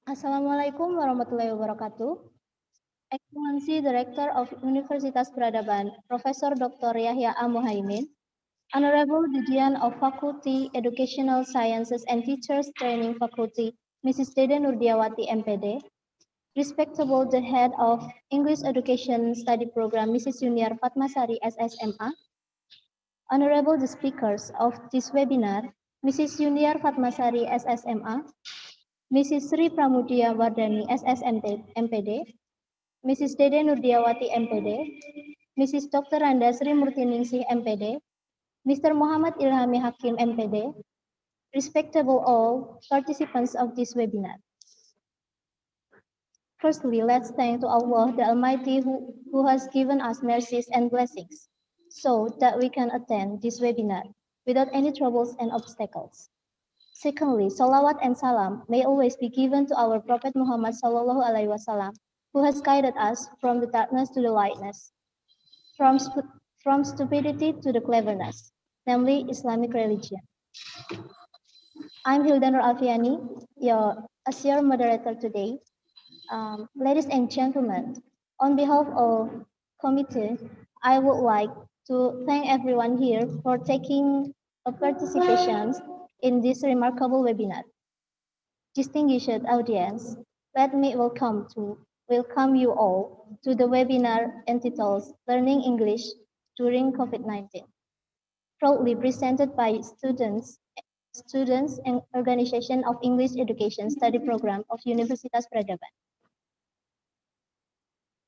Assalamualaikum warahmatullahi wabarakatuh. Excellency Director of Universitas Peradaban, Profesor Dr. Yahya A. Muhaimin, Honorable Dean of Faculty Educational Sciences and Teachers Training Faculty, Mrs. Dede Nurdiawati, MPD, respectable the Head of English Education Study Program, Mrs. Yuniar Fatmasari, SSMA, Honorable the speakers of this webinar, Mrs. Yuniar Fatmasari, SSMA, Mrs. Sri Pramudia Wardani, SSMPD, Mrs. Dede Nurdiawati, MPD, Mrs. Dr. Randa Sri Murtiningsih, MPD, Mr. Muhammad Ilhami Hakim, MPD, respectable all participants of this webinar. Firstly, let's thank to Allah the Almighty who has given us mercies and blessings so that we can attend this webinar without any troubles and obstacles. Secondly, salawat and salam may always be given to our Prophet Muhammad Sallallahu Alaihi Wasallam, who has guided us from the darkness to the lightness, from stupidity to the cleverness, namely Islamic religion. I'm Hildanur Alfiani, as your moderator today. Ladies and gentlemen, on behalf of committee, I would like to thank everyone here for taking a participation in this remarkable webinar. Distinguished audience, let me welcome you all to the webinar entitled Learning English During COVID-19, proudly presented by students and Organization of English Education Study Program of Universitas Peradaban.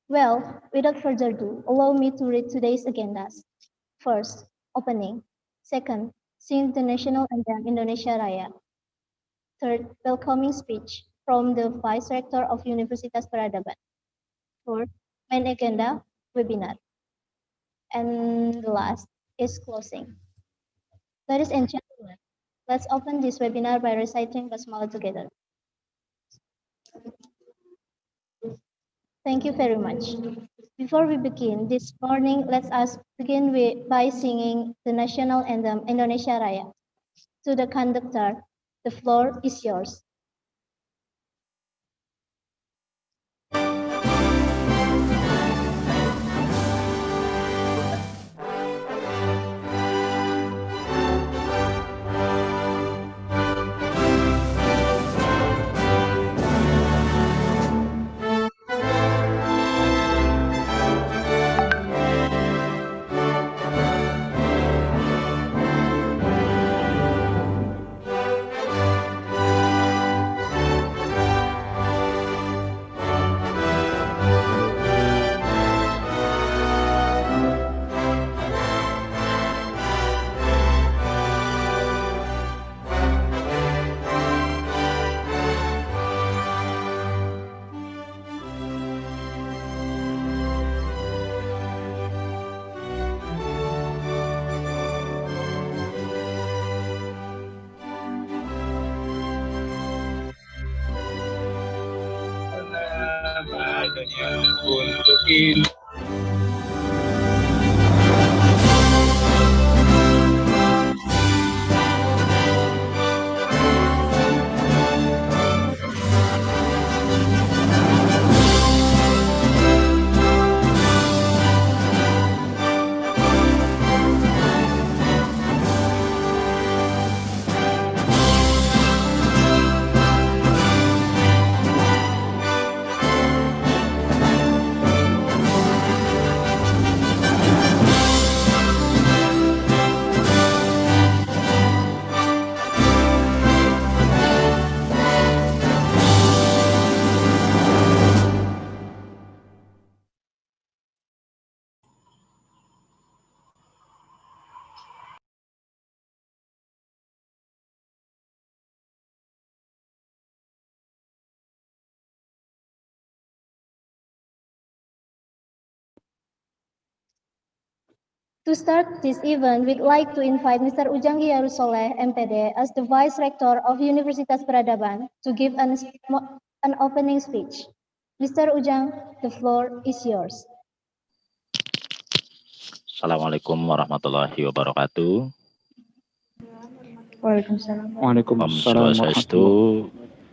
Well, without further ado, allow me to read today's agendas. First, opening. Second, sing the national anthem Indonesia Raya. Third, welcoming speech from the Vice Rector of Universitas Peradaban. Fourth, main agenda, webinar. And the last is closing. Ladies and gentlemen, let's open this webinar by reciting Basmalah together. Thank you very much. Before we begin this morning, let us begin by singing the national anthem Indonesia Raya. To the conductor, the floor is yours. Untuk ini. To start this event, we'd like to invite Mr. Ujang Giyarusoleh, MPD, as the Vice Rector of Universitas Peradaban to give an opening speech. Mr. Ujang, the floor is yours. Assalamualaikum warahmatullahi wabarakatuh. Waalaikumsalam. Om Swastiastu,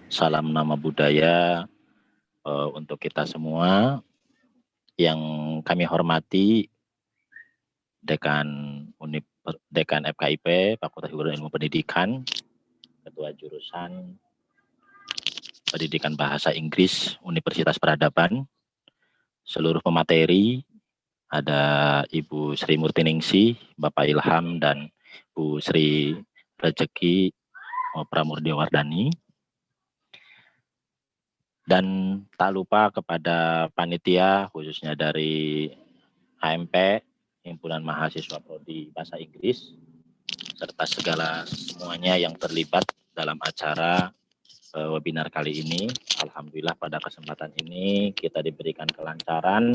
Salam nama budaya untuk kita semua. Yang kami hormati Dekan Dekan FKIP, Fakultas Guru Ilmu Pendidikan, Ketua Jurusan Pendidikan Bahasa Inggris Universitas Peradaban, seluruh pemateri, ada Ibu Sri Murtiningsih, Bapak Ilham, dan Bu Sri Rezeki Pramurdiwardani. Dan tak lupa kepada panitia khususnya dari HMP, Himpunan Mahasiswa Prodi Bahasa Inggris, serta semuanya yang terlibat dalam acara webinar kali ini. Alhamdulillah pada kesempatan ini kita diberikan kelancaran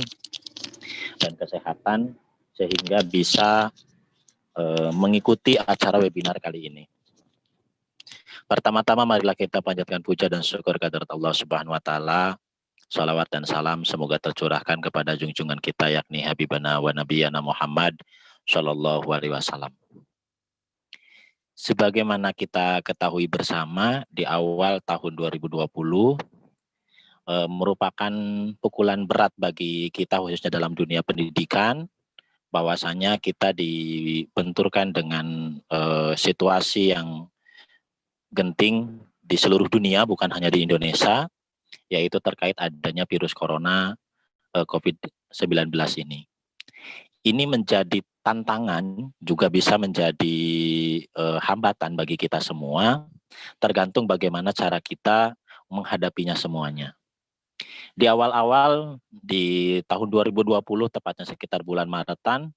dan kesehatan sehingga bisa mengikuti acara webinar kali ini. Pertama-tama marilah kita panjatkan puja dan syukur kehadirat Allah Subhanahu wa taala. Salawat dan salam semoga tercurahkan kepada junjungan kita yakni Habibana wa Nabiyana Muhammad Shallallahu alaihi wasallam. Sebagaimana kita ketahui bersama, di awal tahun 2020 merupakan pukulan berat bagi kita khususnya dalam dunia pendidikan, bahwasanya kita dibenturkan dengan situasi yang genting di seluruh dunia, bukan hanya di Indonesia, yaitu terkait adanya virus corona COVID-19 ini. Ini menjadi tantangan, juga bisa menjadi hambatan bagi kita semua, tergantung bagaimana cara kita menghadapinya semuanya. Di awal-awal di tahun 2020, tepatnya sekitar bulan Maretan,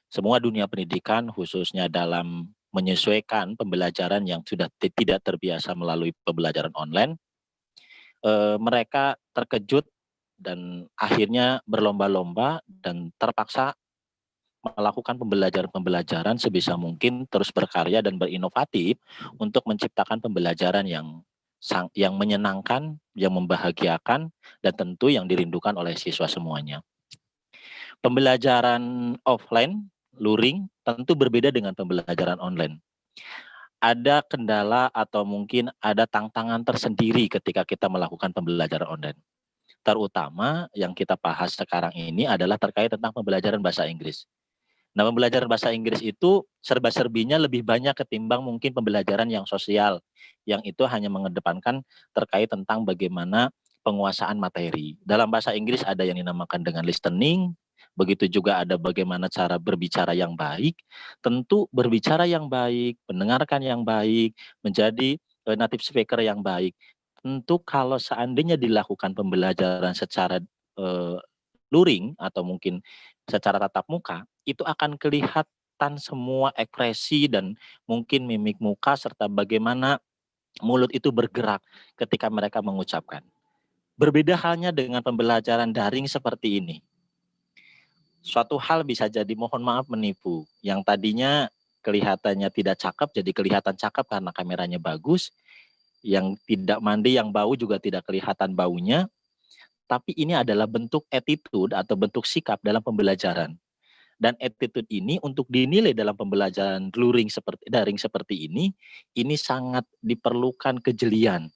semua dunia pendidikan khususnya dalam menyesuaikan pembelajaran yang sudah tidak terbiasa melalui pembelajaran online, mereka terkejut dan akhirnya berlomba-lomba dan terpaksa melakukan pembelajaran sebisa mungkin, terus berkarya dan berinovatif untuk menciptakan pembelajaran yang menyenangkan, yang membahagiakan, dan tentu yang dirindukan oleh siswa semuanya. Pembelajaran offline, luring, tentu berbeda dengan pembelajaran online. Ada kendala atau mungkin ada tantangan tersendiri ketika kita melakukan pembelajaran online. Terutama yang kita bahas sekarang ini adalah terkait tentang pembelajaran bahasa Inggris. Nah, pembelajaran bahasa Inggris itu serba-serbinya lebih banyak ketimbang mungkin pembelajaran yang sosial, yang itu hanya mengedepankan terkait tentang bagaimana penguasaan materi. Dalam bahasa Inggris ada yang dinamakan dengan listening, begitu juga ada bagaimana cara berbicara yang baik. Tentu berbicara yang baik, mendengarkan yang baik, menjadi native speaker yang baik. Tentu kalau seandainya dilakukan pembelajaran secara luring atau mungkin secara tatap muka, itu akan kelihatan semua ekspresi dan mungkin mimik muka serta bagaimana mulut itu bergerak ketika mereka mengucapkan. Berbeda halnya dengan pembelajaran daring seperti ini. Suatu hal bisa jadi mohon maaf menipu. Yang tadinya kelihatannya tidak cakep jadi kelihatan cakep karena kameranya bagus. Yang tidak mandi, yang bau juga tidak kelihatan baunya. Tapi ini adalah bentuk attitude atau bentuk sikap dalam pembelajaran. Dan attitude ini untuk dinilai dalam pembelajaran daring seperti ini sangat diperlukan kejelian,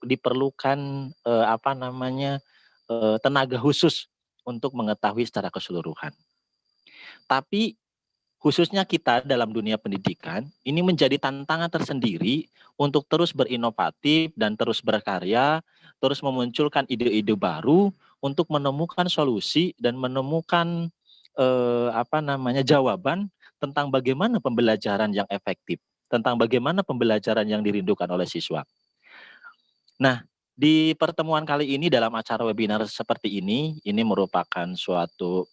diperlukan tenaga khusus untuk mengetahui secara keseluruhan. Tapi khususnya kita dalam dunia pendidikan ini menjadi tantangan tersendiri untuk terus berinovatif dan terus berkarya, terus memunculkan ide-ide baru untuk menemukan solusi dan menemukan jawaban tentang bagaimana pembelajaran yang efektif, tentang bagaimana pembelajaran yang dirindukan oleh siswa. Nah, di pertemuan kali ini dalam acara webinar seperti ini merupakan suatu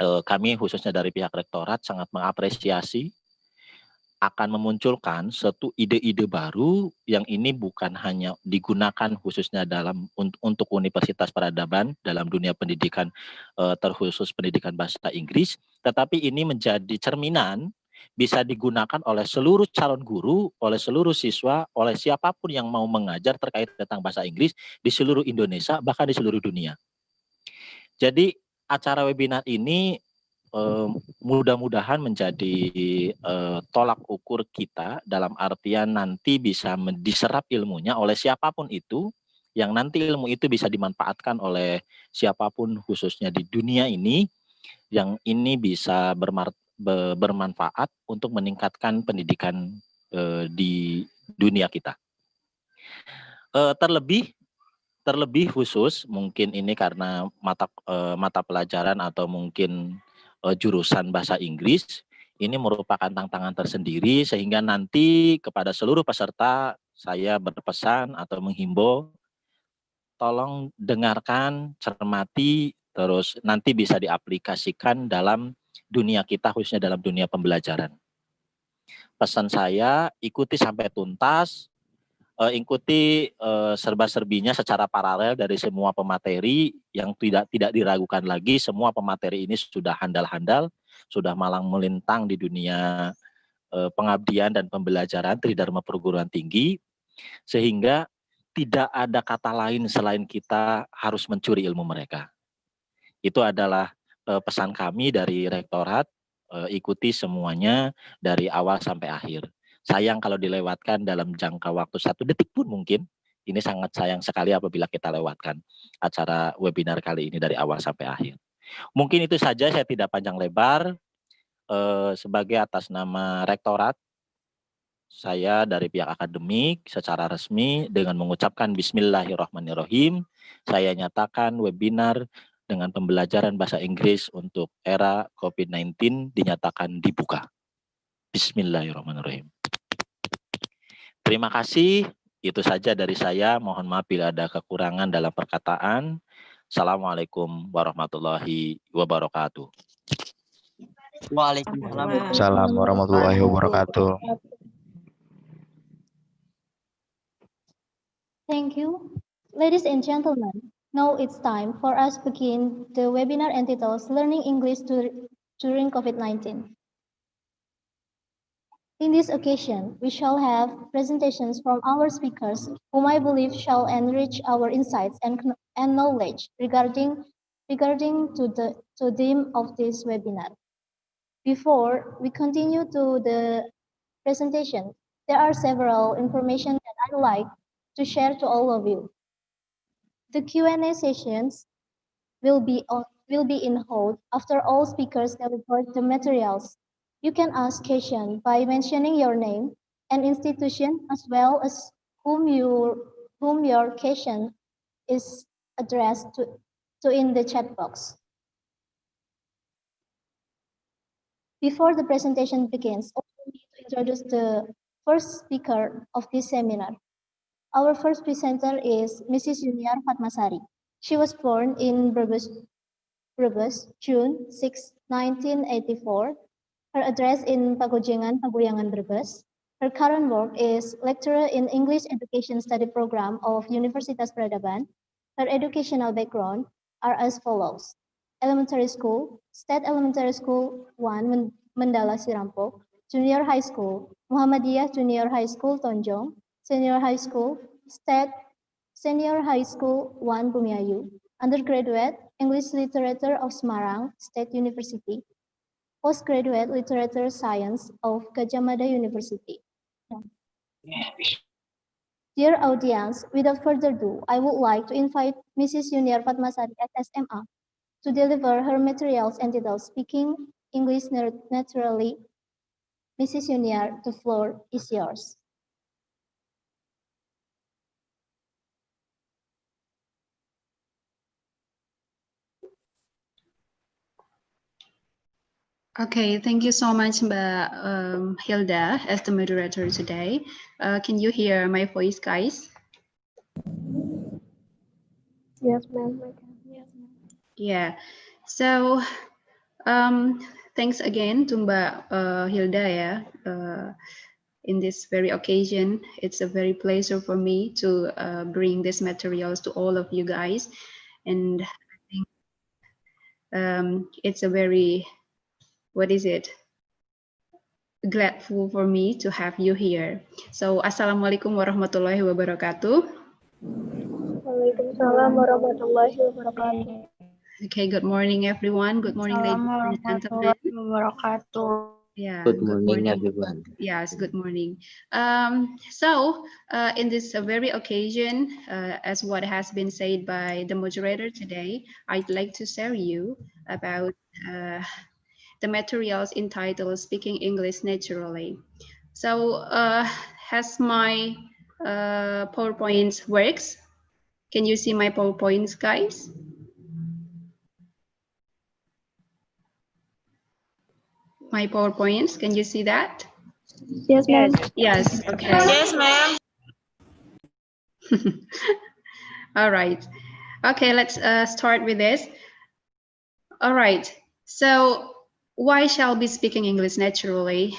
kami khususnya dari pihak rektorat sangat mengapresiasi akan memunculkan suatu ide-ide baru yang ini bukan hanya digunakan khususnya untuk Universitas Peradaban dalam dunia pendidikan terkhusus pendidikan bahasa Inggris, tetapi ini menjadi cerminan bisa digunakan oleh seluruh calon guru, oleh seluruh siswa, oleh siapapun yang mau mengajar terkait tentang bahasa Inggris di seluruh Indonesia bahkan di seluruh dunia. Jadi acara webinar ini mudah-mudahan menjadi tolak ukur kita, dalam artian nanti bisa diserap ilmunya oleh siapapun itu, yang nanti ilmu itu bisa dimanfaatkan oleh siapapun khususnya di dunia ini, yang ini bisa bermanfaat untuk meningkatkan pendidikan di dunia kita. Terlebih khusus mungkin ini karena mata pelajaran atau mungkin jurusan bahasa Inggris, ini merupakan tantangan tersendiri, sehingga nanti kepada seluruh peserta saya berpesan atau menghimbau, tolong dengarkan, cermati, terus nanti bisa diaplikasikan dalam dunia kita, khususnya dalam dunia pembelajaran. Pesan saya, ikuti sampai tuntas, ikuti serba-serbinya secara paralel dari semua pemateri, yang tidak diragukan lagi, semua pemateri ini sudah handal-handal, sudah malang melintang di dunia pengabdian dan pembelajaran Tridharma perguruan tinggi, sehingga tidak ada kata lain selain kita harus mencuri ilmu mereka. Itu adalah pesan kami dari Rektorat, ikuti semuanya dari awal sampai akhir. Sayang kalau dilewatkan dalam jangka waktu 1 detik pun mungkin. Ini sangat sayang sekali apabila kita lewatkan acara webinar kali ini dari awal sampai akhir. Mungkin itu saja, saya tidak panjang lebar. Sebagai atas nama Rektorat, saya dari pihak akademik secara resmi dengan mengucapkan Bismillahirrahmanirrahim, saya nyatakan webinar dengan pembelajaran bahasa Inggris untuk era COVID-19 dinyatakan dibuka. Bismillahirrahmanirrahim. Terima kasih, itu saja dari saya. Mohon maaf bila ada kekurangan dalam perkataan. Assalamualaikum warahmatullahi wabarakatuh. Waalaikumsalam warahmatullahi wabarakatuh. Thank you. Ladies and gentlemen, now it's time for us to begin the webinar entitled Learning English During COVID-19. In this occasion, we shall have presentations from our speakers, whom I believe shall enrich our insights and knowledge regarding to the theme of this webinar. Before we continue to the presentation, there are several information that I'd like to share to all of you. The Q&A sessions will be in hold after all speakers deliver the materials. You can ask questions by mentioning your name and institution, as well as whom your question is addressed to in the chat box. Before the presentation begins, I need to introduce the first speaker of this seminar. Our first presenter is Mrs. Yuniar Fatmasari. She was born in Brebes, June 6, 1984. Her address in Pagojengan, Paguyangan, Brebes. Her current work is lecturer in English Education Study Program of Universitas Peradaban. Her educational background are as follows. Elementary School, State Elementary School 1, Mandala Sirampok. Junior High School, Muhammadiyah Junior High School, Tonjong. Senior High School, Senior High School 1, Bumiayu. Undergraduate, English Literature of Semarang State University. Postgraduate Literature Science of Gadjah Mada University. Dear audience, without further ado, I would like to invite Mrs. Yuniar Fatmasari SSMA to deliver her materials entitled Speaking English Naturally. Mrs. Yuniar, the floor is yours. Okay, thank you so much, Mbak Hilda, as the moderator today. Can you hear my voice, guys? Yes, ma'am. Yes, ma'am. Yeah. So, thanks again to Mbak Hilda. Yeah. In this very occasion, it's a very pleasure for me to bring these materials to all of you guys, and I think it's a very grateful for me to have you here. So, Assalamualaikum warahmatullahi wabarakatuh. Waalaikumsalam warahmatullahi wabarakatuh. Okay, good morning, everyone. Good morning, ladies and gentlemen. Yeah, Good morning, everyone. Yes, good morning. In this very occasion, as what has been said by the moderator today, I'd like to share you about the materials entitled Speaking English Naturally. So, has my PowerPoint works? Can you see my PowerPoints, guys? My PowerPoints, can you see that? Yes, ma'am. Yes, okay. Yes, ma'am. All right. Okay, let's start with this. All right. So why shall be speaking English naturally?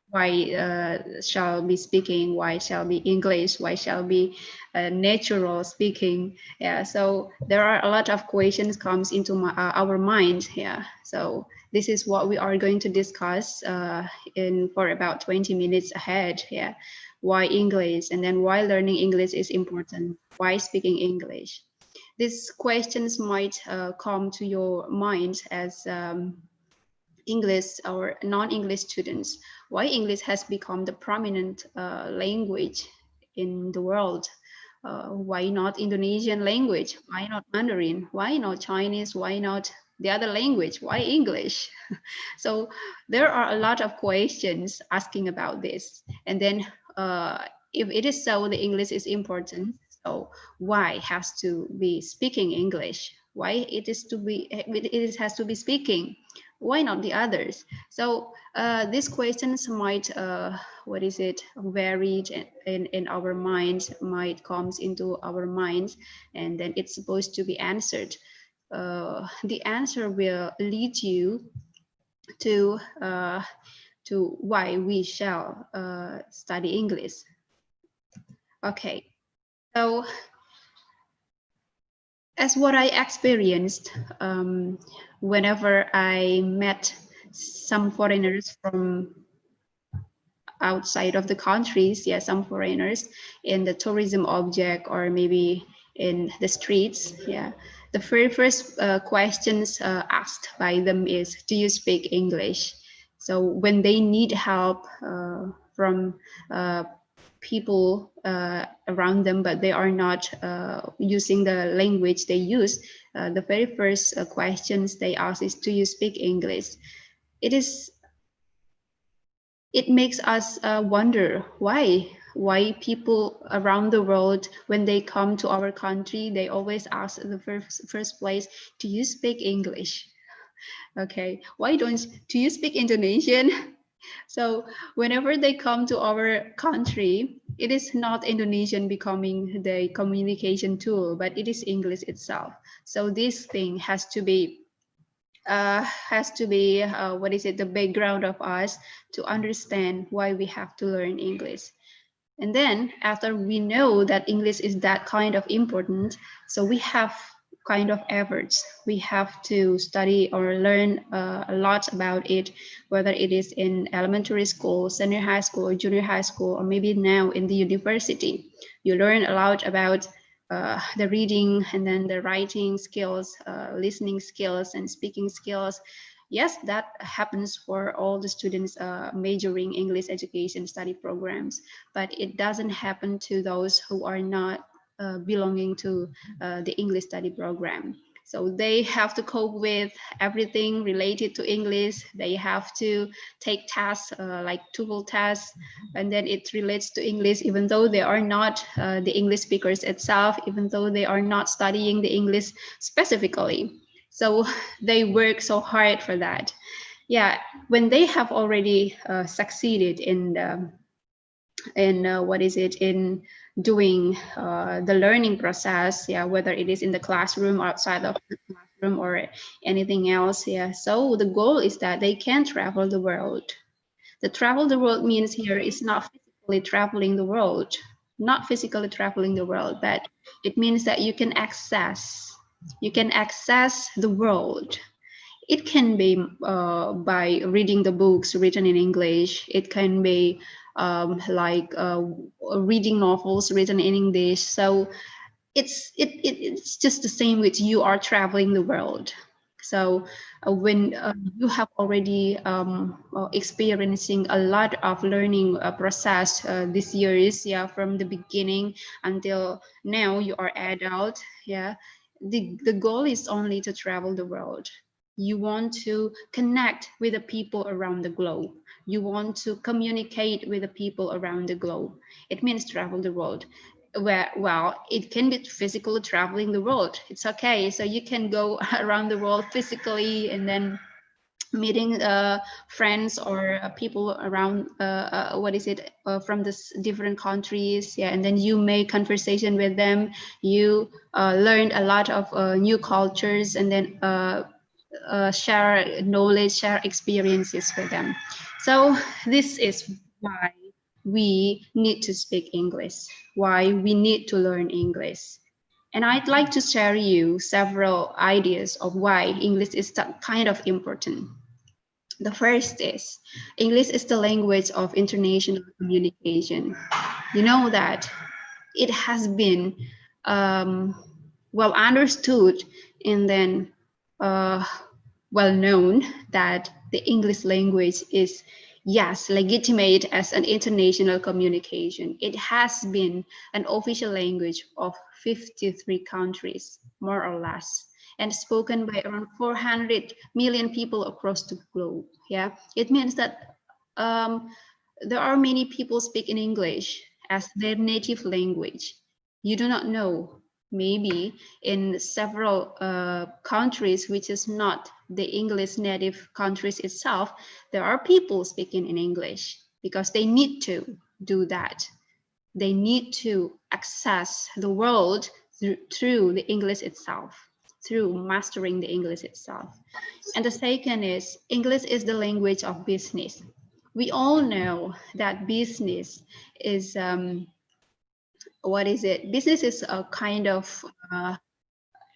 Why shall be speaking? Why shall be English? Why shall be natural speaking? Yeah. So there are a lot of questions comes into our mind. Yeah. So this is what we are going to discuss for about 20 minutes ahead. Yeah. Why English, and then why learning English is important. Why speaking English? These questions might come to your mind as English or non-English students. Why English has become the prominent language in the world? Why not Indonesian language? Why not Mandarin? Why not Chinese? Why not the other language? Why English? So there are a lot of questions asking about this. And then if it is so, the English is important. So why has to be speaking English? Why it has to be speaking? Why not the others? So these questions might varied in our minds, might comes into our minds, and then it's supposed to be answered. The answer will lead you to why we shall study English. Okay, so as what I experienced whenever I met some foreigners from outside of the countries, yeah, some foreigners in the tourism object or maybe in the streets, yeah, the very first questions asked by them is, do you speak English? So when they need help from people around them, but they are not using the language they use, the very first questions they ask is, do you speak English? It makes us wonder why people around the world, when they come to our country, they always ask in the first place, do you speak English? Okay, do you speak Indonesian? So whenever they come to our country, it is not Indonesian becoming the communication tool, but it is English itself. So this thing has to be the background of us to understand why we have to learn English. And then after we know that English is that kind of important, so we have kind of efforts. We have to study or learn a lot about it, whether it is in elementary school, senior high school, or junior high school, or maybe now in the university. You learn a lot about the reading and then the writing skills, listening skills, and speaking skills. Yes, that happens for all the students majoring English education study programs, but it doesn't happen to those who are not belonging to the English study program. So they have to cope with everything related to English. They have to take tests like TOEFL tests, and then it relates to English, even though they are not the English speakers itself, even though they are not studying the English specifically. So they work so hard for that. Yeah, when they have already succeeded in doing the learning process, yeah, whether it is in the classroom, outside of the classroom, or anything else, yeah. So the goal is that they can travel the world. The travel the world means here is not physically traveling the world, but it means that you can access the world. It can be by reading the books written in English. It can be reading novels written in English. So it's just the same with you are traveling the world. So when you have already experiencing a lot of learning process this years, yeah, from the beginning until now you are adult, yeah, the goal is only to travel the world. You want to connect with the people around the globe. You want to communicate with the people around the globe. It means travel the world. Where, well, it can be physically traveling the world. It's okay. So you can go around the world physically and then meeting friends or people around what is it from this different countries, yeah, and then you make conversation with them. You learned a lot of new cultures, and then share knowledge, share experiences with them. So this is why we need to speak English, why we need to learn English. And I'd like to share you several ideas of why English is kind of important. The first is English is the language of international communication. You know that it has been well understood and then uh, well known that the English language is, yes, legitimate as an international communication. It has been an official language of 53 countries, more or less, and spoken by around 400 million people across the globe. Yeah, it means that there are many people speak in English as their native language. You do not know, maybe in several countries which is not the English native countries itself, there are people speaking in English because they need to do that. They need to access the world through the English itself, through mastering the English itself. And the second is English is the language of business. We all know that business is what is it? Business is a kind of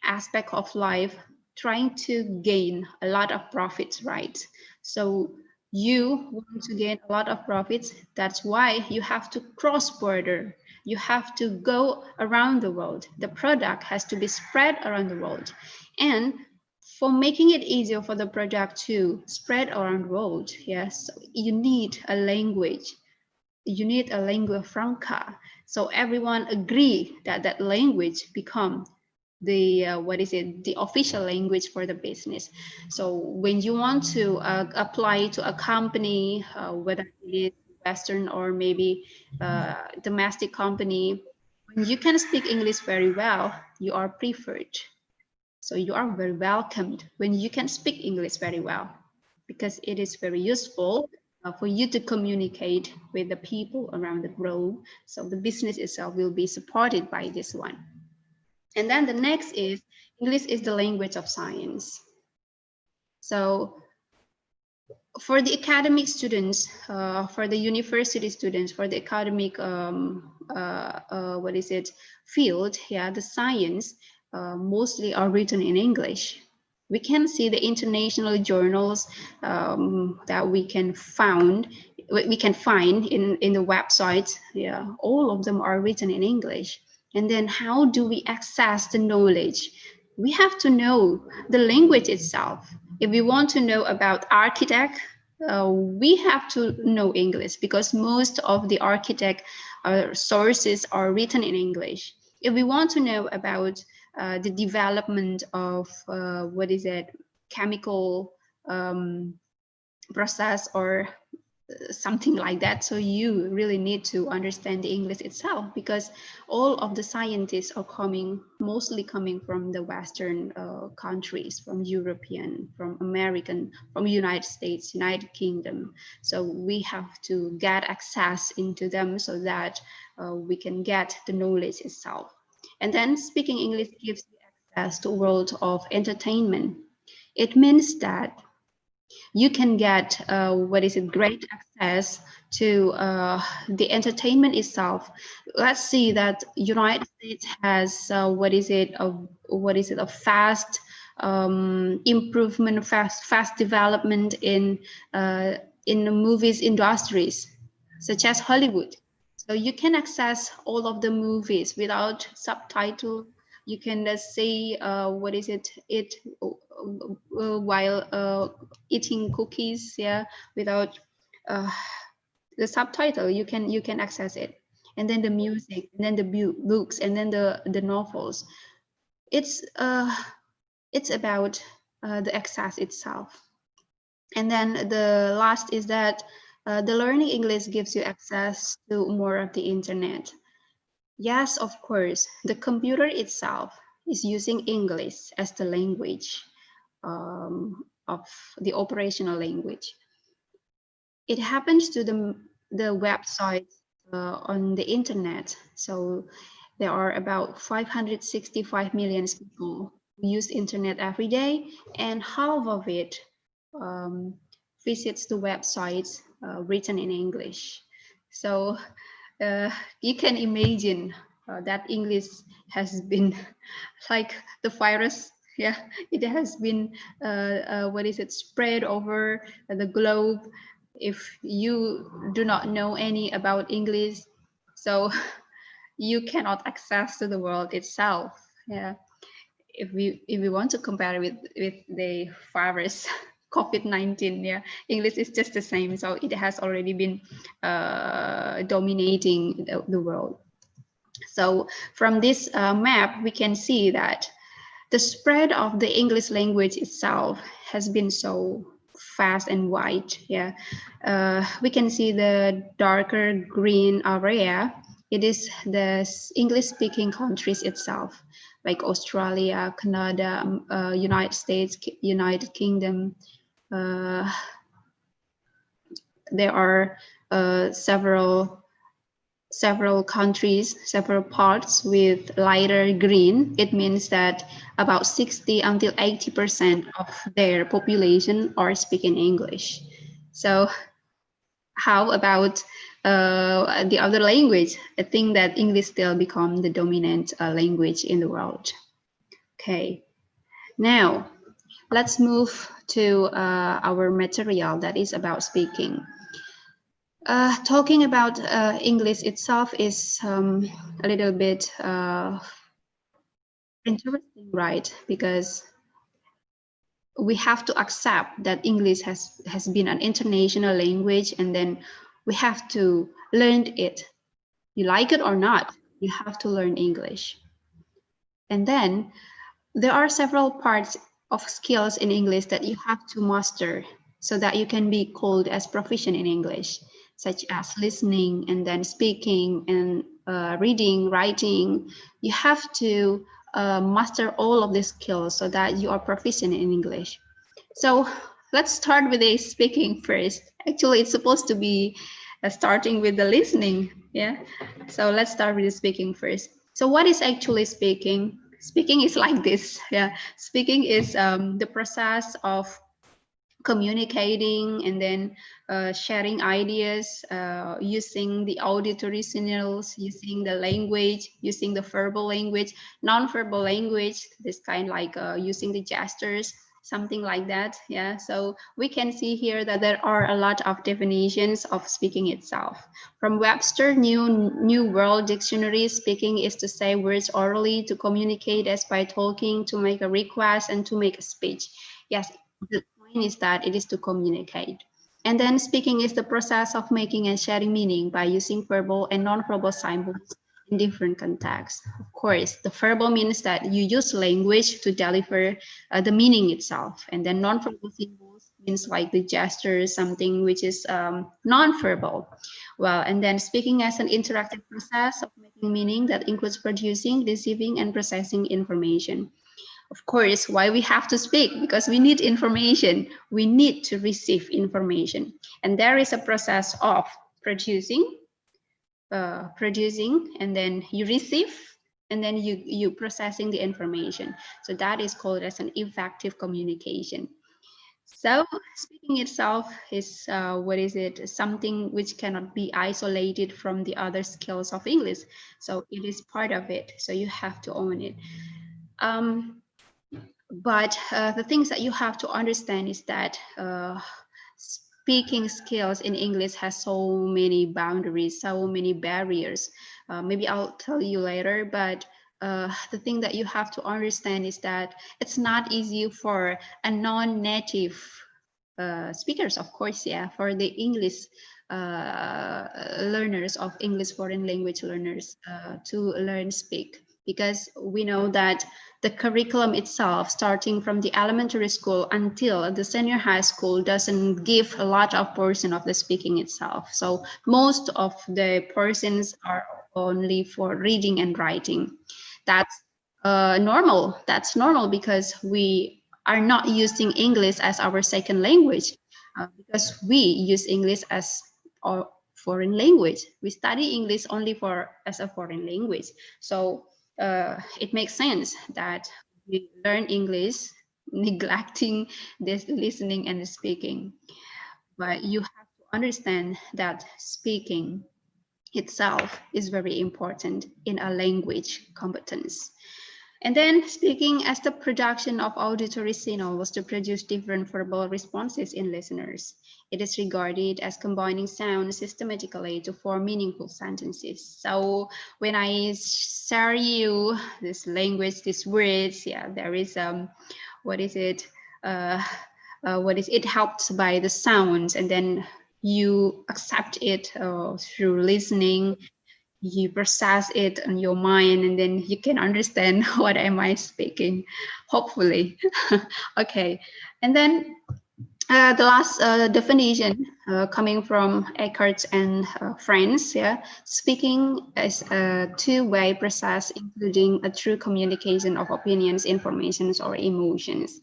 aspect of life trying to gain a lot of profits, right? So you want to gain a lot of profits. That's why you have to cross border. You have to go around the world. The product has to be spread around the world. And for making it easier for the product to spread around the world, yes, you need a language. You need a lingua franca. So everyone agree that that language become the what is it, the official language for the business. So when you want to apply to a company, whether it is Western or maybe domestic company, when you can speak English very well, you are preferred. So you are very welcomed when you can speak English very well, because it is very useful for you to communicate with the people around the globe. So the business itself will be supported by this one. And then the next is English is the language of science. So for the academic students, for the university students, for the academic what is it, field, yeah, the science mostly are written in English. We can see the international journals that we can find in the websites. Yeah, all of them are written in English. And then how do we access the knowledge? We have to know the language itself. If we want to know about architect, we have to know English because most of the architect sources are written in English. If we want to know about the development of what is it, chemical process or something like that, so you really need to understand the English itself, because all of the scientists are mostly coming from the Western countries, from European, from American, from United States, United Kingdom. So we have to get access into them so that we can get the knowledge itself. And then speaking English gives you access to a world of entertainment. It means that you can get great access to the entertainment itself. Let's see that United States has a fast improvement, fast development in the movies industries, such as Hollywood. So you can access all of the movies without subtitle. You can just say what is it while eating cookies, yeah, without the subtitle. You can access it, and then the music, and then the books, and then the novels. It's about the access itself. And then the last is that the learning English gives you access to more of the internet. Yes, of course, the computer itself is using English as the language of the operational language. It happens to the website on the internet. So there are about 565 million people who use internet every day, and half of it visits the websites written in English. So you can imagine that English has been like the virus. Yeah, it has been what is it, spread over the globe. If you do not know any about English, so you cannot access to the world itself. Yeah, if we want to compare with the virus COVID-19, yeah, English is just the same. So it has already been dominating the world. So from this map, we can see that the spread of the English language itself has been so fast and wide. Yeah, we can see the darker green area. It is the English-speaking countries itself, like Australia, Canada, United States, United Kingdom. There are several countries, several parts with lighter green. It means that about 60 until 80% of their population are speaking English. So how about the other language? I think that English still become the dominant language in the world. Okay, now let's move to our material that is about speaking. Talking about English itself is a little bit interesting, right? Because we have to accept that English has been an international language, and then we have to learn it. You like it or not, you have to learn English. And then there are several parts of skills in English that you have to master so that you can be called as proficient in English, such as listening and then speaking and reading, writing. You have to master all of these skills so that you are proficient in English. So let's start with the speaking first. Actually, it's supposed to be starting with the listening. Yeah. So let's start with the speaking first. So what is actually speaking? Speaking is like this. Yeah. Speaking is the process of communicating and then sharing ideas, using the auditory signals, using the language, using the verbal language, non-verbal language, this kind like using the gestures, something like that. Yeah, so we can see here that there are a lot of definitions of speaking itself. From Webster New World Dictionary, speaking is to say words orally, to communicate as by talking, to make a request, and to make a speech. Yes, the point is that it is to communicate. And then speaking is the process of making and sharing meaning by using verbal and non-verbal symbols in different contexts. Of course, the verbal means that you use language to deliver the meaning itself. And then non-verbal symbols means like the gestures, something which is non-verbal. Well, and then speaking as an interactive process of making meaning that includes producing, receiving, and processing information. Of course, why we have to speak? Because we need information. We need to receive information. And there is a process of producing, and then you receive, and then you processing the information. So that is called as an effective communication. So speaking itself is what is it? Something which cannot be isolated from the other skills of English. So it is part of it. So you have to own it. But the things that you have to understand is that speaking skills in English has so many boundaries, so many barriers. Maybe I'll tell you later, but the thing that you have to understand is that it's not easy for a non-native speakers, of course, yeah, for the English learners of English foreign language learners to learn speak, because we know that the curriculum itself, starting from the elementary school until the senior high school, doesn't give a lot of portion of the speaking itself. So most of the portions are only for reading and writing. That's normal. That's normal because we are not using English as our second language, because we use English as our foreign language. We study English only as a foreign language. So it makes sense that we learn English neglecting this listening and speaking. But you have to understand that speaking itself is very important in a language competence. And then speaking as the production of auditory signals to produce different verbal responses in listeners. It is regarded as combining sounds systematically to form meaningful sentences. So when I share you this language, these words, yeah, there is what is it? It helped by the sounds, and then you accept it through listening. You process it in your mind, and then you can understand what am I speaking, hopefully. Okay, and then the last definition coming from Eckhart and friends, yeah, speaking is a two-way process, including a true communication of opinions, informations, or emotions.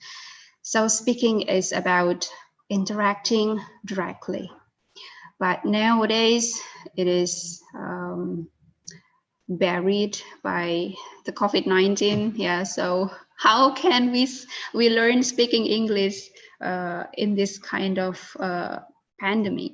So speaking is about interacting directly, but nowadays it is buried by the COVID-19. Yeah, so how can we learn speaking English in this kind of pandemic?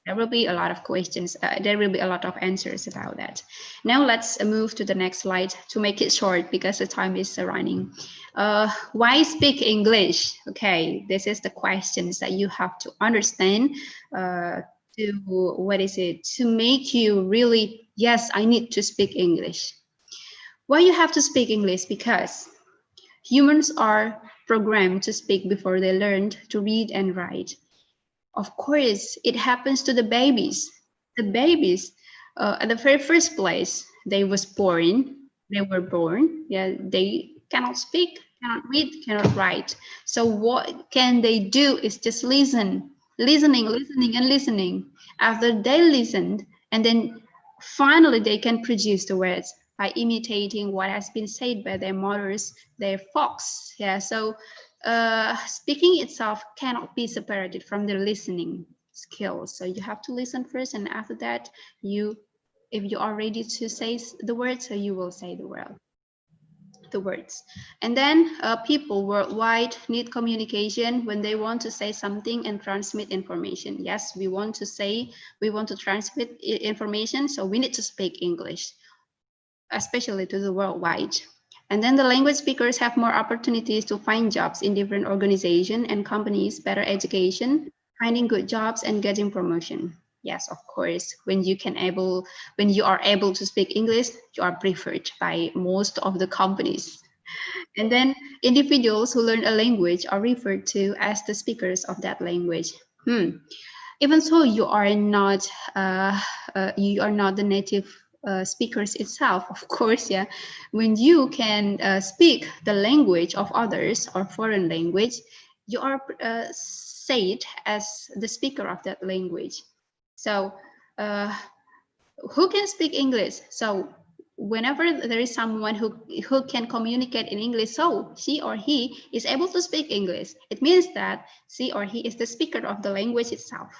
There will be a lot of questions. There will be a lot of answers about that. Now let's move to the next slide to make it short because the time is running. Why speak English? Okay, this is the questions that you have to understand to make you really, yes, I need to speak English. Why you have to speak English? Because humans are programmed to speak before they learned to read and write. Of course, it happens to the babies. The babies, at the very first place, they were born, yeah, they cannot speak, cannot read, cannot write. So what can they do is just listening, and listening. After they listened, and then finally they can produce the words by imitating what has been said by their mothers, their folks. Yeah, so speaking itself cannot be separated from the listening skills. So you have to listen first, and after that, if you are ready to say the words, so you will say the words. And then people worldwide need communication when they want to say something and transmit information. Yes, we want to transmit information, so we need to speak English, especially to the worldwide. And then the language speakers have more opportunities to find jobs in different organizations and companies, better education, finding good jobs, and getting promotion. Yes, of course, when you are able to speak English, you are preferred by most of the companies. And then individuals who learn a language are referred to as the speakers of that language. Even so, you are not the native speakers itself, of course. Yeah, when you can speak the language of others or foreign language, you are said as the speaker of that language. So who can speak English? So whenever there is someone who can communicate in English, so she or he is able to speak English, it means that she or he is the speaker of the language itself.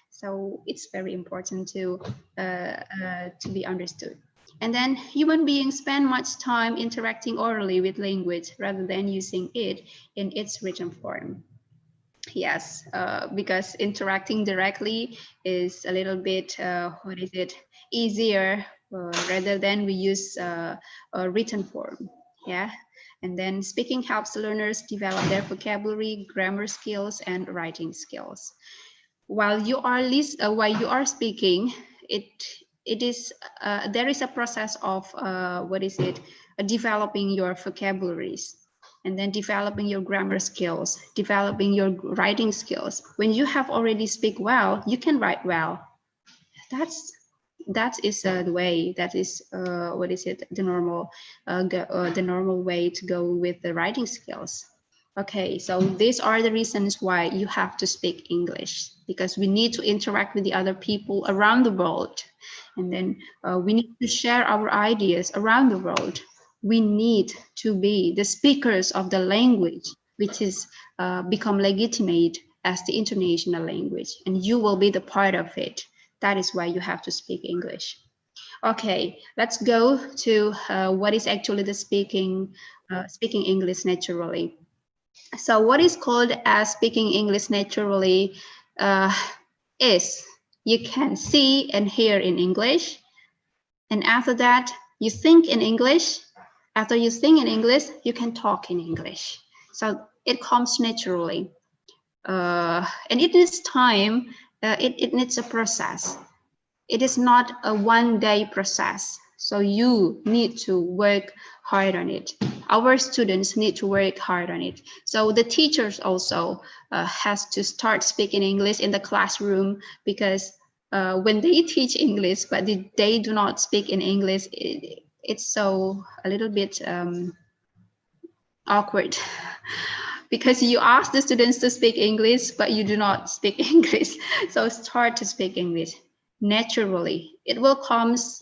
So it's very important to be understood. And then human beings spend much time interacting orally with language rather than using it in its written form. Yes, because interacting directly is a little bit, easier rather than we use a written form. Yeah, and then speaking helps learners develop their vocabulary, grammar skills, and writing skills. while you are speaking, it is there is a process of developing your vocabularies, and then developing your grammar skills, developing your writing skills. When you have already speak well, you can write well. That is the way. That is the normal way to go with the writing skills. Okay, so these are the reasons why you have to speak English, because we need to interact with the other people around the world, and then we need to share our ideas around the world. We need to be the speakers of the language, which is become legitimate as the international language, and you will be the part of it. That is why you have to speak English. Okay, let's go to what is actually the speaking English naturally. So what is called as speaking English naturally is you can see and hear in English, and after that you think in English. After you think in English, you can talk in English. So it comes naturally, and it needs time. It needs a process. It is not a one-day process. So you need to work hard on it. Our students need to work hard on it. So the teachers also has to start speaking English in the classroom, because when they teach English, but they do not speak in English, it's so a little bit awkward. Because you ask the students to speak English, but you do not speak English. So start to speak English naturally. It will comes.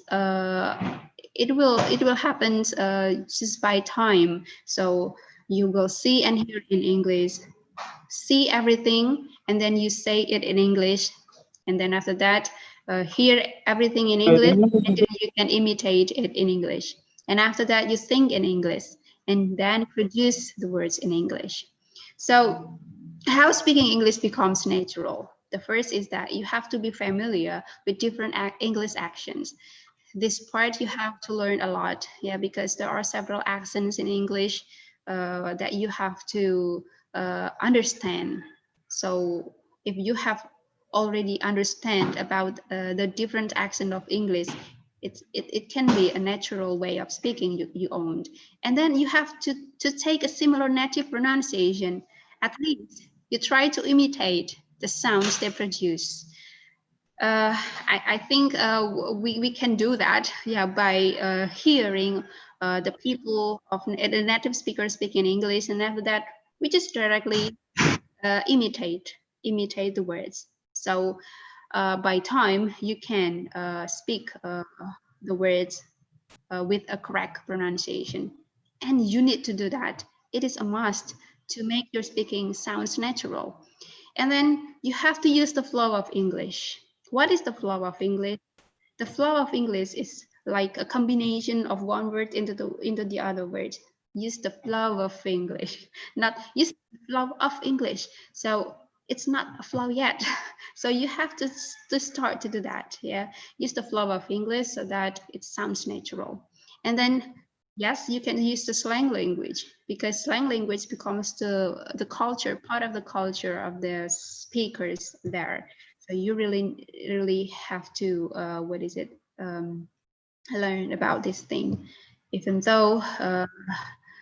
It will happen just by time. So you will see and hear in English, see everything, and then you say it in English, and then after that, hear everything in English, and then you can imitate it in English. And after that, you think in English, and then produce the words in English. So how speaking English becomes natural? The first is that you have to be familiar with different English accents. This part you have to learn a lot, yeah, because there are several accents in English that you have to understand. So if you have already understand about the different accent of English, it can be a natural way of speaking you owned. And then you have to take a similar native pronunciation. At least you try to imitate the sounds they produce. I think we can do that, yeah, by hearing the people of the native speakers speaking English, and after that we just directly imitate the words. So by time you can speak the words with a correct pronunciation, and you need to do that. It is a must to make your speaking sounds natural. And then you have to use the flow of English. What is the flow of English? The flow of English is like a combination of one word into the other word. Use the flow of English, not use the flow of English. So it's not a flow yet. So you have to start to do that. Yeah, use the flow of English so that it sounds natural. And then yes, you can use the slang language, because slang language becomes the culture, part of the culture of the speakers there. So you really have to learn about this thing, even though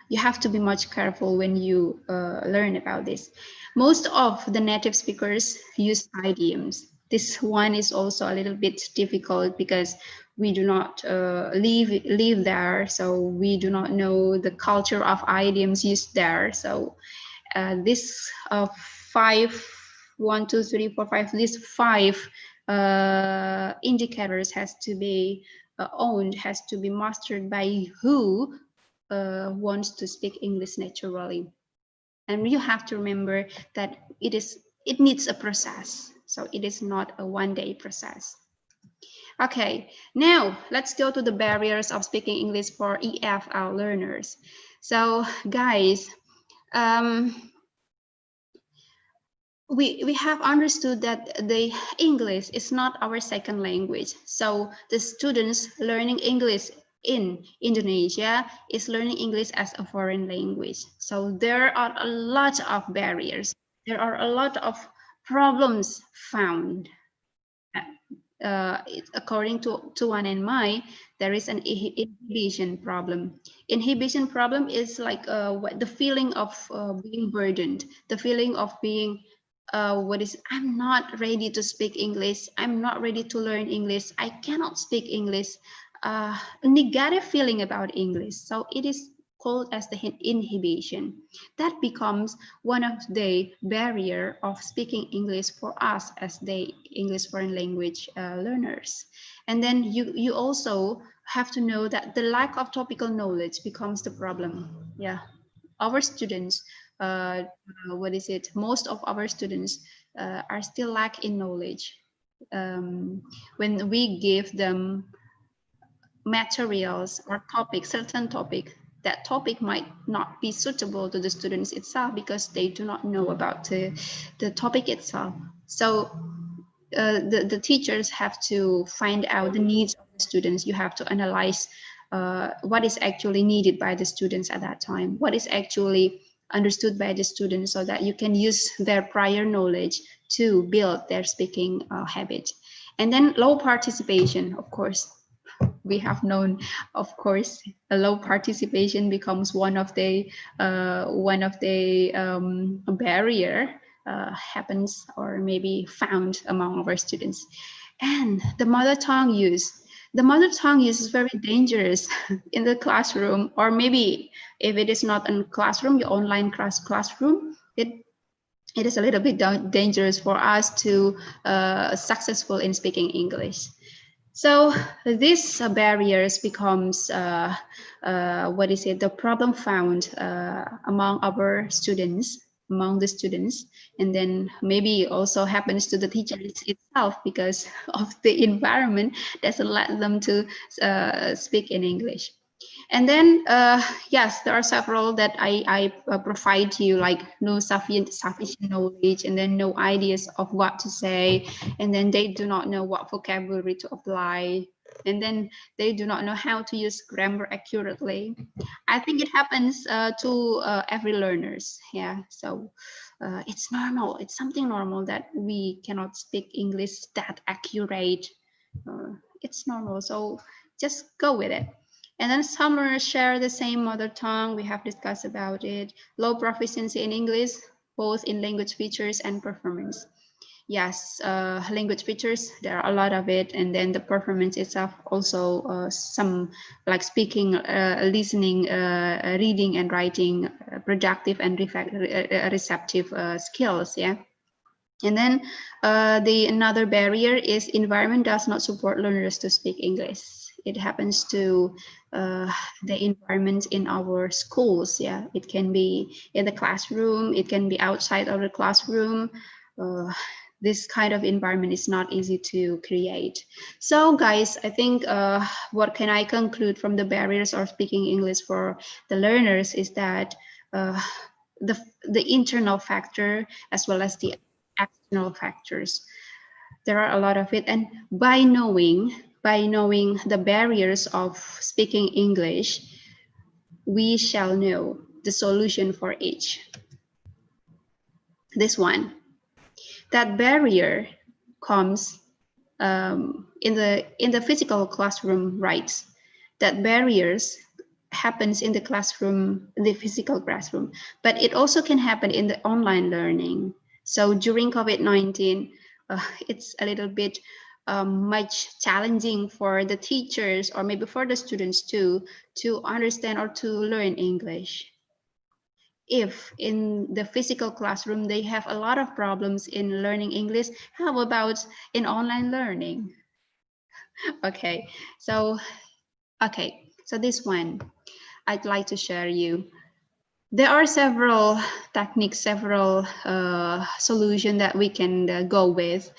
you have to be much careful when you learn about this. Most of the native speakers use idioms. This one is also a little bit difficult because we do not live there, so we do not know the culture of idioms used there. So this 5, 1, 2, 3, 4, 5, these 5 indicators has to be owned, has to be mastered by who wants to speak English naturally. And you have to remember that it needs a process. So it is not a one-day process. Okay, now let's go to the barriers of speaking English for EFL learners. So guys, we have understood that the English is not our second language. So the students learning English in Indonesia is learning English as a foreign language. So there are a lot of barriers. There are a lot of problems found. According to Tuan and Mai, there is an inhibition problem. Inhibition problem is like the feeling of being burdened, the feeling of being I'm not ready to speak English, I'm not ready to learn English, I cannot speak English, negative feeling about English. So it is called as the inhibition. That becomes one of the barrier of speaking English for us as the English foreign language learners. And then you also have to know that the lack of topical knowledge becomes the problem. Yeah, our students, most of our students are still lack in knowledge. When we give them materials or topics, certain topic, that topic might not be suitable to the students itself because they do not know about the topic itself. So the teachers have to find out the needs of the students. You have to analyze what is actually needed by the students at that time, what is actually understood by the students, so that you can use their prior knowledge to build their speaking habit. And then low participation, of course. We have known, of course, a low participation becomes one of the barrier happens or maybe found among our students. And the mother tongue use. The mother tongue use is very dangerous in the classroom, or maybe if it is not in classroom, your online classroom, it is a little bit dangerous for us to successful in speaking English. So these barriers becomes the problem found among our students, among the students, and then maybe also happens to the teachers itself because of the environment doesn't let them to speak in English. And then, yes, there are several that I provide you, like no sufficient knowledge, and then no ideas of what to say, and then they do not know what vocabulary to apply, and then they do not know how to use grammar accurately. I think it happens to every learners. Yeah, so it's normal. It's something normal that we cannot speak English that accurate. It's normal. So just go with it. And then some learners share the same mother tongue. We have discussed about it. Low proficiency in English, both in language features and performance. Yes, language features, there are a lot of it. And then the performance itself also some like speaking, listening, reading and writing, productive and receptive skills. Yeah. And then another barrier is environment does not support learners to speak English. It happens to the environment in our schools. Yeah, it can be in the classroom, it can be outside of the classroom. This kind of environment is not easy to create. So guys, I think what can I conclude from the barriers of speaking English for the learners is that the internal factor as well as the external factors, there are a lot of it, and by knowing the barriers of speaking English, we shall know the solution for each. This one, that barrier comes in the physical classroom, right? That barriers happens in the classroom, the physical classroom, but it also can happen in the online learning. So during COVID-19, it's a little bit much challenging for the teachers or maybe for the students too to understand or to learn English. If in the physical classroom they have a lot of problems in learning English, how about in online learning? Okay, so this one I'd like to share you. There are several techniques, several solutions that we can go with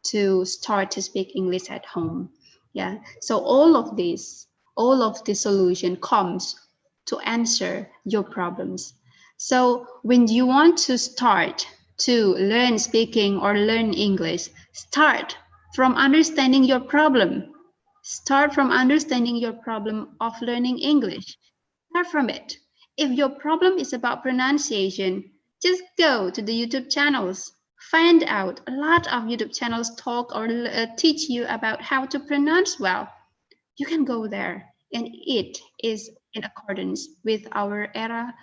to start to speak English at home. Yeah, so all of the solution comes to answer your problems. So when you want to start to learn speaking or learn English, start from understanding your problem. Start from understanding your problem of learning English. Start from it. If your problem is about pronunciation, just go to the YouTube channels. find out a lot of YouTube channels talk or teach you about how to pronounce well. You can go there, and it is in accordance with our era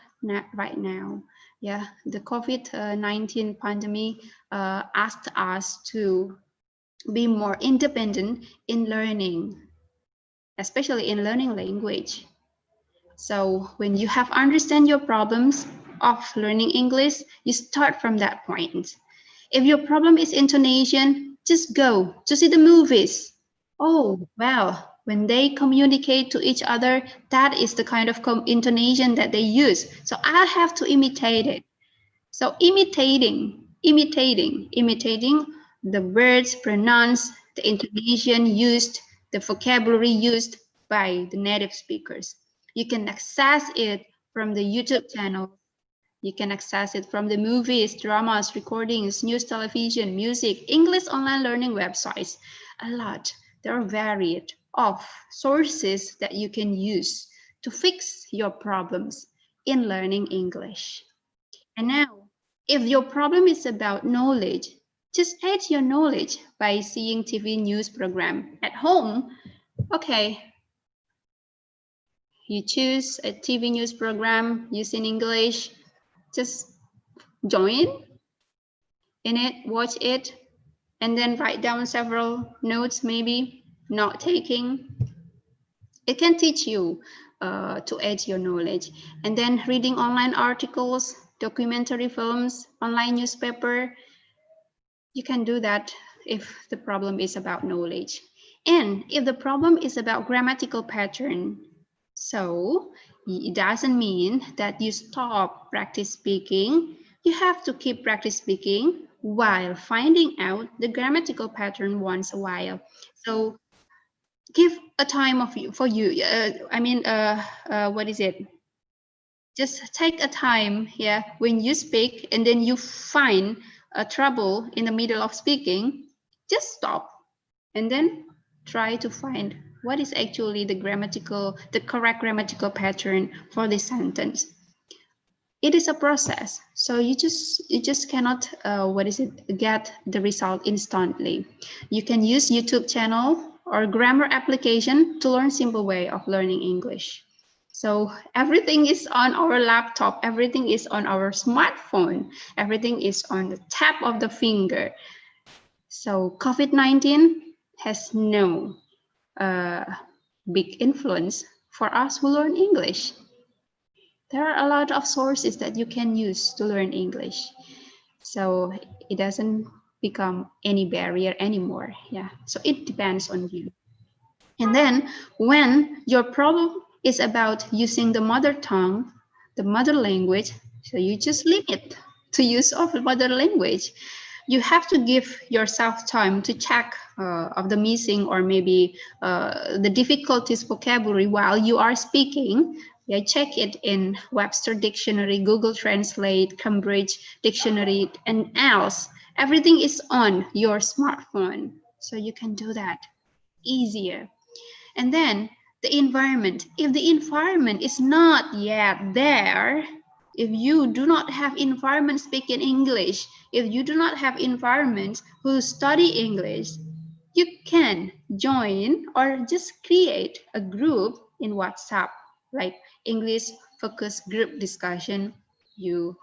right now. Yeah, the COVID-19 pandemic asked us to be more independent in learning, especially in learning language. So when you have understand your problems of learning English, you start from that point. If your problem is intonation, just go to see the movies. Oh, well, when they communicate to each other, that is the kind of intonation that they use. So I have to imitate it. So imitating the words pronounced, the intonation used, the vocabulary used by the native speakers. You can access it from the YouTube channel. You can access it from the movies, dramas, recordings, news, television, music, English online learning websites. A lot. There are varied of sources that you can use to fix your problems in learning English. And now, if your problem is about knowledge, just add your knowledge by seeing TV news program at home. Okay, you choose a TV news program using English, just join in it, watch it, and then write down several notes, maybe not taking. It can teach you to add your knowledge. And then reading online articles, documentary films, online newspaper, you can do that if the problem is about knowledge. And if the problem is about grammatical pattern, so it doesn't mean that you stop practice speaking. You have to keep practice speaking while finding out the grammatical pattern once a while. So give a time for you. What is it? Just take a time, yeah, when you speak and then you find a trouble in the middle of speaking, just stop and then try to find what is actually the correct grammatical pattern for this sentence. It is a process, so you just cannot get the result instantly. You can use YouTube channel or grammar application to learn simple way of learning English. So everything is on our laptop, everything is on our smartphone, everything is on the tap of the finger. So COVID-19 has no big influence for us who learn English. There are a lot of sources that you can use to learn English. So it doesn't become any barrier anymore. Yeah, so it depends on you. And then when your problem is about using the mother tongue, the mother language, so you just limit to use of the mother language. You have to give yourself time to check of the missing or maybe the difficulties vocabulary while you are speaking. Yeah, check it in Webster Dictionary, Google Translate, Cambridge Dictionary, and else. Everything is on your smartphone, so you can do that easier. And then the environment. If the environment is not yet there, if you do not have environment speaking English, if you do not have environment who study English, you can join or just create a group in WhatsApp, like English focus group discussion. You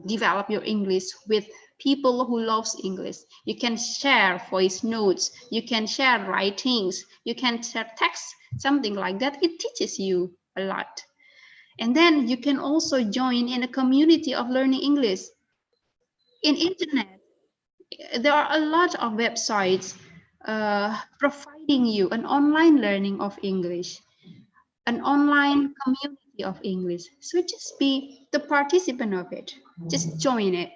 develop your English with people who loves English. You can share voice notes, you can share writings, you can share text, something like that. It teaches you a lot. And then you can also join in a community of learning English. In internet, there are a lot of websites providing you an online learning of English, an online community of English. So just be the participant of it. Just join it.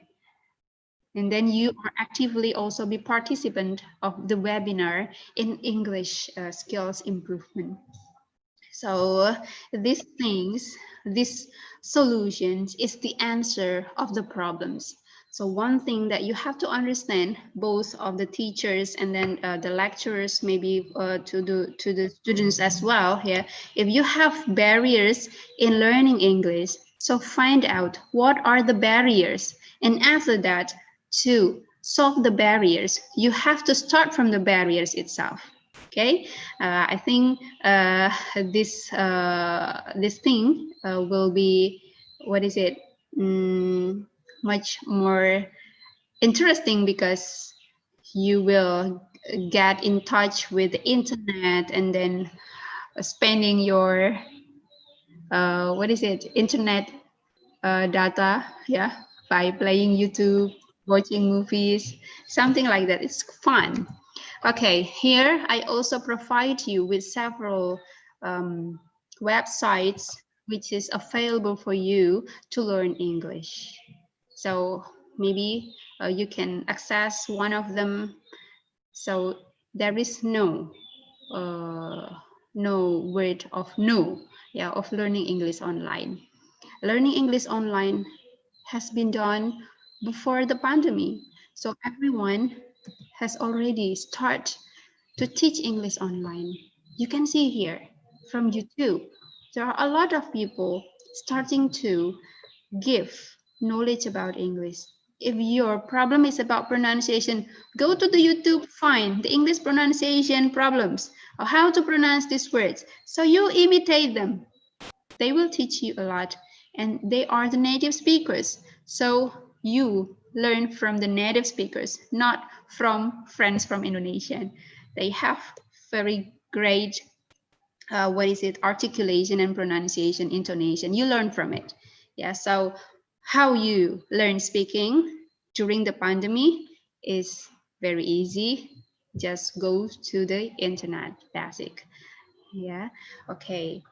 And then you are actively also be participant of the webinar in English skills improvement. So these things, these solutions is the answer of the problems. So one thing that you have to understand, both of the teachers and then the lecturers, maybe to the students as well here, if you have barriers in learning English, so find out what are the barriers. And after that, to solve the barriers, you have to start from the barriers itself. Okay, I think this thing will be, what is it, much more interesting, because you will get in touch with the internet, and then spending your what is it, internet data, yeah, by playing YouTube, watching movies, something like that. It's fun. Okay, here I also provide you with several websites which is available for you to learn English. So maybe you can access one of them. So there is no word of no, yeah, of learning English online. Learning English online has been done before the pandemic. So everyone has already started to teach English online. You can see here from YouTube, there are a lot of people starting to give knowledge about English. If your problem is about pronunciation, go to the YouTube, find the English pronunciation problems, or how to pronounce these words. So you imitate them. They will teach you a lot, and they are the native speakers. So you learn from the native speakers, not from friends from Indonesia. They have very great, articulation and pronunciation, intonation. You learn from it. Yeah, so how you learn speaking during the pandemic is very easy. Just go to the internet, basic. Yeah, okay.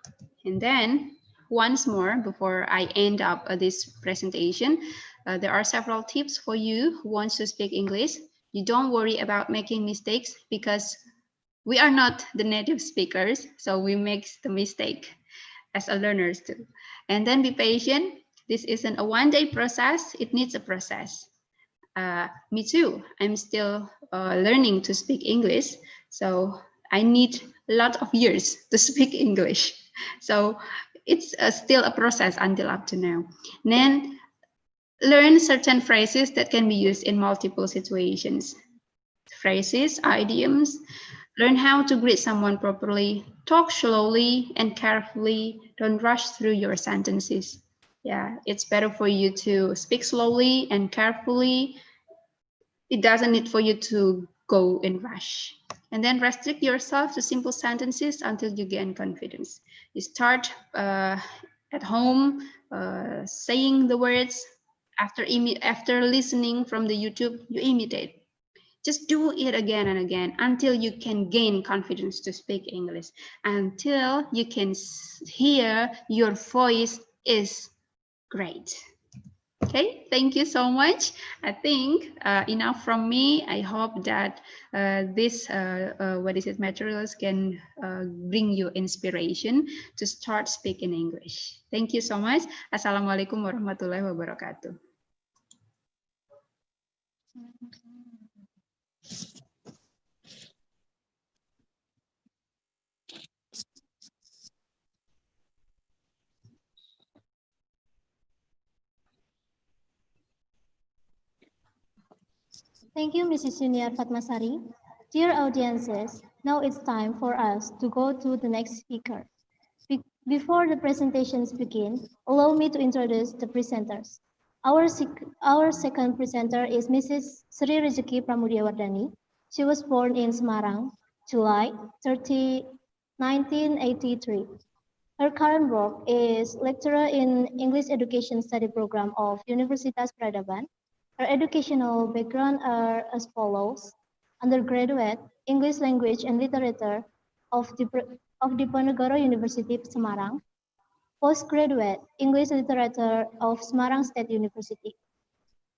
And then once more, before I end up this presentation, there are several tips for you who wants to speak English. You don't worry about making mistakes, because we are not the native speakers, so we make the mistake as a learners too. And then be patient. This isn't a one-day process. It needs a process. Me too. I'm still learning to speak English, so I need a lot of years to speak English. So it's still a process until up to now. Then learn certain phrases that can be used in multiple situations. Phrases, idioms. Learn how to greet someone properly. Talk slowly and carefully. Don't rush through your sentences. Yeah, it's better for you to speak slowly and carefully. It doesn't need for you to go in rush. And then restrict yourself to simple sentences until you gain confidence. You start at home saying the words. After listening from the YouTube, you imitate. Just do it again and again until you can gain confidence to speak English, until you can hear your voice is great. Okay, thank you so much. I think enough from me. I hope that this materials can bring you inspiration to start speaking English. Thank you so much. Assalamualaikum warahmatullahi wabarakatuh. Thank you, Mrs. Junior Fatmasari. Dear audiences, now it's time for us to go to the next speaker. Before the presentations begin, allow me to introduce the presenters. Our second presenter is Mrs. Sri Rezeki Pramudiawardani. She was born in Semarang, July 30, 1983. Her current work is lecturer in English Education Study Program of Universitas Peradaban. Her educational background are as follows: undergraduate, English Language and Literature of Diponegoro University, Semarang. Postgraduate, English Literature of Semarang State University.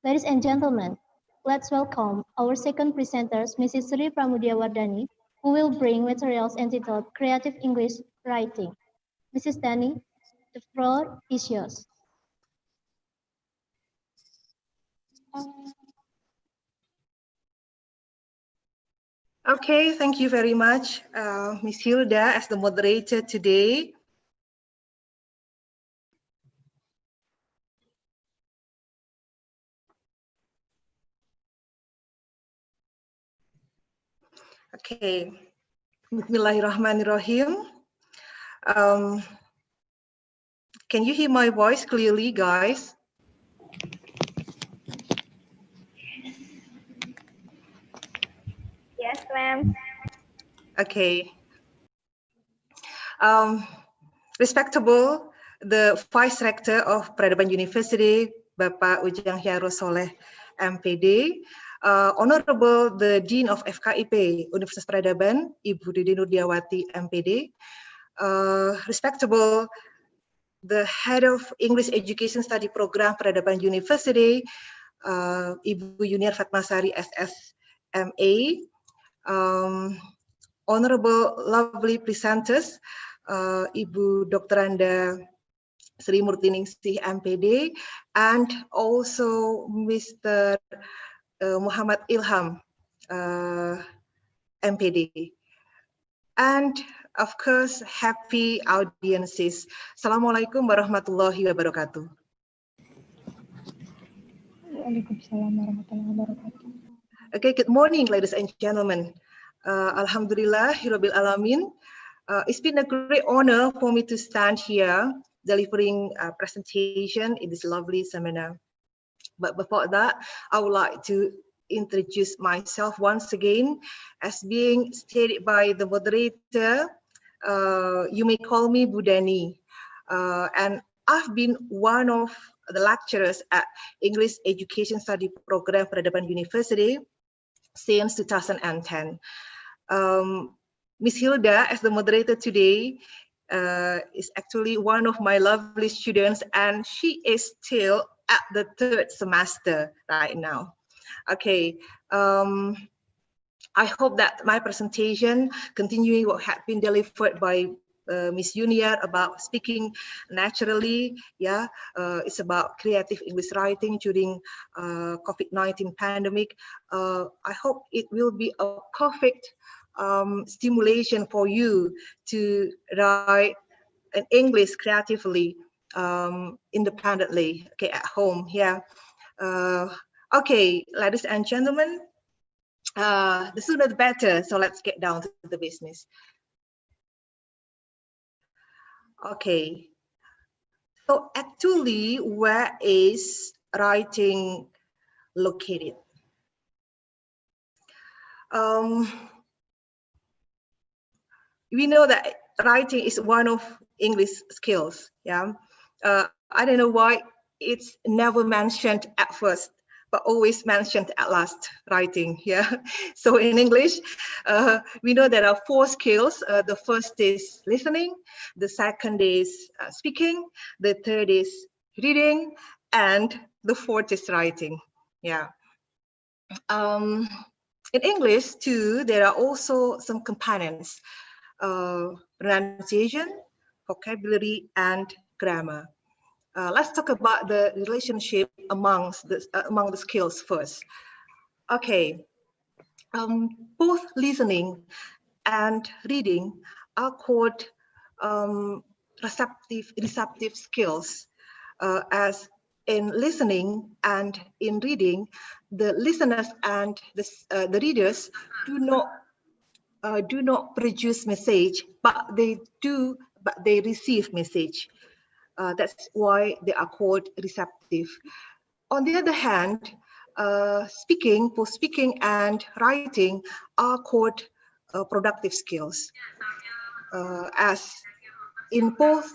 Ladies and gentlemen, let's welcome our second presenters, Mrs. Sri Pramudiawardani, who will bring materials entitled Creative English Writing. Mrs. Dani, the floor is yours. Okay, thank you very much, Ms. Hilda, as the moderator today. Okay. Bismillahirrahmanirrahim. Can you hear my voice clearly, guys? Yes, ma'am. Okay. Respectable, the Vice Rector of Peradaban University, Bapak Ujang Hyaru Soleh, MPD, Honorable the Dean of FKIP, Universitas Peradaban, Ibu Dede Nurdiawati, MPD, respectable the Head of English Education Study Program Peradaban University, Ibu Yuniar Fatmasari, SSMA, honorable lovely presenters, Ibu Dr. Anda Sri Murtiningsih, MPD, and also Mr. Muhammad Ilham, MPD. And of course, happy audiences. Assalamualaikum warahmatullahi wabarakatuh. Waalaikumsalam warahmatullahi wabarakatuh. Okay, good morning, ladies and gentlemen. Alhamdulillah, Rabbil Alamin. It's been a great honor for me to stand here delivering a presentation in this lovely seminar. But before that, I would like to introduce myself once again. As being stated by the moderator, you may call me Budani. And I've been one of the lecturers at English Education Study Program Peradaban University since 2010. Miss Hilda, as the moderator today, is actually one of my lovely students, and she is still at the 3rd semester right now. Okay, I hope that my presentation, continuing what had been delivered by Miss Yuniar about speaking naturally, yeah, it's about creative English writing during COVID-19 pandemic. I hope it will be a perfect stimulation for you to write in English creatively, independently, okay, at home, yeah. Okay, ladies and gentlemen, the sooner the better, so let's get down to the business. Okay, so actually, where is writing located? We know that writing is one of English skills, yeah. I don't know why it's never mentioned at first, but always mentioned at last, writing, yeah. So in English, we know there are 4 skills. The first is listening, the second is speaking, the third is reading, and the fourth is writing, yeah. In English too, there are also some components, pronunciation, vocabulary, and grammar. Let's talk about the relationship among the skills first. Okay, both listening and reading are called receptive skills, as in listening and in reading, the listeners and the readers do not produce message, but they receive message. That's why they are called receptive. On the other hand, speaking and writing are called productive skills, as in both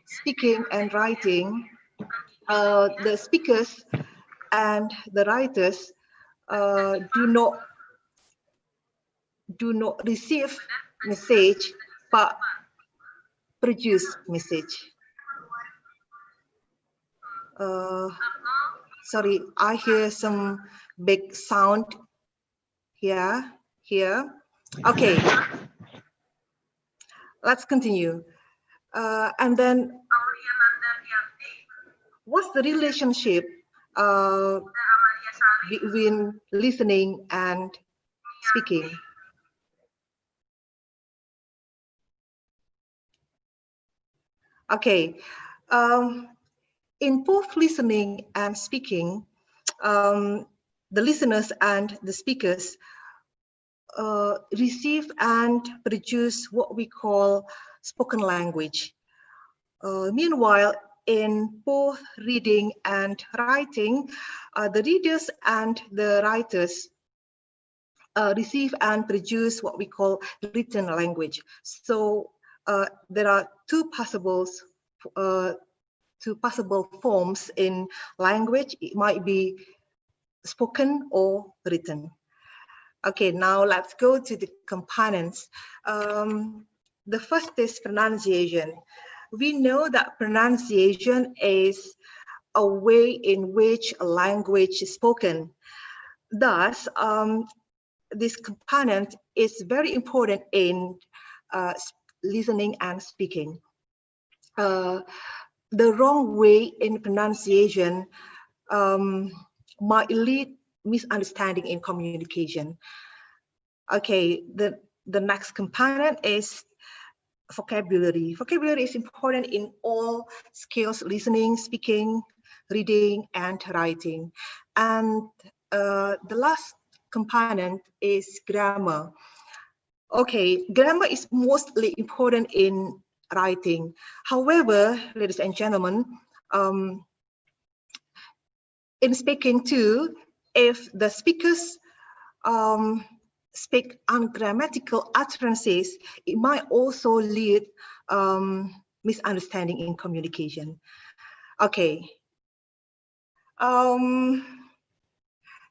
speaking and writing, the speakers and the writers do not receive message, but produce message. Sorry, I hear some big sound here. Okay, let's continue. And then, what's the relationship between listening and speaking? Okay, in both listening and speaking, the listeners and the speakers receive and produce what we call spoken language. Meanwhile, in both reading and writing, the readers and the writers receive and produce what we call written language. So there are two possible forms in language. It might be spoken or written. Okay, now let's go to the components. The first is pronunciation. We know that pronunciation is a way in which a language is spoken. Thus, this component is very important in listening and speaking. The wrong way in pronunciation might lead misunderstanding in communication. Okay, the next component is vocabulary. Vocabulary is important in all skills: listening, speaking, reading, and writing. And the last component is grammar. Okay, grammar is mostly important in writing. However, ladies and gentlemen, in speaking too, if the speakers speak ungrammatical utterances, it might also lead misunderstanding in communication. Okay.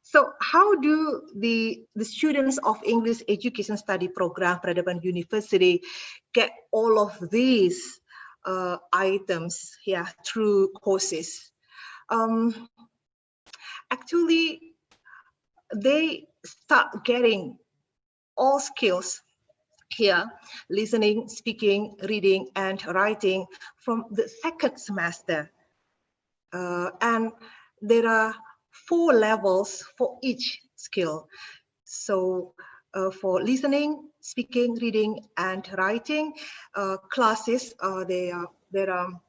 So how do the students of English Education Study Program, Peradaban University, get all of these items here through courses? Actually, they start getting all skills here: listening, speaking, reading, and writing from the second semester. And there are 4 levels for each skill. So for listening, speaking, reading, and writing classes, there are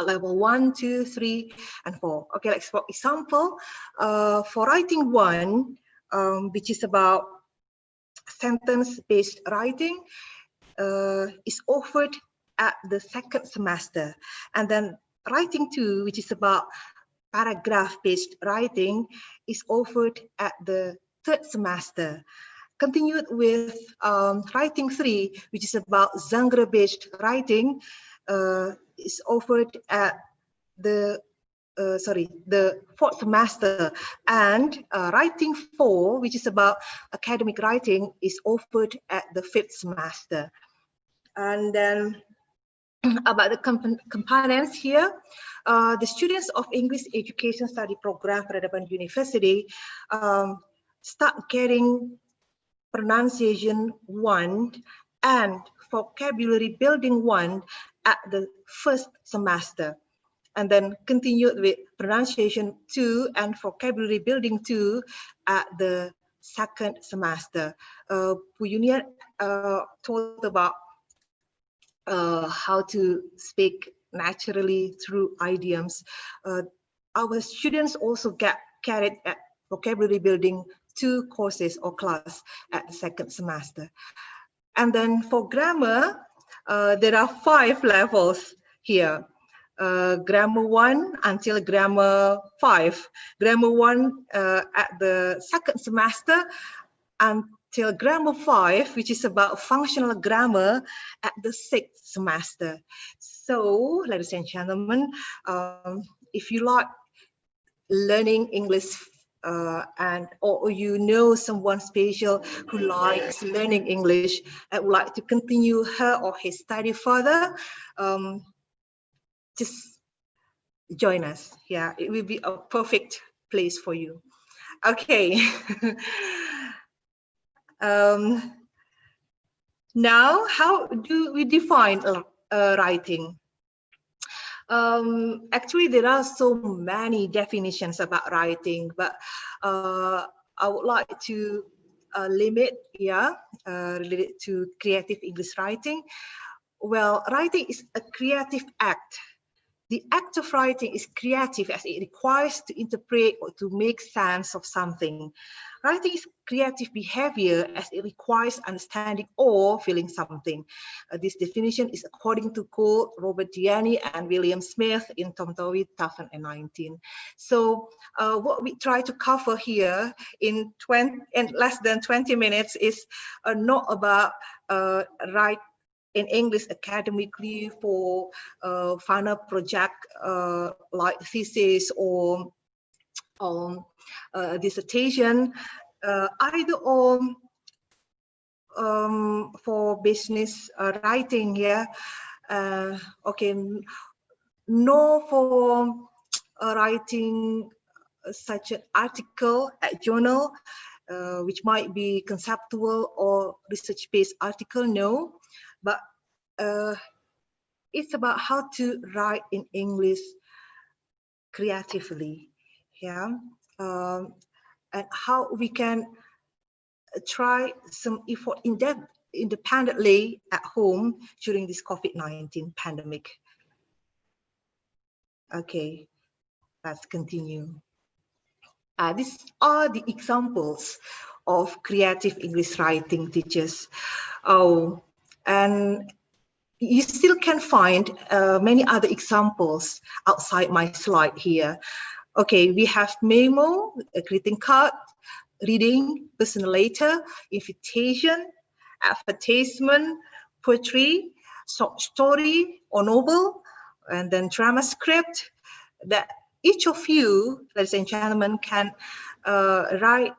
level 1, 2, 3, and 4. Okay, like for example, for writing 1, which is about sentence-based writing, is offered at the second semester. And then writing 2, which is about paragraph-based writing, is offered at the third semester. Continued with writing 3, which is about genre-based writing, is offered at the fourth semester. And writing 4, which is about academic writing, is offered at the 5th semester. And then about the components here, the students of English Education Study Program, Peradaban University, start getting pronunciation 1 and vocabulary building 1 at the first semester, and then continued with pronunciation 2 and vocabulary building 2 at the second semester. Bu Yunian told about how to speak naturally through idioms. Our students also get carried at vocabulary building 2 courses or class at the second semester. And then for grammar, there are 5 levels here. Grammar 1 until grammar 5. Grammar 1 at the second semester until grammar 5, which is about functional grammar, at the 6th semester. So, ladies and gentlemen, if you like learning English or you know someone special who likes learning English and would like to continue her or his study further, just join us. Yeah, it will be a perfect place for you. Okay. Now, how do we define writing? Actually, there are so many definitions about writing, but I would like to limit, related to creative English writing. Well, writing is a creative act The act of writing is creative as it requires to interpret or to make sense of something. Writing is creative behavior as it requires understanding or feeling something. This definition is according to Cole, Robert Diani, and William Smith in Tomtowi 2019. So what we try to cover here in less than 20 minutes is not about write in English academically for final project like thesis or dissertation, either or for business writing here. Okay, no for writing such an article at journal, which might be conceptual or research-based article, no. But it's about how to write in English creatively, yeah, and how we can try some effort independently at home during this COVID-19 pandemic. Okay, let's continue. These are the examples of creative English writing, teachers. Oh, and you still can find many other examples outside my slide here. Okay, we have memo, a greeting card, reading, personal letter, invitation, advertisement, poetry, short story or novel, and then drama script. That each of you, ladies and gentlemen, can write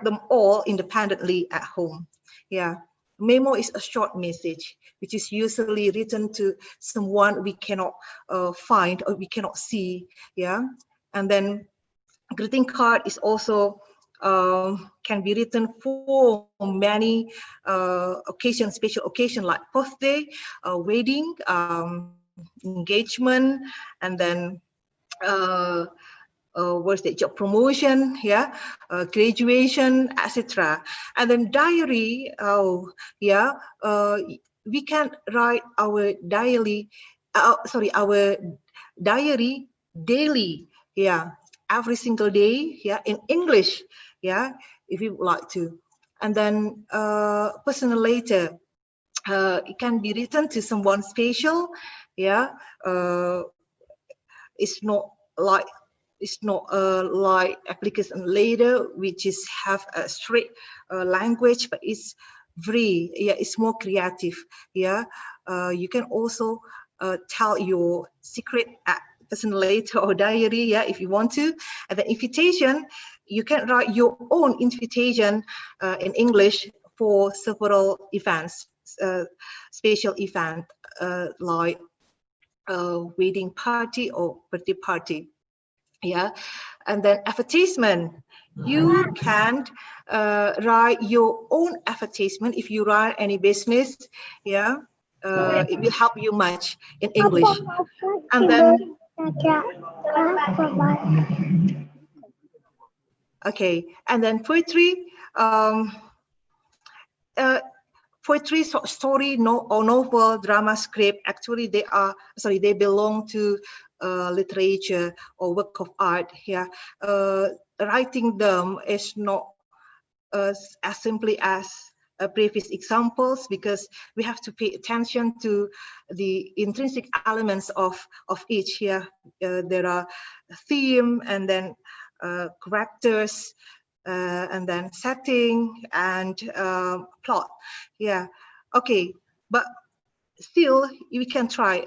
them all independently at home. Yeah. Memo is a short message, which is usually written to someone we cannot find or we cannot see. Yeah, and then greeting card is also can be written for many occasions, special occasion like birthday, wedding, engagement, and then what's the job promotion, yeah, graduation, etc. And then diary, we can write our diary, our diary daily, yeah, every single day, yeah, in English, yeah, if you would like to. And then personal letter, it can be written to someone special, yeah. It's not like like application later, which is have a straight language, but it's very, yeah, it's more creative. Yeah, you can also tell your secret personal letter or diary, yeah, if you want to. And the invitation, you can write your own invitation in English for several events, special event like wedding party or birthday party. Yeah, and then advertisement, you can write your own advertisement if you run any business. Yeah, it will help you much in English. And then okay, and then poetry, poetry, story, or novel, drama, script, actually they belong to literature or work of art. Yeah, writing them is not as simply as previous examples, because we have to pay attention to the intrinsic elements of each. Yeah, there are theme, and then characters, and then setting and plot. Yeah, okay, but still we can try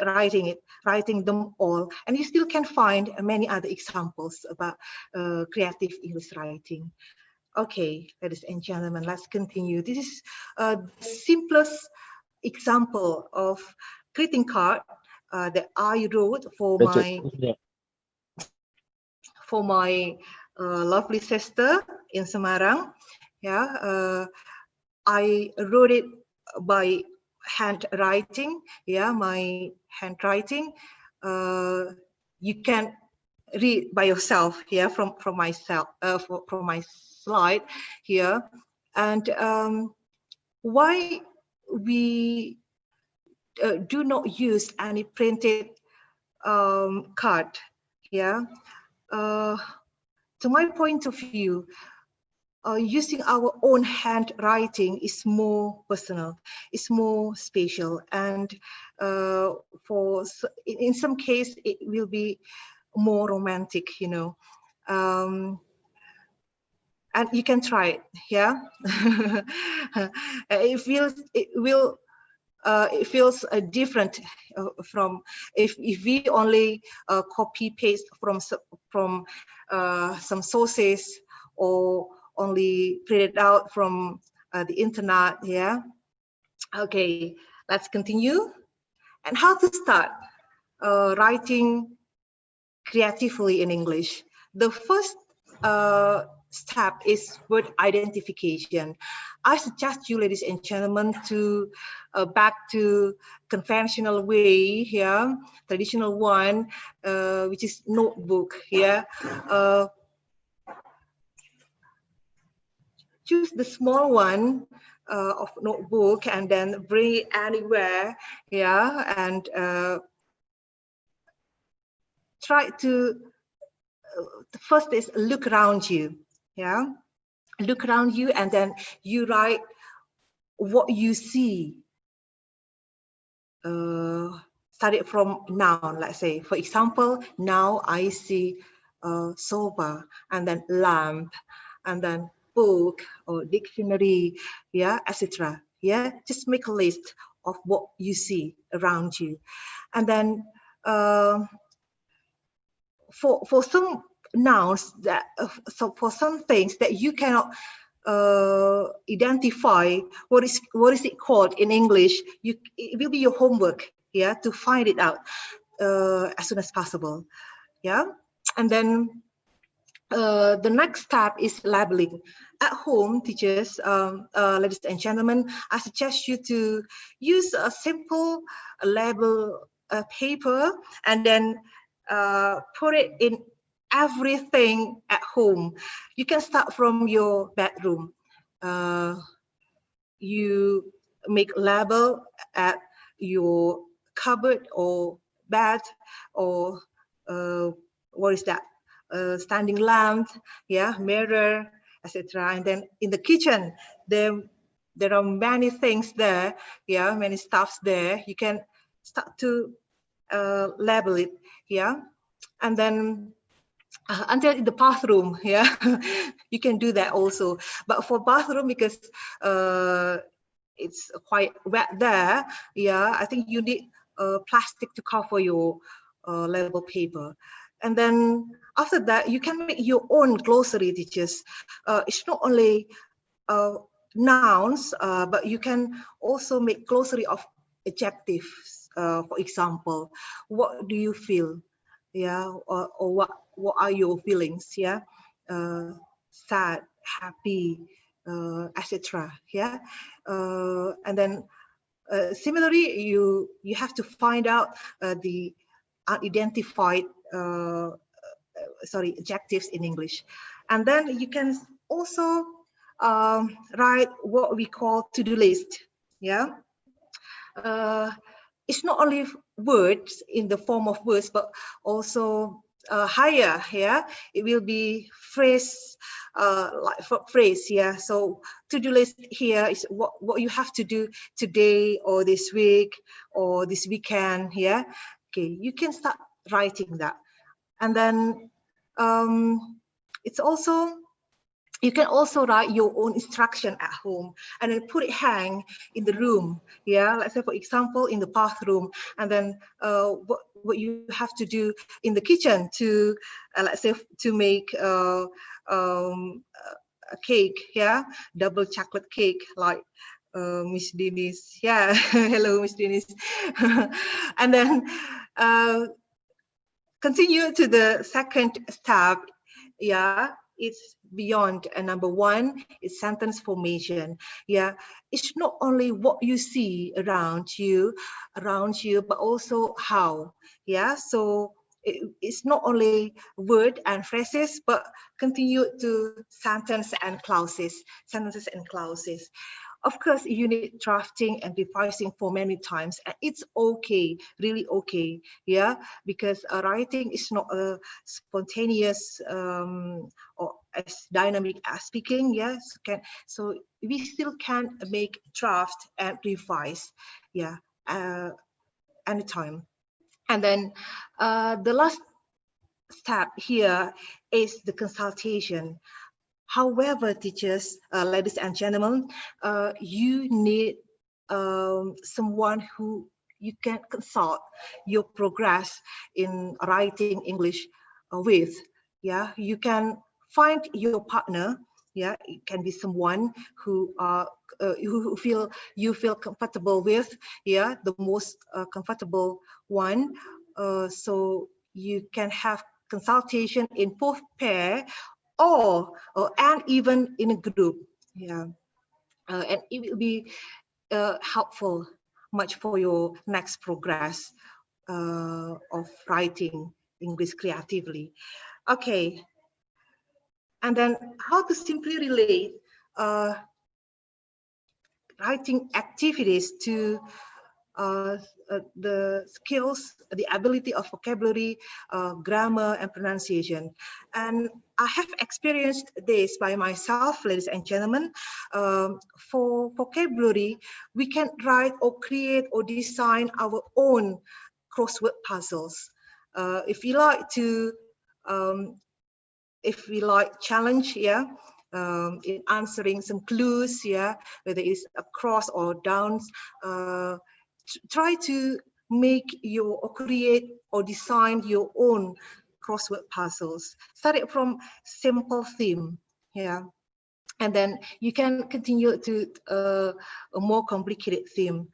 writing them all, and you still can find many other examples about creative English writing. Okay, ladies and gentlemen, let's continue. This is the simplest example of greeting card that I wrote for my lovely sister in Semarang. Yeah, I wrote it by handwriting. Yeah, my handwriting. You can read by yourself. Yeah, from myself, from my slide here. And why we do not use any printed card. Yeah. To my point of view, using our own handwriting is more personal, it's more special, and in some case it will be more romantic, you know. And you can try it. Yeah. It feels different from if we only copy paste from some sources, or only print it out from the internet. Yeah. Okay, let's continue. And how to start writing creatively in English. The first step is word identification. I suggest you, ladies and gentlemen, to back to conventional way here, traditional one, which is notebook. Yeah, choose the small one of notebook and then bring it anywhere. Yeah, and try to first is look around you. Yeah, look around you and then you write what you see. Start it from noun, let's say, for example, now I see sofa, and then lamp, and then book or dictionary, yeah, etc. Yeah, just make a list of what you see around you. And then for some nouns that so for some things that you cannot identify what is it called in English, it will be your homework, yeah, to find it out as soon as possible. Yeah. And then the next step is labeling. At home, teachers, ladies and gentlemen, I suggest you to use a simple label paper and then put it in everything at home. You can start from your bedroom. You make label at your cupboard or bed, or what is that? Standing lamp, yeah, mirror, etc. And then in the kitchen, there are many things there, yeah, many stuffs there. You can start to label it, yeah. And then until in the bathroom, yeah, you can do that also. But for bathroom, because it's quite wet there, yeah, I think you need plastic to cover your label paper. And then after that, you can make your own glossary, teachers. It's not only nouns, but you can also make glossary of adjectives. For example, what do you feel? Yeah, or what are your feelings? Yeah, sad, happy, etc. Yeah, and then similarly, you have to find out the unidentified adjectives in English, and then you can also write what we call to-do list. Yeah, it's not only words in the form of words, but also higher. Yeah, it will be phrase, like phrase. Yeah, so to-do list here is what you have to do today or this week or this weekend. Yeah, okay, you can start writing that. And then it's also, you can also write your own instruction at home and then put it hang in the room. Yeah, let's say for example in the bathroom, and then what you have to do in the kitchen to let's say to make a cake. Yeah, double chocolate cake like Miss Denise. Yeah, hello Miss Denise. And then continue to the second step. Yeah, it's beyond number one, it's sentence formation. Yeah, it's not only what you see around you, but also how. Yeah, so it's not only word and phrases, but continue to sentences and clauses. Of course, you need drafting and revising for many times, and it's okay, really okay, yeah, because writing is not a spontaneous or as dynamic as speaking, yes. So we still can make draft and revise, yeah, anytime. And then the last step here is the consultation. However, teachers, ladies and gentlemen, you need someone who you can consult your progress in writing English with. Yeah, you can find your partner. Yeah, it can be someone who you feel comfortable with. Yeah, the most comfortable one. So you can have consultation in both pair or and even in a group, yeah, and it will be helpful much for your next progress of writing English creatively. Okay, and then how to simply relate writing activities to the skills, the ability of vocabulary, grammar, and pronunciation. And I have experienced this by myself, ladies and gentlemen. For vocabulary, we can write or create or design our own crossword puzzles. If we like to, if we like challenge, yeah, in answering some clues, yeah, whether it's across or downs, try to make your or create or design your own crossword puzzles. Start it from simple theme, yeah, and then you can continue to a more complicated theme,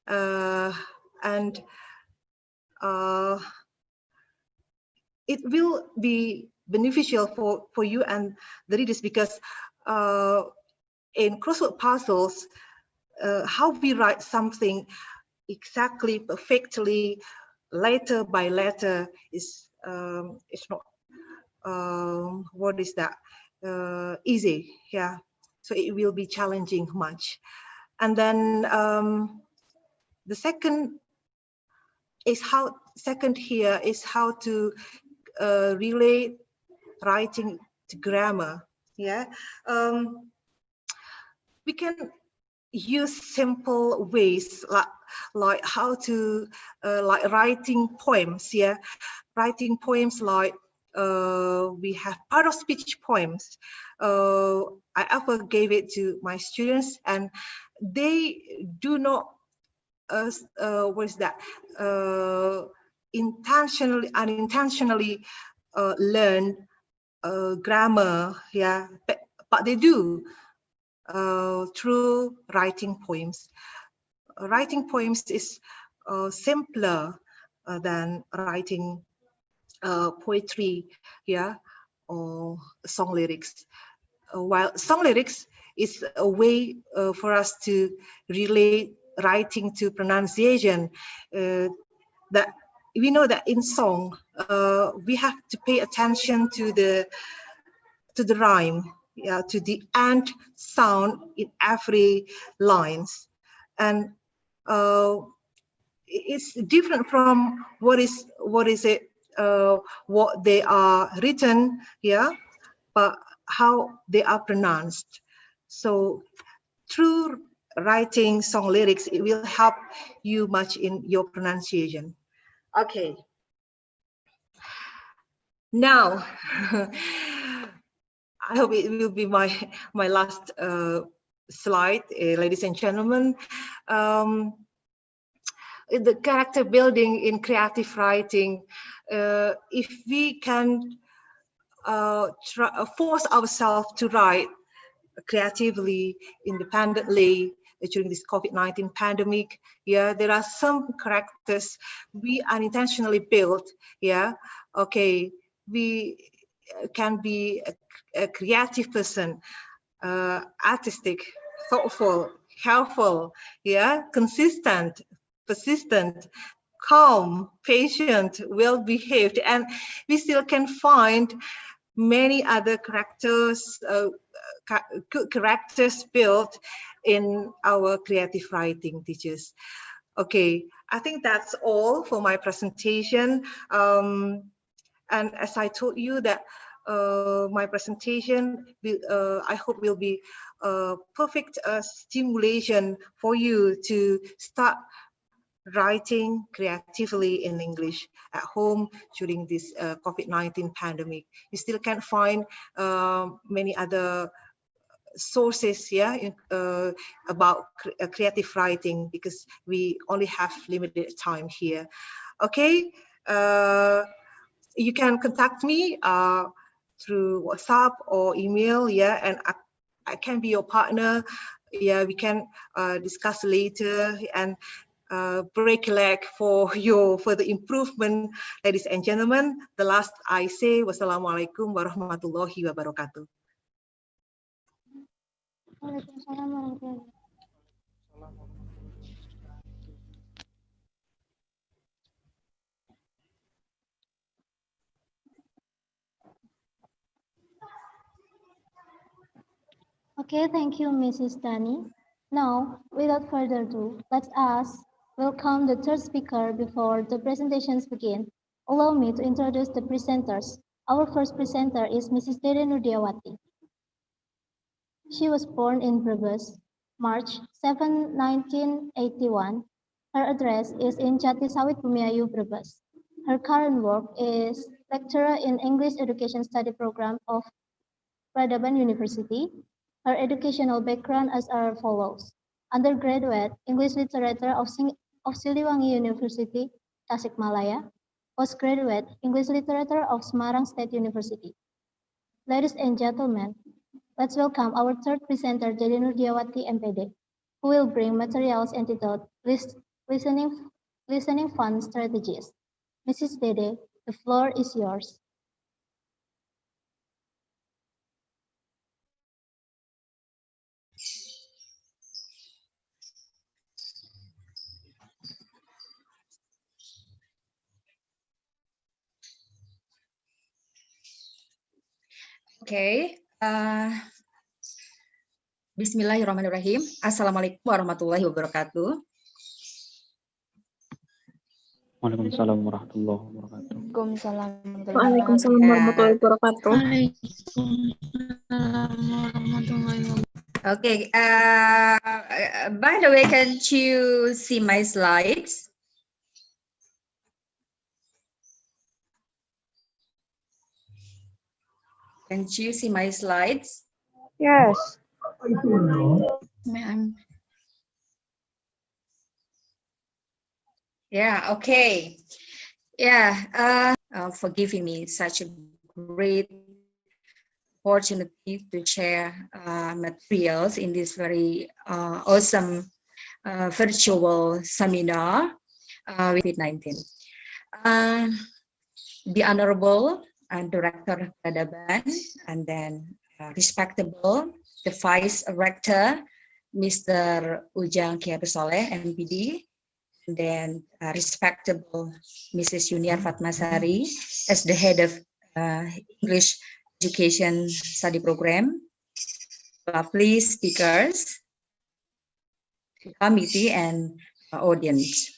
and it will be beneficial for you and the readers, because in crossword puzzles, how we write something exactly, perfectly, letter by letter is it's not what is that easy, yeah. So it will be challenging much. And then the second here is how to relate writing to grammar, yeah. We can use simple ways like how to like writing poems, yeah, writing poems like we have part of speech poems. I ever gave it to my students, and they do not what is that unintentionally learn grammar, yeah, but they do through writing poems. Writing poems is simpler than writing poetry, yeah, or song lyrics. While song lyrics is a way for us to relate writing to pronunciation, that we know that in song we have to pay attention to the rhyme, yeah, to the and sound in every lines, and it's different from what they are written, yeah, but how they are pronounced. So through writing song lyrics, it will help you much in your pronunciation. Okay. Now, I hope it will be my last slide, ladies and gentlemen. The character building in creative writing, if we can force ourselves to write creatively, independently during this COVID-19 pandemic, yeah, there are some characters we unintentionally built, yeah. Okay, we can be a creative person, artistic, thoughtful, helpful, yeah, consistent, persistent, calm, patient, well-behaved, and we still can find many other characters, good characters built in our creative writing, teachers. Okay, I think that's all for my presentation. And as I told you that my presentation, I hope will be a perfect stimulation for you to start writing creatively in English at home during this COVID-19 pandemic. You still can't find many other sources, about creative writing, because we only have limited time here. Okay, you can contact me through WhatsApp or email, and I can be your partner. We can discuss later and break a leg for your further improvement, ladies and gentlemen. The last I say, wassalamualaikum warahmatullahi wabarakatuh. Waalaikumsalam warahmatullahi. Okay, thank you, Mrs. Dani. Now, without further ado, let us welcome the third speaker before the presentations begin. Allow me to introduce the presenters. Our first presenter is Mrs. Dede Nurdiawati. She was born in Brebes, March 7, 1981. Her address is in Jatisawit Bumiayu, Brebes. Her current work is lecturer in English Education Study Program of Peradaban University. Her educational background is as follows. Undergraduate, English Literature of Siliwangi University, Tasikmalaya. Postgraduate, English Literature of Semarang State University. Ladies and gentlemen, let's welcome our third presenter, Dede Nurdiawati, MPD, who will bring materials entitled Listening Fun Strategies. Mrs. Dede, the floor is yours. Okay. Bismillahirrahmanirrahim. Assalamualaikum warahmatullahi wabarakatuh. Waalaikumsalam warahmatullahi wabarakatuh. Waalaikumsalam warahmatullahi wabarakatuh. Okay. By the way, can you see my slides? Can you see my slides? Yes. Yeah, okay. Yeah, for giving me such a great opportunity to share materials in this very awesome virtual seminar with COVID-19. The Honorable Director Peradaban, and then respectable the Vice Rector, Mr. Ujang Kiabesoleh, MPD, and then respectable Mrs. Yuniar Fatmasari as the head of English Education Study Program, lovely speakers, committee, and audience.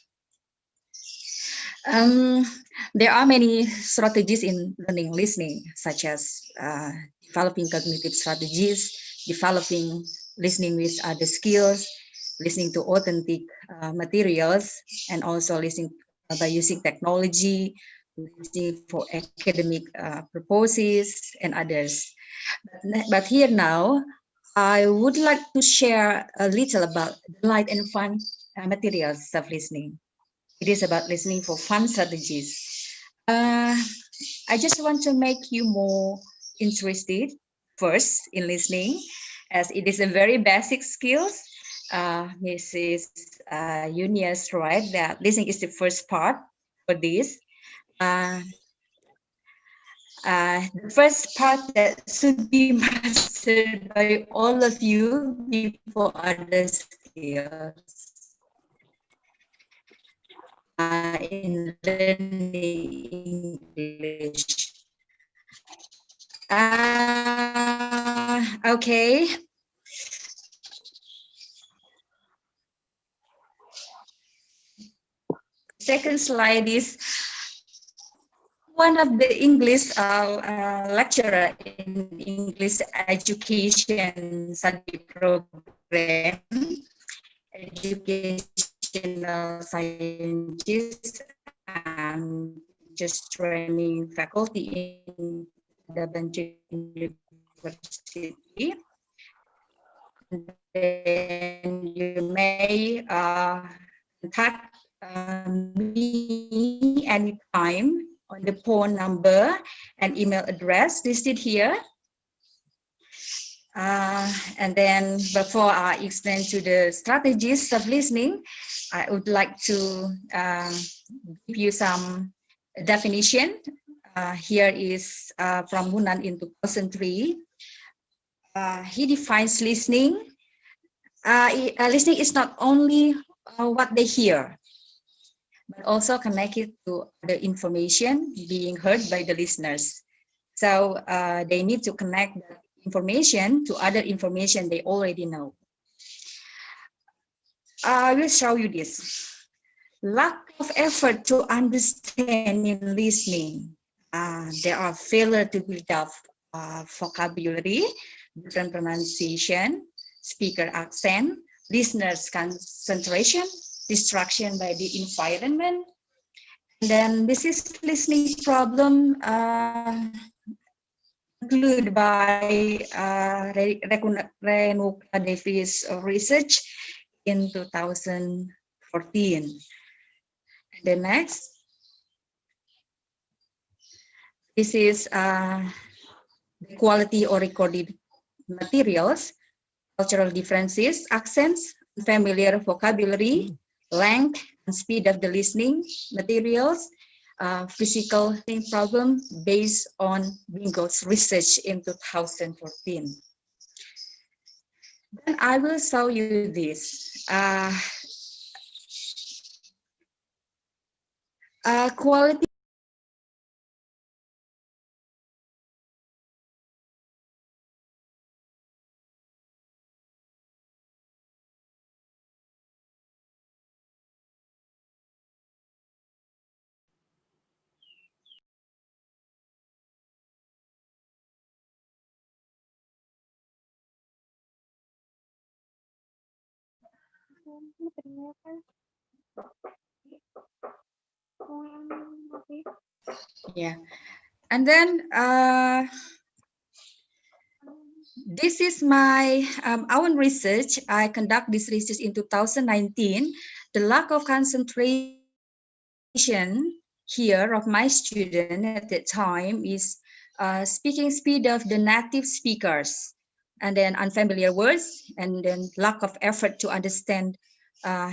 There are many strategies in learning listening, such as developing cognitive strategies, developing listening with other skills, listening to authentic materials, and also listening by using technology, listening for academic purposes, and others. But here now, I would like to share a little about the light and fun materials of listening. It is about listening for fun strategies. I just want to make you more interested first in listening, as it is a very basic skills. Mrs. Yunias right that listening is the first part for this. The first part that should be mastered by all of you before other skills. In learning English. Okay. Second slide is one of the English lecturer in English education study program, educational scientist, and just training faculty in Peradaban University. Then you may contact me anytime on the phone number and email address listed here. And then before I explain to the strategies of listening, I would like to give you some definition. Here is from Hunan in 2003. He defines listening. Listening is not only what they hear, but also connected to the information being heard by the listeners. So they need to connect the information to other information they already know. I will show you this. Lack of effort to understand in listening. There are failure to build up vocabulary, different pronunciation, speaker accent, listeners concentration, distraction by the environment. And then this is listening problem included by Renuka Davis research in 2014. The next, this is the quality or recorded materials, cultural differences, accents, familiar vocabulary, length and speed of the listening materials, physical problem based on Bingo's research in 2014. Then I will show you this. Quality yeah, and then this is my own research. I conduct this research in 2019. The lack of concentration here of my student at that time is speaking speed of the native speakers, and then unfamiliar words, and then lack of effort to understand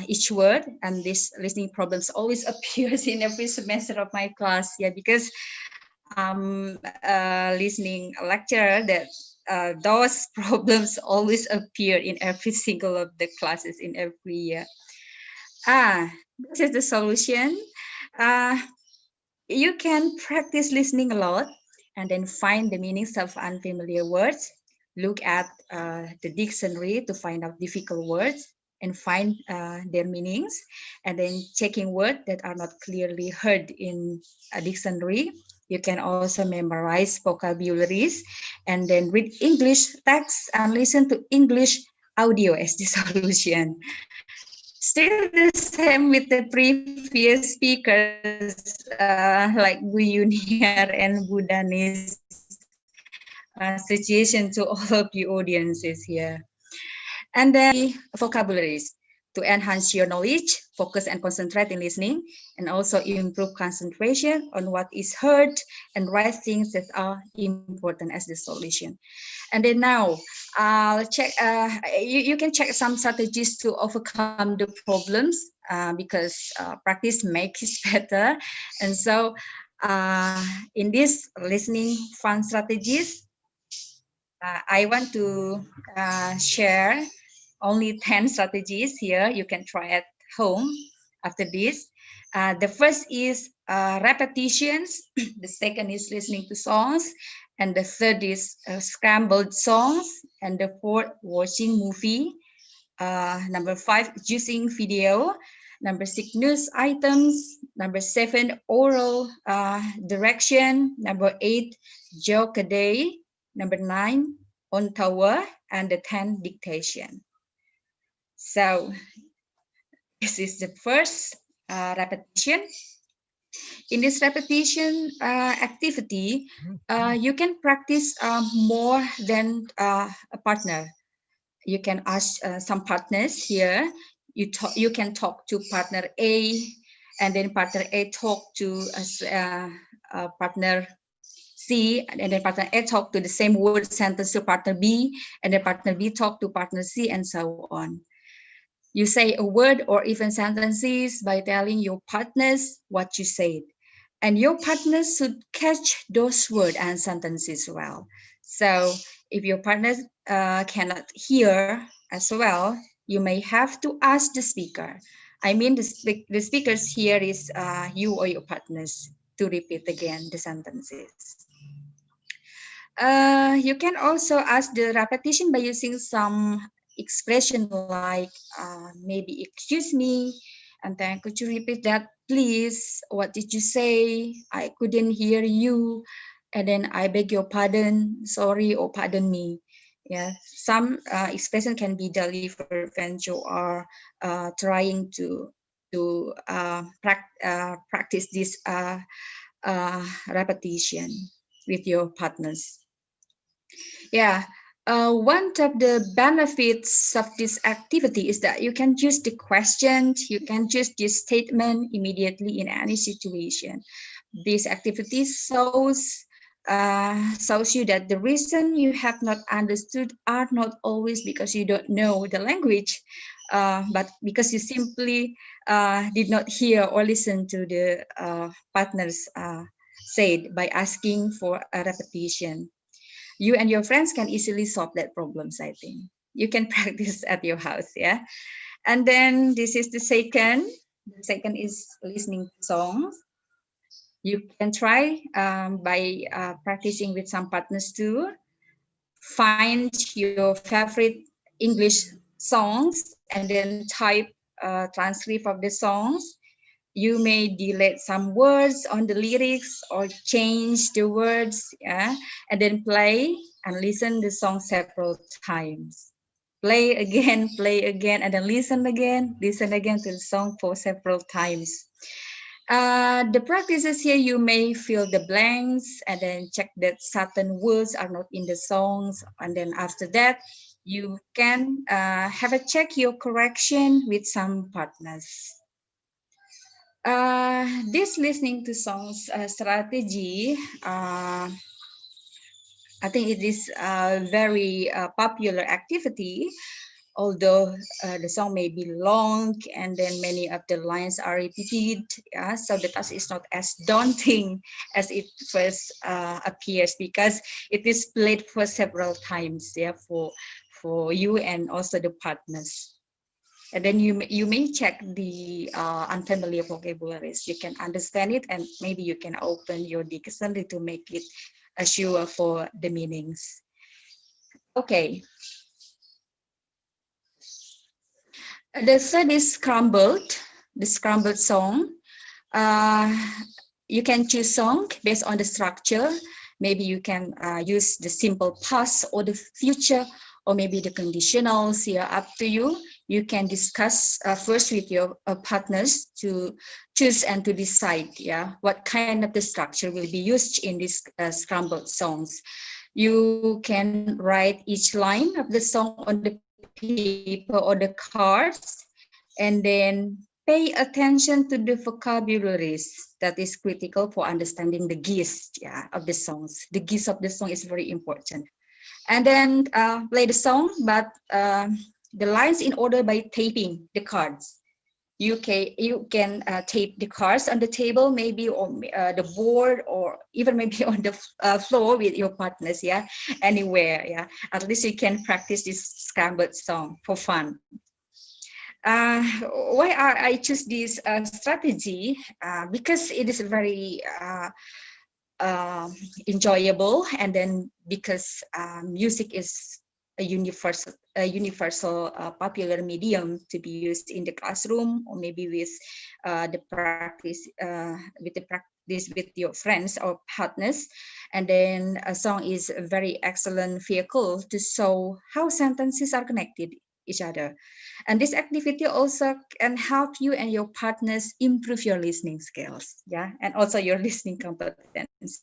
each word. And this listening problems always appears in every semester of my class. Yeah, because listening lecture that those problems always appear in every single of the classes in every year. This is the solution. You can practice listening a lot and then find the meanings of unfamiliar words. Look at the dictionary to find out difficult words and find their meanings, and then checking words that are not clearly heard in a dictionary. You can also memorize vocabularies and then read English texts and listen to English audio as the solution. Still the same with the previous speakers like Bu Yuniar and Bu Danis suggestion to all of you audiences here. And then vocabularies to enhance your knowledge, focus and concentrate in listening, and also improve concentration on what is heard and write things that are important as the solution. And then now, check. You can check some strategies to overcome the problems because practice makes it better. And so, in this listening fun strategies, I want to share only 10 strategies here. You can try at home after this. The first is repetitions. The second is listening to songs. And the third is scrambled songs. And the fourth, watching movie. Number 5, using video. Number 6, news items. Number 7, oral direction. Number 8, joke a day. Number 9, on tower. And the 10, dictation. So this is the first repetition. In this repetition activity, you can practice more than a partner. You can ask some partners here. You can talk to partner A, and then partner A talk to partner C, and then partner A talk to the same word sentence to partner B, and then partner B talk to partner C, and so on. You say a word or even sentences by telling your partners what you said. And your partners should catch those words and sentences well. So if your partner cannot hear as well, you may have to ask the speaker. I mean, the speakers here is you or your partners to repeat again the sentences. You can also ask the repetition by using some expression like maybe excuse me, and then could you repeat that please? What did you say? I couldn't hear you. And then I beg your pardon, sorry, or pardon me. Yeah, some expression can be delivered when you are trying to practice this repetition with your partners. Yeah, one of the benefits of this activity is that you can use the question, you can use this statement immediately in any situation. This activity shows you that the reason you have not understood are not always because you don't know the language, but because you simply did not hear or listen to the partners said by asking for a repetition. You and your friends can easily solve that problems, I think. You can practice at your house, yeah? And then this is the second. The second is listening to songs. You can try by practicing with some partners too. Find your favorite English songs and then type transcript of the songs. You may delete some words on the lyrics or change the words, yeah, and then play and listen the song several times. Play again, and then listen again to the song for several times. The practices here, you may fill the blanks and then check that certain words are not in the songs. And then after that, you can have a check your correction with some partners. This listening to songs strategy, I think it is a very popular activity, although the song may be long and then many of the lines are repeated. Yeah, so the task is not as daunting as it first appears, because it is played for several times, yeah, for you and also the partners. And then you may check the unfamiliar vocabularies. You can understand it, and maybe you can open your dictionary to make it sure for the meanings. Okay. The third is the scrambled song. You can choose song based on the structure. Maybe you can use the simple past or the future, or maybe the conditionals here, up to you. You can discuss first with your partners to choose and to decide, yeah, what kind of the structure will be used in these scrambled songs. You can write each line of the song on the paper or the cards, and then pay attention to the vocabularies that is critical for understanding the gist, yeah, of the songs. The gist of the song is very important. And then play the song, but the lines in order by taping the cards. You can tape the cards on the table, maybe on the board, or even maybe on the floor with your partners, yeah, anywhere, yeah. At least you can practice this scrambled song for fun. Why I choose this strategy? Because it is very enjoyable, and then because music is a universal popular medium to be used in the classroom, or maybe with the practice with your friends or partners. And then a song is a very excellent vehicle to show how sentences are connected each other. And this activity also can help you and your partners improve your listening skills, yeah, and also your listening competencies.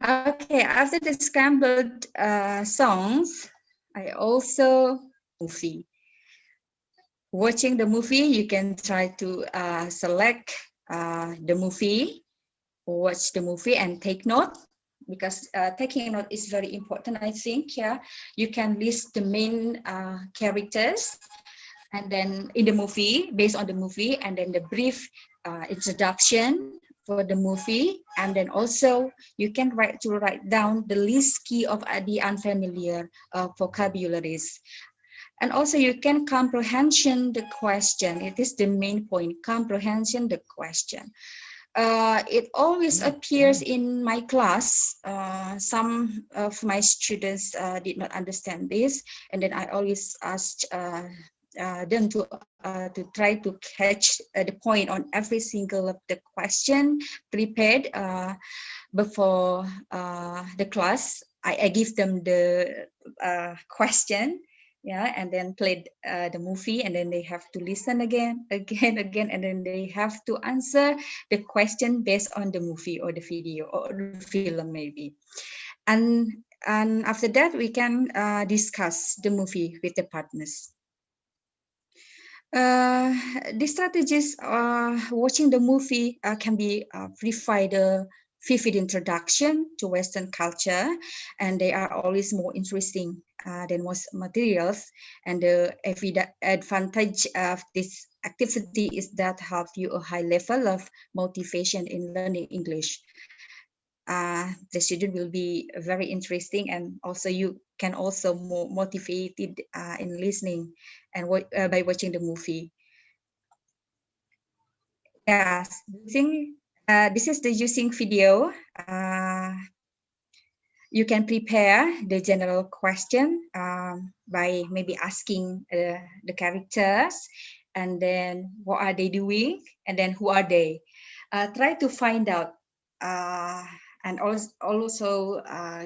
Okay, after the scrambled songs, I also movie. Watching the movie, you can try to select the movie, watch the movie and take note, because taking note is very important, I think. Yeah, you can list the main characters, and then in the movie, based on the movie, and then the brief introduction for the movie, and then also you can write down the least key of the unfamiliar vocabularies. And also you can comprehension the question. It is the main point, comprehension the question. It always appears in my class. Some of my students did not understand this, and then I always asked them to try to catch the point on every single of the question prepared before the class. I give them the question, yeah, and then played the movie, and then they have to listen again, and then they have to answer the question based on the movie or the video or the film maybe. And after that, we can discuss the movie with the partners. The strategies watching the movie can be provide a vivid introduction to Western culture, and they are always more interesting than most materials. And the advantage of this activity is that have you a high level of motivation in learning English. The student will be very interesting, and also you can also more motivated in listening and by watching the movie. Yes, this is the using video. You can prepare the general question by maybe asking the characters, and then what are they doing, and then who are they. Try to find out and also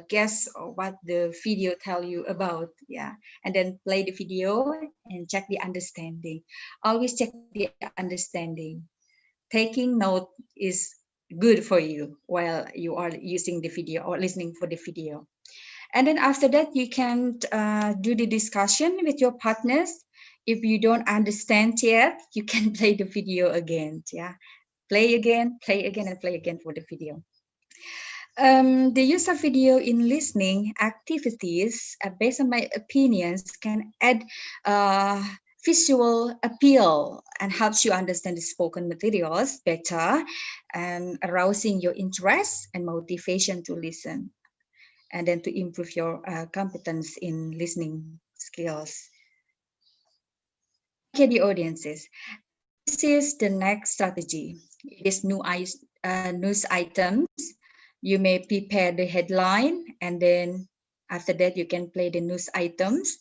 guess what the video tell you about, yeah, and then play the video and check the understanding. Always check the understanding. Taking note is good for you while you are using the video or listening for the video. And then after that, you can do the discussion with your partners. If you don't understand yet, you can play the video again, yeah. Play again, and play again for the video. The use of video in listening activities, based on my opinions, can add visual appeal and helps you understand the spoken materials better, and arousing your interest and motivation to listen, and then to improve your competence in listening skills. Okay, the audiences. This is the next strategy. It is news items. You may prepare the headline, and then after that you can play the news items.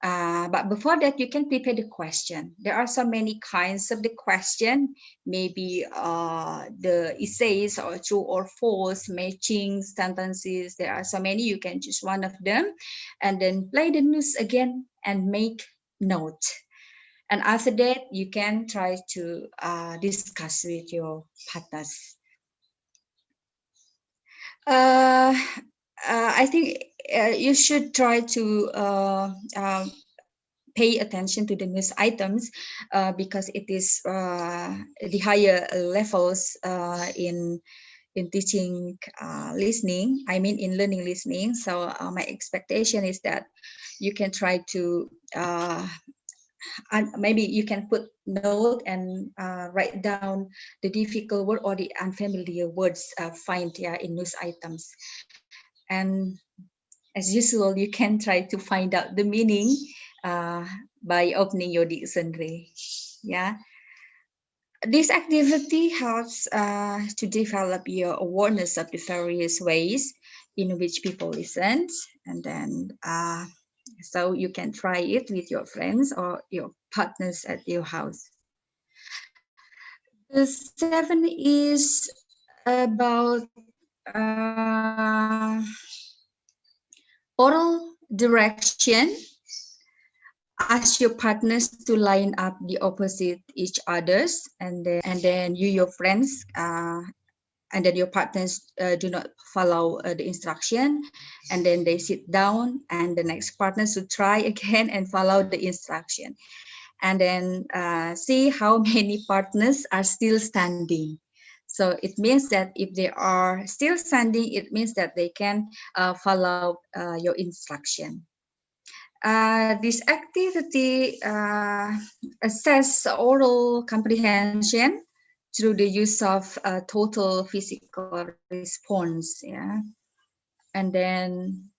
But before that, you can prepare the question. There are so many kinds of the question, maybe the essays or true or false, matching sentences. There are so many, you can choose one of them and then play the news again and make note. And after that, you can try to discuss with your partners. I think you should try to pay attention to the news items because it is the higher levels in teaching listening. I mean, in learning listening. So my expectation is that you can try to and maybe you can put note and write down the difficult word or the unfamiliar words find in news items. And as usual, you can try to find out the meaning by opening your dictionary. Yeah. This activity helps to develop your awareness of the various ways in which people listen, and then so you can try it with your friends or your partners at your house. The 7 is about oral direction. Ask your partners to line up the opposite each others, and then you, your friends, and then your partners do not follow the instruction, and then they sit down, and the next partner should try again and follow the instruction, and then see how many partners are still standing. So it means that if they are still standing, it means that they can follow your instruction. This activity assess oral comprehension through the use of total physical response. Yeah, and then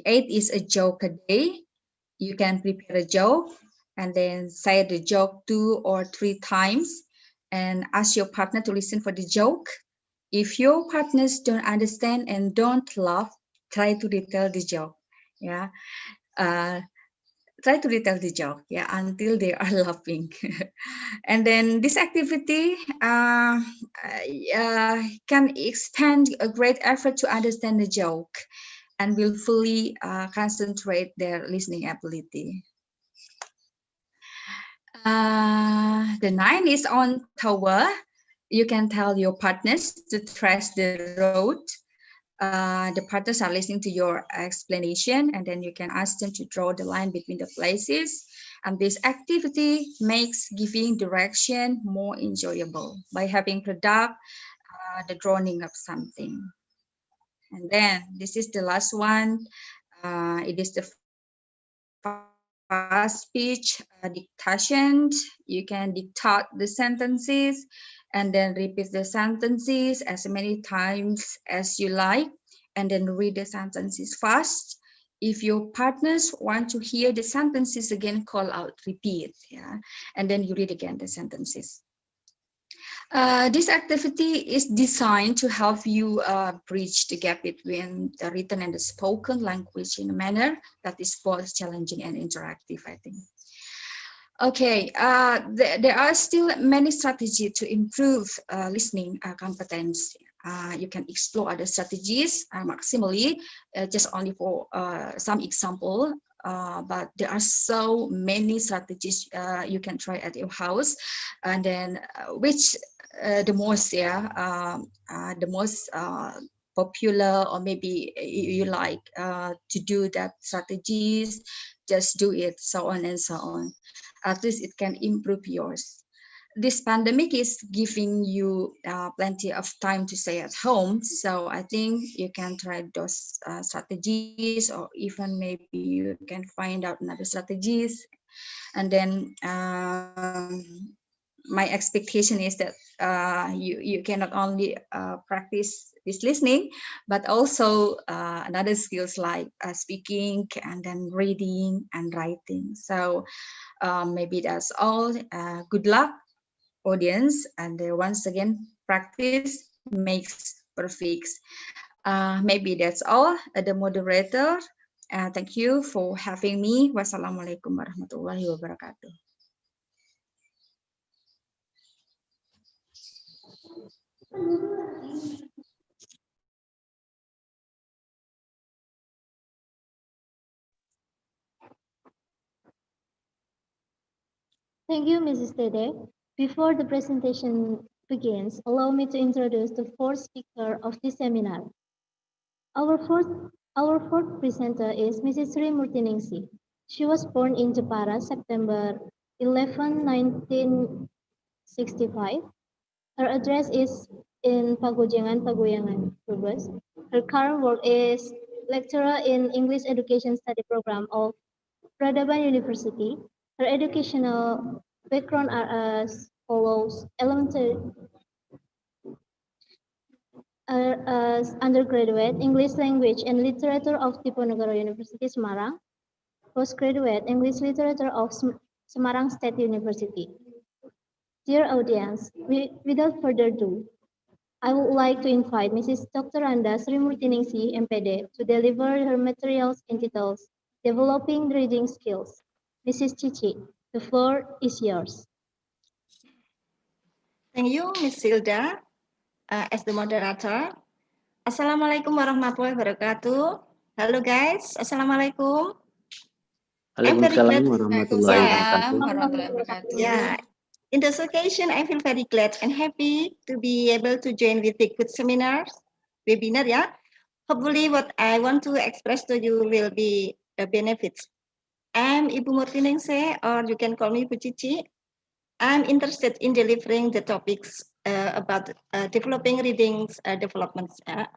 8 is a joke a day. You can prepare a joke and then say the joke 2 or 3 times and ask your partner to listen for the joke. If your partners don't understand and don't laugh, try to retell the joke. Yeah. Try to retell the joke, yeah, until they are laughing. And then this activity can expand a great effort to understand the joke and will fully concentrate their listening ability. The 9 is on tower. You can tell your partners to trace the road. The partners are listening to your explanation, and then you can ask them to draw the line between the places. And this activity makes giving direction more enjoyable by having product the drawing of something. And then this is the last one. It is the fast speech dictation. You can dictate the sentences and then repeat the sentences as many times as you like, and then read the sentences fast. If your partners want to hear the sentences again, call out, repeat, yeah, and then you read again the sentences. This activity is designed to help you bridge the gap between the written and the spoken language in a manner that is both challenging and interactive, I think. Okay, there are still many strategies to improve listening competence. You can explore other strategies maximally, just only for some example. But there are so many strategies you can try at your house, and then which the most, the most popular, or maybe you like to do that strategies, just do it, so on and so on. At least it can improve yours. This pandemic is giving you plenty of time to stay at home, so I think you can try those strategies, or even maybe you can find out another strategies. And then my expectation is that you can not only practice this listening, but also another skills like speaking, and then reading and writing. So maybe that's all. Good luck, audience, and once again, practice makes perfect. Maybe that's all. The moderator, thank you for having me. Wassalamualaikum warahmatullahi wabarakatuh. Thank you, Mrs. Dede. Before the presentation begins, allow me to introduce the fourth speaker of this seminar. Our fourth presenter is Mrs. Sri Murtiningsi. She was born in Jepara, September 11, 1965. Her address is in Pagojangan, Brebes. Her current work is lecturer in English Education Study Program of Peradaban University. Her educational background are as follows: elementary, as undergraduate, English Language and Literature of Diponegoro University, Semarang. Postgraduate, English Literature of Semarang State University. Dear audience, without further ado, I would like to invite Mrs. Dr. Anda Srimurtiningsi, MPD, to deliver her materials entitled Developing Reading Skills. Mrs. Cici, the floor is yours. Thank you, Ms. Hilda, as the moderator. Assalamualaikum warahmatullahi wabarakatuh. Hello guys, Assalamualaikum. I'm very Waalaikumsalam glad. warahmatullahi wabarakatuh. Warahmatullahi wabarakatuh. Yeah, in this occasion, I feel very glad and happy to be able to join with the good webinar. Yeah, hopefully what I want to express to you will be benefits. I'm Ibu Murtiningsih, or you can call me Bu Cici. I'm interested in delivering the topics about developing readings developments. Yeah,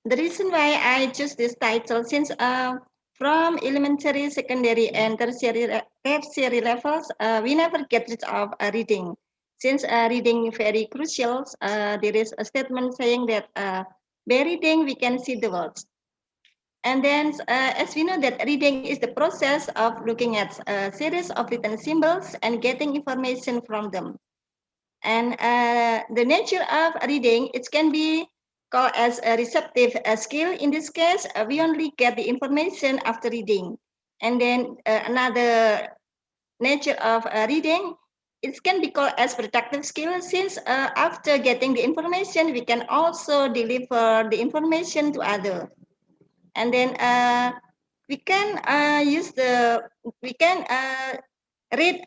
the reason why I choose this title, since from elementary, secondary, and tertiary levels, we never get rid of reading. Since reading very crucial, there is a statement saying that by reading we can see the world. And then, as we know that reading is the process of looking at a series of written symbols and getting information from them. And the nature of reading, it can be called as a receptive skill. In this case, we only get the information after reading. And then another nature of reading, it can be called as productive skill, since after getting the information, we can also deliver the information to others. And then we can read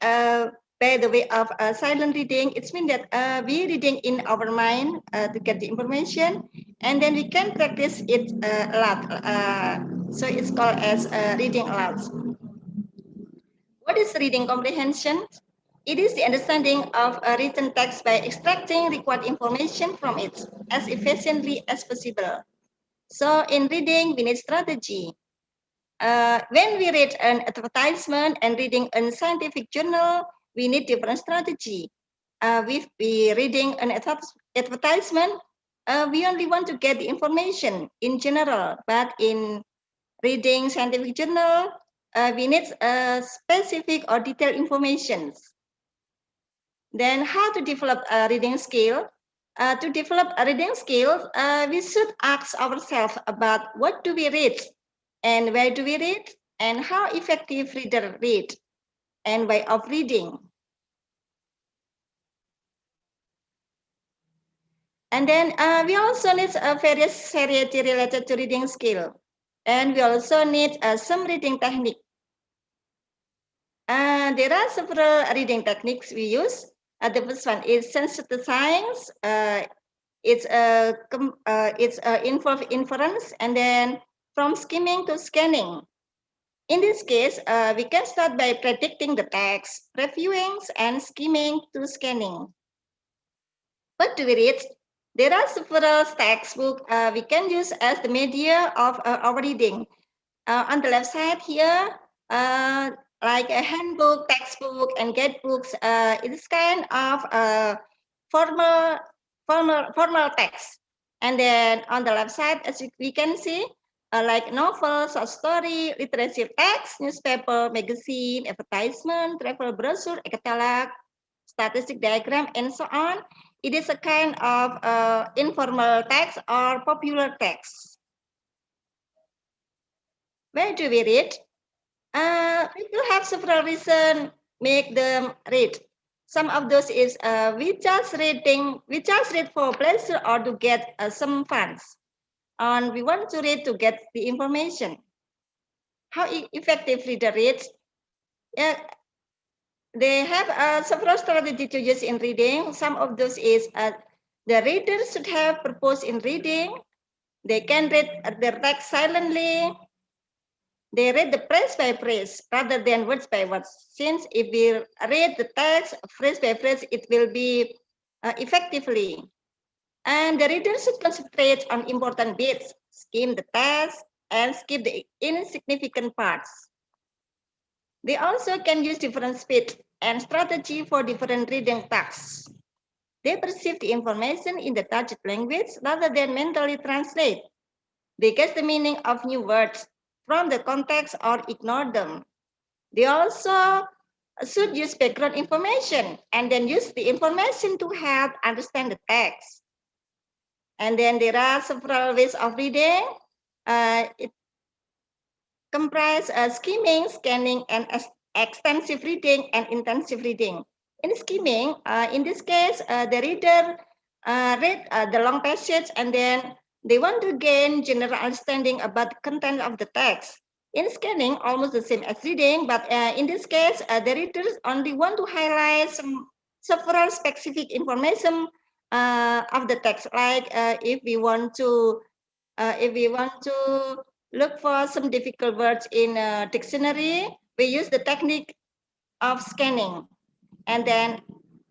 by the way of silent reading. It means that we reading in our mind to get the information, and then we can practice it aloud. So it's called as reading aloud. What is reading comprehension? It is the understanding of a written text by extracting required information from it as efficiently as possible. So in reading, we need strategy. When we read an advertisement and reading a scientific journal, we need different strategy. If we reading an advertisement, we only want to get the information in general, but in reading scientific journal, we need specific or detailed information. Then how to develop a reading skill? To develop a reading skill, we should ask ourselves about what do we read, and where do we read, and how effective reader read, and way of reading. And then we also need various variety related to reading skill. And we also need some reading technique. There are several reading techniques we use. The first one is sensitizing. It's involve inference, and then from skimming to scanning. In this case, we can start by predicting the text, reviewing, and skimming to scanning. What do we read? There are several textbooks we can use as the media of our reading. On the left side here, like a handbook, textbook, and guidebooks, it is kind of formal text. And then on the left side, as we can see, like novels, short story, literature text, newspaper, magazine, advertisement, travel brochure, a catalog, statistic diagram, and so on. It is a kind of informal text or popular text. Where do we read? People have several reasons make them read. Some of those is we just read for pleasure or to get some funds. And we want to read to get the information. How effective reader reads? They have several strategies to use in reading. Some of those is the reader should have purpose in reading. They can read the text silently. They read the phrase by phrase rather than words by words. Since if we read the text phrase by phrase, it will be effectively. And the reader should concentrate on important bits, skim the text, and skip the insignificant parts. They also can use different speed and strategy for different reading tasks. They perceive the information in the target language rather than mentally translate. They guess the meaning of new words from the context or ignore them. They also should use background information and then use the information to help understand the text. And then there are several ways of reading. It comprises skimming, scanning, and extensive reading and intensive reading. In skimming, in this case, the reader read the long passage and then they want to gain general understanding about the content of the text. In scanning, almost the same as reading, but in this case, the readers only want to highlight several specific information of the text, like if we want to look for some difficult words in a dictionary, we use the technique of scanning. And then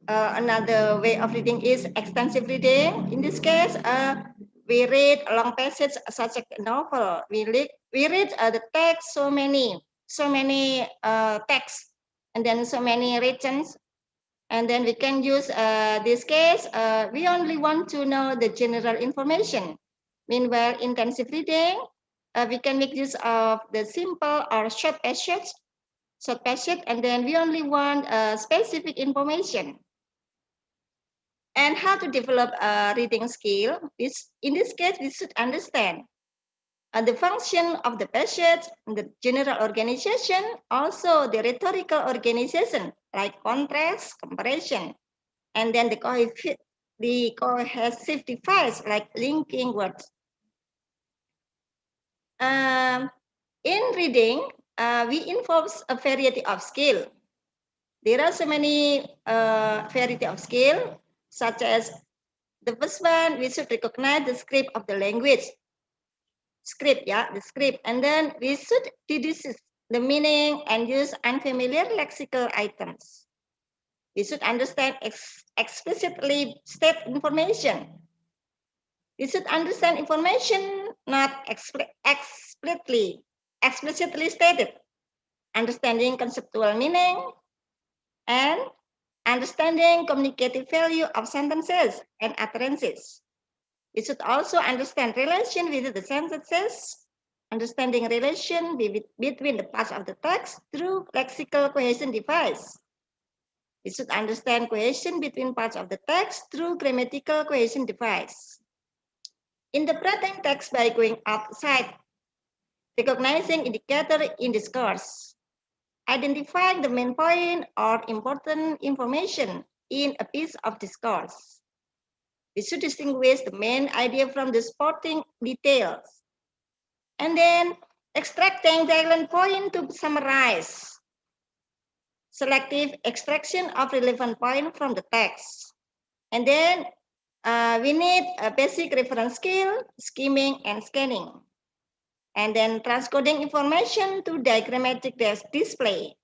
another way of reading is extensive reading. In this case, we read a long passage such as a novel. We read the text, so many texts, and then so many regions. And then we can use this case, we only want to know the general information. Meanwhile, intensive reading, we can make use of the simple or short passage, and then we only want specific information. And how to develop a reading skill? In this case, we should understand the function of the passage, the general organization, also the rhetorical organization, like contrast, comparison, and then the cohesive device, like linking words. In reading, we involve a variety of skill. There are so many variety of skill, such as the first one, we should recognize the script of the language. The script, and then we should deduce the meaning and use unfamiliar lexical items. We should understand explicitly state information. We should understand information not explicitly stated, understanding conceptual meaning, and understanding communicative value of sentences and utterances. We should also understand relation within the sentences, understanding relation between the parts of the text through lexical cohesion device. We should understand cohesion between parts of the text through grammatical cohesion device. Interpreting text by going outside, recognizing indicator in discourse, identifying the main point or important information in a piece of discourse. We should distinguish the main idea from the supporting details. And then extracting the salient point to summarize. Selective extraction of relevant point from the text. And then we need a basic reference skill, skimming and scanning. And then transcoding information to diagrammatic display.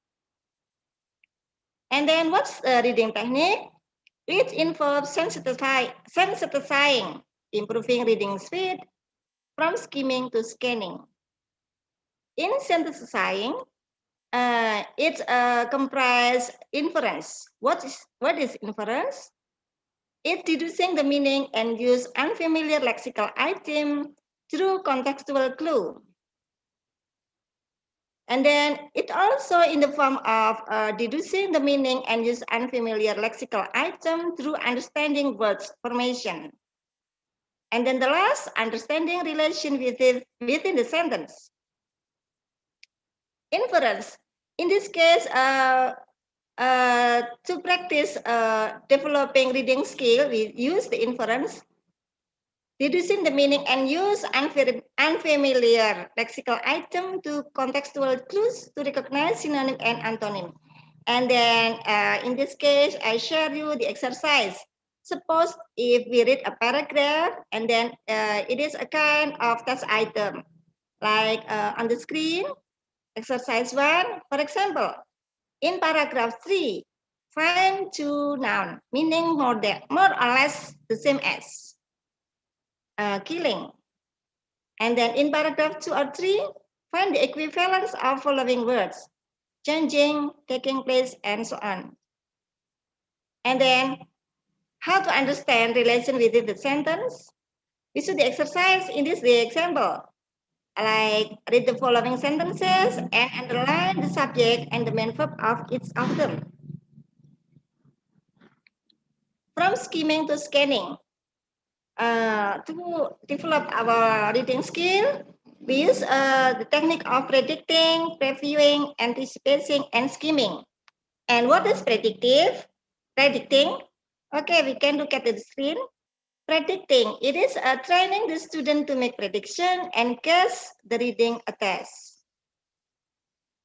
And then what's the reading technique? It involves sensitizing, improving reading speed from skimming to scanning. In synthesizing, it comprises inference. What is inference? It's deducing the meaning and use unfamiliar lexical item through contextual clue. And then it also in the form of deducing the meaning and use unfamiliar lexical item through understanding words formation. And then the last, understanding relation within the sentence. Inference. In this case, to practice developing reading skill, we use the inference, deducing the meaning and use unfamiliar lexical item to contextual clues to recognize synonym and antonym. And then in this case, I share you the exercise. Suppose if we read a paragraph and then it is a kind of test item, like on the screen, exercise 1, for example, in paragraph 3, find two nouns meaning more or less the same as killing. And then in paragraph 2 or 3, find the equivalence of following words, changing, taking place, and so on. And then how to understand relation within the sentence? We should exercise in this the example, like read the following sentences and underline the subject and the main verb of each of them. From skimming to scanning, to develop our reading skill, we use the technique of predicting, previewing, anticipating, and skimming. And what is predictive? Predicting. Okay, we can look at the screen. Predicting, it is training the student to make prediction and guess the reading a test.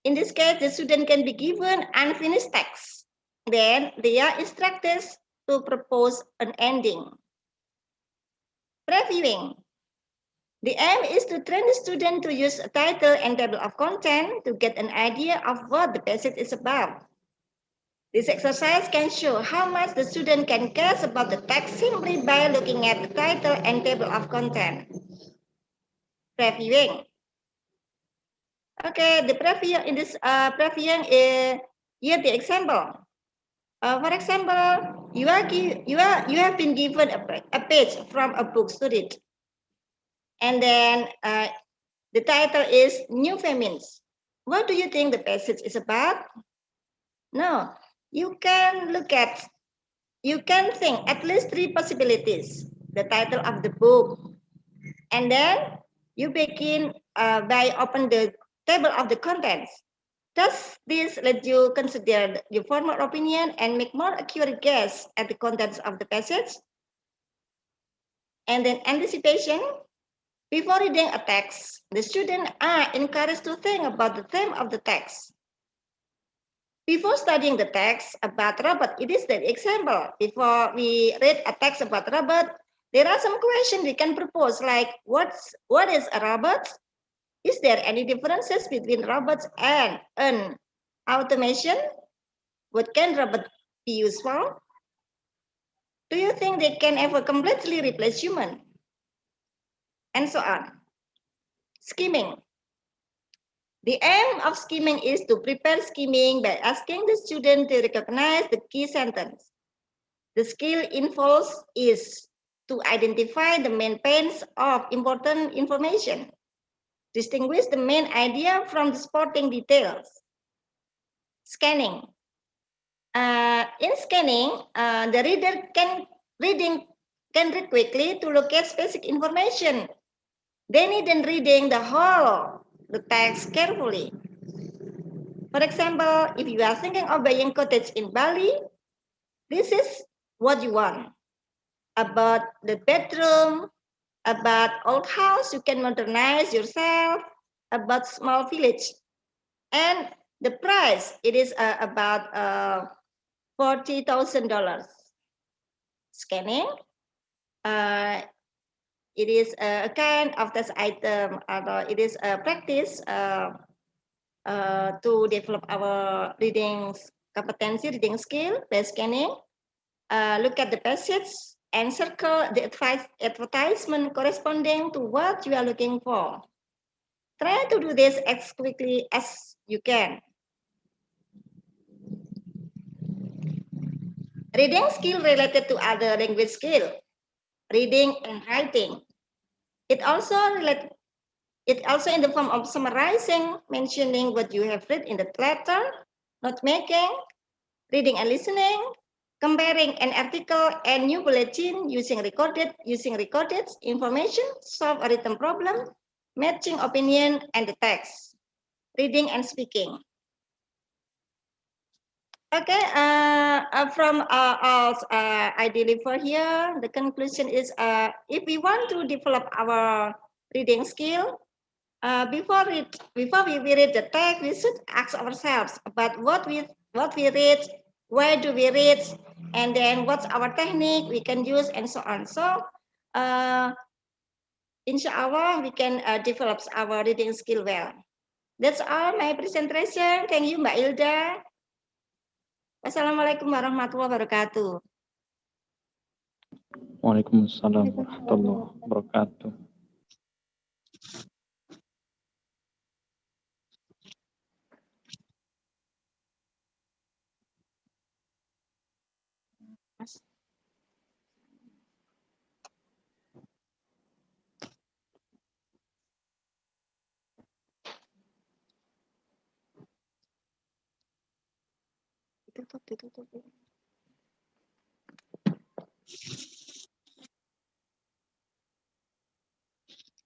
In this case, the student can be given unfinished text. Then they are instructed to propose an ending. Previewing. The aim is to train the student to use a title and table of content to get an idea of what the passage is about. This exercise can show how much the student can guess about the text simply by looking at the title and table of content. Previewing. Okay, the preview in this previewing is here the example. For example, you have been given a page from a book to read, and then the title is New Famines. What do you think the passage is about? No, you can think at least 3 possibilities. The title of the book, and then you begin by open the table of the contents. Does this let you consider your former opinion and make more accurate guess at the contents of the passage? And then anticipation. Before reading a text, the students are encouraged to think about the theme of the text. Before studying the text about robot, it is the example. Before we read a text about robot, there are some questions we can propose, like what is a robot? Is there any differences between robots and an automation? What can robots be used for? Do you think they can ever completely replace human? And so on. Skimming. The aim of skimming is to prepare skimming by asking the student to recognize the key sentence. The skill involved is to identify the main points of important information, distinguish the main idea from the supporting details. Scanning. In scanning, the reader can read quickly to locate specific information. They needn't reading the text carefully. For example, if you are thinking of buying cottage in Bali, this is what you want. About the bedroom, about old house, you can modernize yourself, about small village. And the price, it is about $40,000. Scanning, it is a kind of test item, or it is a practice to develop our reading competency, reading skill by scanning. Look at the passage and circle the advertisement corresponding to what you are looking for. Try to do this as quickly as you can. Reading skill related to other language skill, reading and writing. It also in the form of summarizing, mentioning what you have read in the letter, note making, reading and listening, comparing an article and new bulletin using recorded information, solve a written problem, matching opinion and the text, reading and speaking. Okay, from all I deliver here, the conclusion is if we want to develop our reading skill, before we read the text, we should ask ourselves about what we read, where do we read, and then what's our technique we can use, and so on. So, inshallah, we can develop our reading skill well. That's all my presentation. Thank you, Mbak Ilda. Wassalamualaikum warahmatullahi wabarakatuh. Waalaikumsalam warahmatullahi wabarakatuh.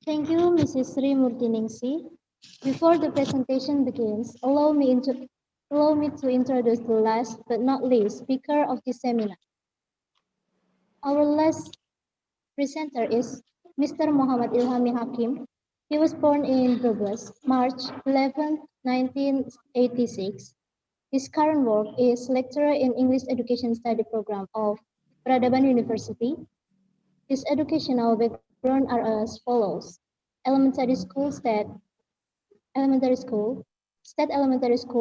Thank you, Mrs. Sri Murtiningsi. Before the presentation begins, allow me to introduce the last but not least speaker of this seminar. Our last presenter is Mr. Muhammad Ilhami Hakim. He was born in Brebes, March 11, 1986. His current work is lecturer in English Education Study Program of Peradaban University. His educational background are as follows: elementary school, State Elementary School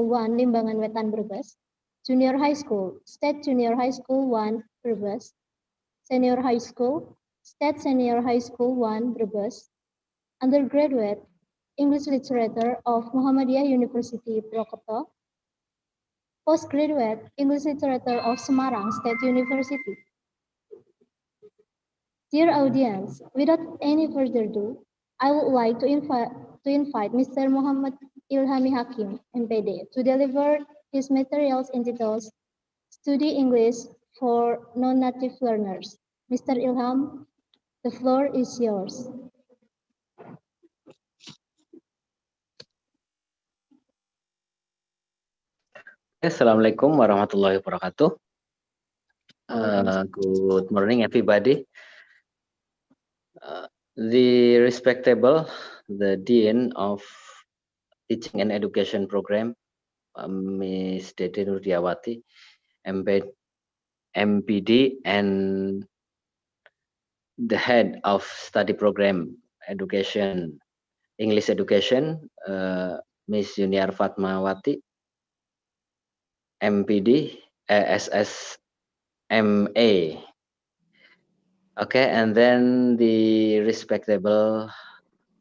1, Limbangan Wetan, Brebes; Junior High School, State Junior High School 1, Brebes; Senior High School, State Senior High School 1, Brebes; undergraduate, English Literature of Muhammadiyah University, Purwokerto; postgraduate, English Literature of Semarang State University. Dear audience, without any further ado, I would like to invite Mr. Muhammad Ilhami Hakim, MPD, to deliver his materials entitled Study English for Non-Native Learners. Mr. Ilham, the floor is yours. Assalamualaikum warahmatullahi wabarakatuh. Good morning, everybody. The respectable, the Dean of Teaching and Education Program, Ms. Dede Nurdiawati, MPD, and the head of study program education, English education, Ms. Junior Fatmawati, MPD, SSMA. Okay, and then the respectable,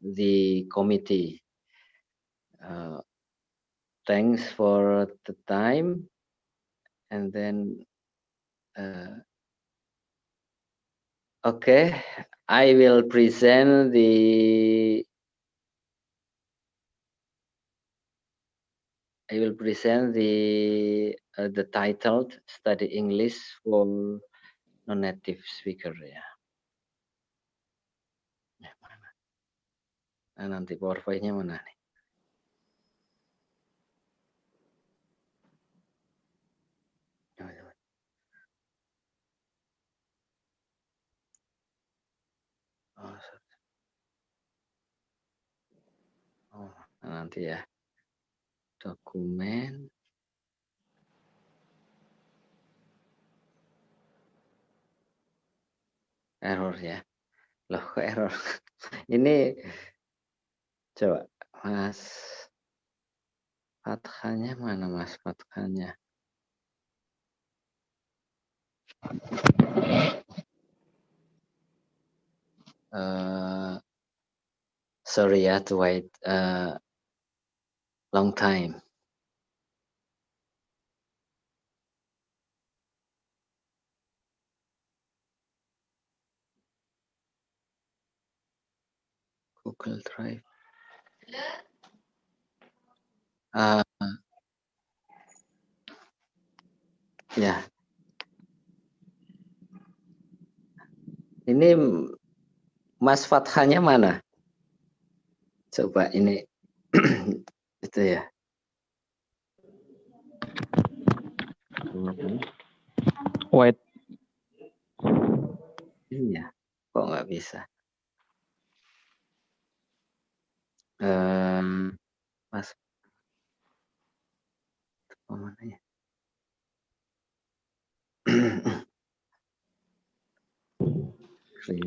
the committee. Thanks for the time. And then, okay, I will present the titled Study English for Non-Native Speaker ya. Nah, nanti PowerPoint-nya mana nih? Oh, nanti ya. Dokumen. Error ya. Loh, kok error? Ini coba Mas Fathanya mana, Mas Fathanya? Sorry ya to wait long time. Google Drive. Ya. Ini Mas Fathanya mana? Coba ini itu ya. Wait. Iya, kok nggak bisa? Mas, mana ya?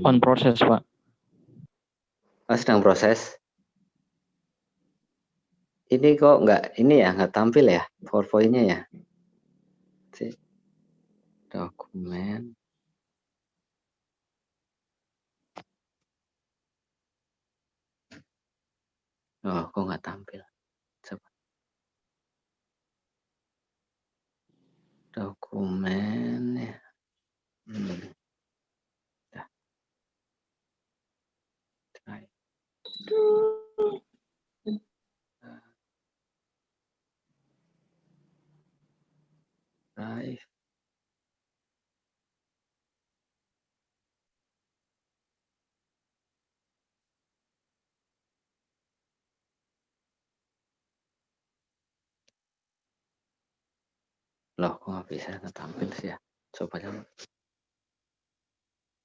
On proses, Pak. Oh, sedang proses. Ini kok nggak tampil ya PowerPoint-nya ya? Dokumen. Oh, kok nggak tampil? Coba. Dokumen ya. Drive. Loh, kok nggak bisa tampil sih ya? Coba coba.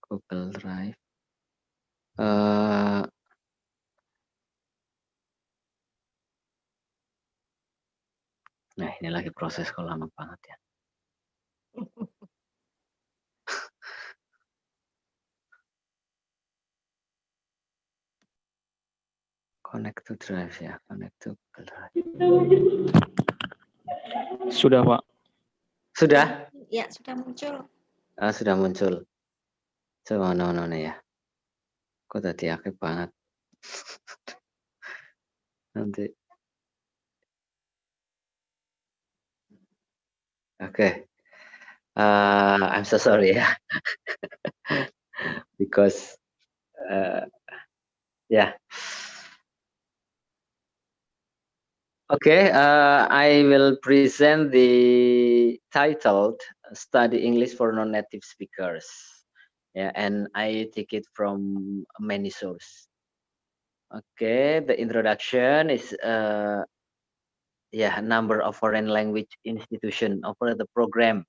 Google Drive. Nah, ini lagi proses kok lama banget ya. Connect to Drive ya, connect to Google Drive. Sudah, Pak. Sudah? Ya, sudah muncul. Sudah muncul. Coba mana ya. Kok tadi aktif banget. Nanti. Okay. I'm so sorry ya. Because yeah. Okay, I will present the titled Study English for Non-Native Speakers. Yeah, and I take it from many sources. Okay, the introduction is a number of foreign language institution offer the program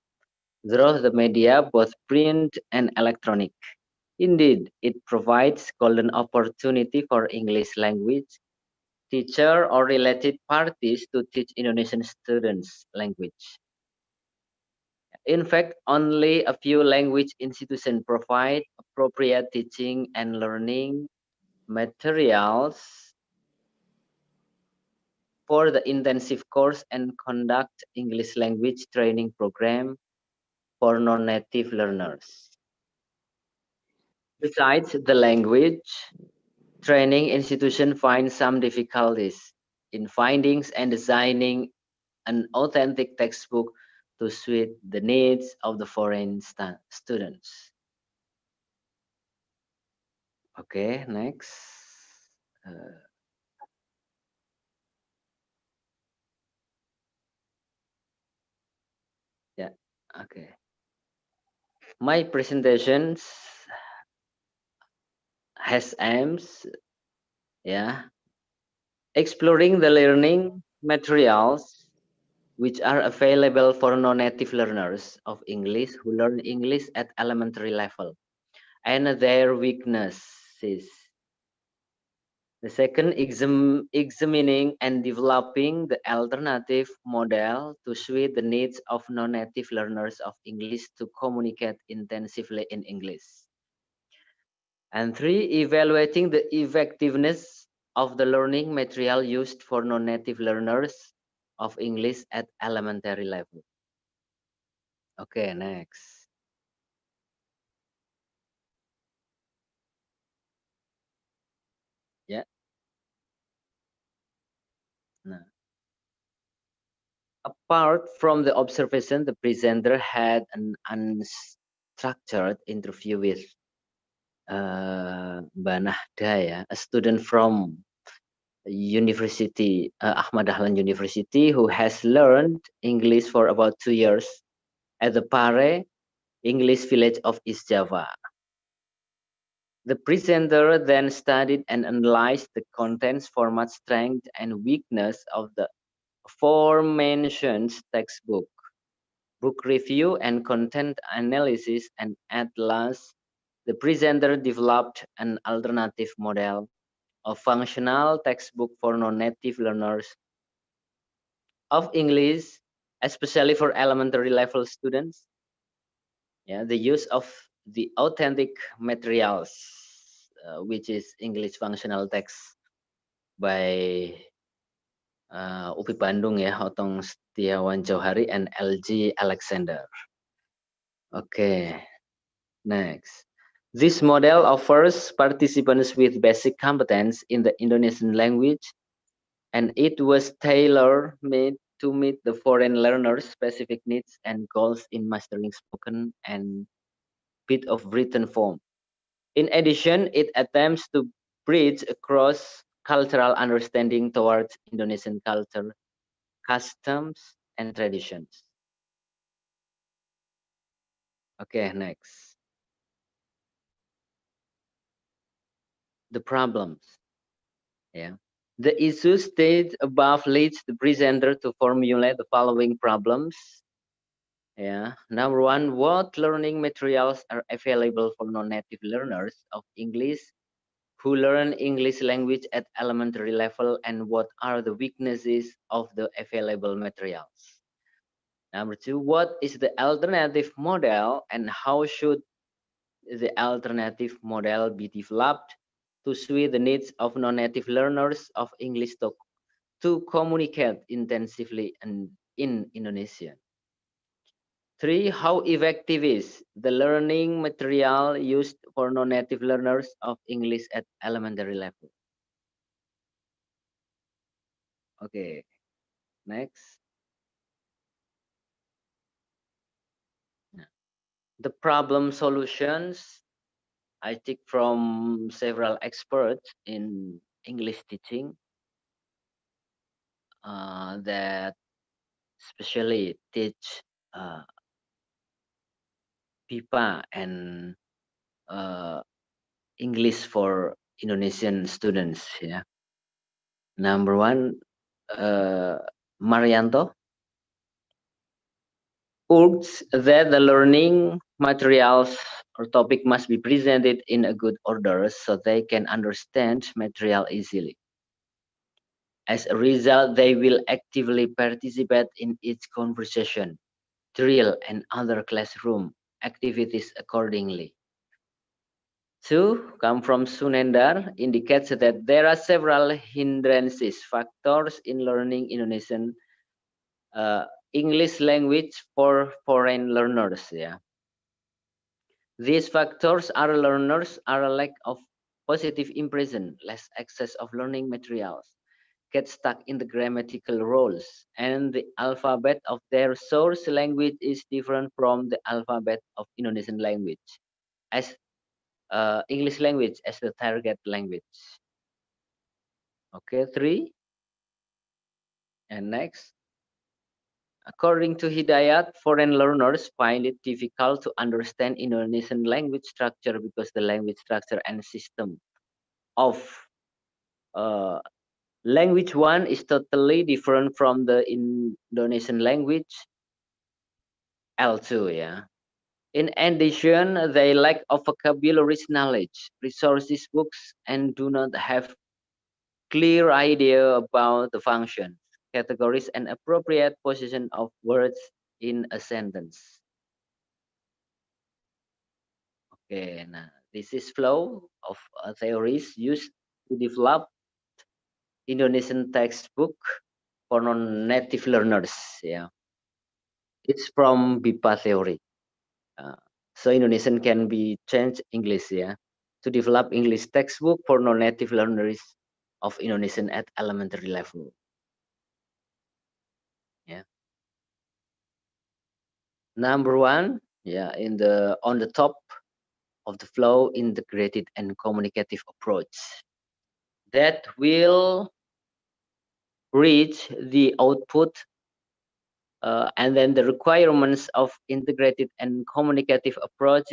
through the media, both print and electronic. Indeed, it provides golden opportunity for English language teacher or related parties to teach Indonesian students language. In fact, only a few language institutions provide appropriate teaching and learning materials for the intensive course and conduct English language training program for non-native learners. Besides the language, training institution finds some difficulties in finding and designing an authentic textbook to suit the needs of the foreign students. Okay, next. Yeah, okay. My presentations has aims, exploring the learning materials which are available for non-native learners of English who learn English at elementary level and their weaknesses. The second, examining and developing the alternative model to suit the needs of non-native learners of English to communicate intensively in English. And three, evaluating the effectiveness of the learning material used for non-native learners of English at elementary level. Okay, next. Yeah. Nah. Apart from the observation, the presenter had an unstructured interview with Mbak Nahda, ya, a student from University Ahmad Dahlan University who has learned English for about 2 years at the Pare English village of East Java. The presenter then studied and analyzed the contents, format, strength, and weakness of the aforementioned textbook, book review, and content analysis, and at last, the presenter developed an alternative model of functional textbook for non-native learners of English, especially for elementary level students. Yeah, the use of the authentic materials, which is English functional text by UPI Bandung, ya, Otong Setiawan Johari and LG Alexander. Okay, next. This model offers participants with basic competence in the Indonesian language, and it was tailor-made to meet the foreign learners' specific needs and goals in mastering spoken and bit of written form. In addition, it attempts to bridge across cultural understanding towards Indonesian culture, customs, and traditions. Okay, next. The problems. Yeah. The issue stated above leads the presenter to formulate the following problems. Yeah. Number one, what learning materials are available for non-native learners of English who learn English language at elementary level, and what are the weaknesses of the available materials? Number two, what is the alternative model and how should the alternative model be developed to suit the needs of non-native learners of English to communicate intensively and in Indonesian? Three, how effective is the learning material used for non-native learners of English at elementary level? Okay, next. The problem solutions I take from several experts in English teaching that especially teach PIPA and English for Indonesian students. Yeah. Number one, Marianto urges that the learning materials or topic must be presented in a good order so they can understand material easily. As a result, they will actively participate in each conversation, drill, and other classroom activities accordingly. Two, come from Sunendar, indicates that there are several hindrances, factors in learning Indonesian English language for foreign learners. Yeah. These factors are learners are a lack of positive impression, less access of learning materials, get stuck in the grammatical roles, and the alphabet of their source language is different from the alphabet of Indonesian language, as English language as the target language. Okay, three. And next. According to Hidayat, foreign learners find it difficult to understand Indonesian language structure because the language structure and system of language one is totally different from the Indonesian language L2. Yeah. In addition, they lack of vocabulary knowledge, resources, books, and do not have clear idea about the functions, categories, and appropriate position of words in a sentence. Okay, now this is flow of theories used to develop Indonesian textbook for non-native learners. Yeah, it's from BIPA theory. So Indonesian can be changed English. Yeah, to develop English textbook for non-native learners of Indonesian at elementary level. Yeah. Number one, yeah, on the top of the flow, integrated and communicative approach that will reach the output and then the requirements of integrated and communicative approach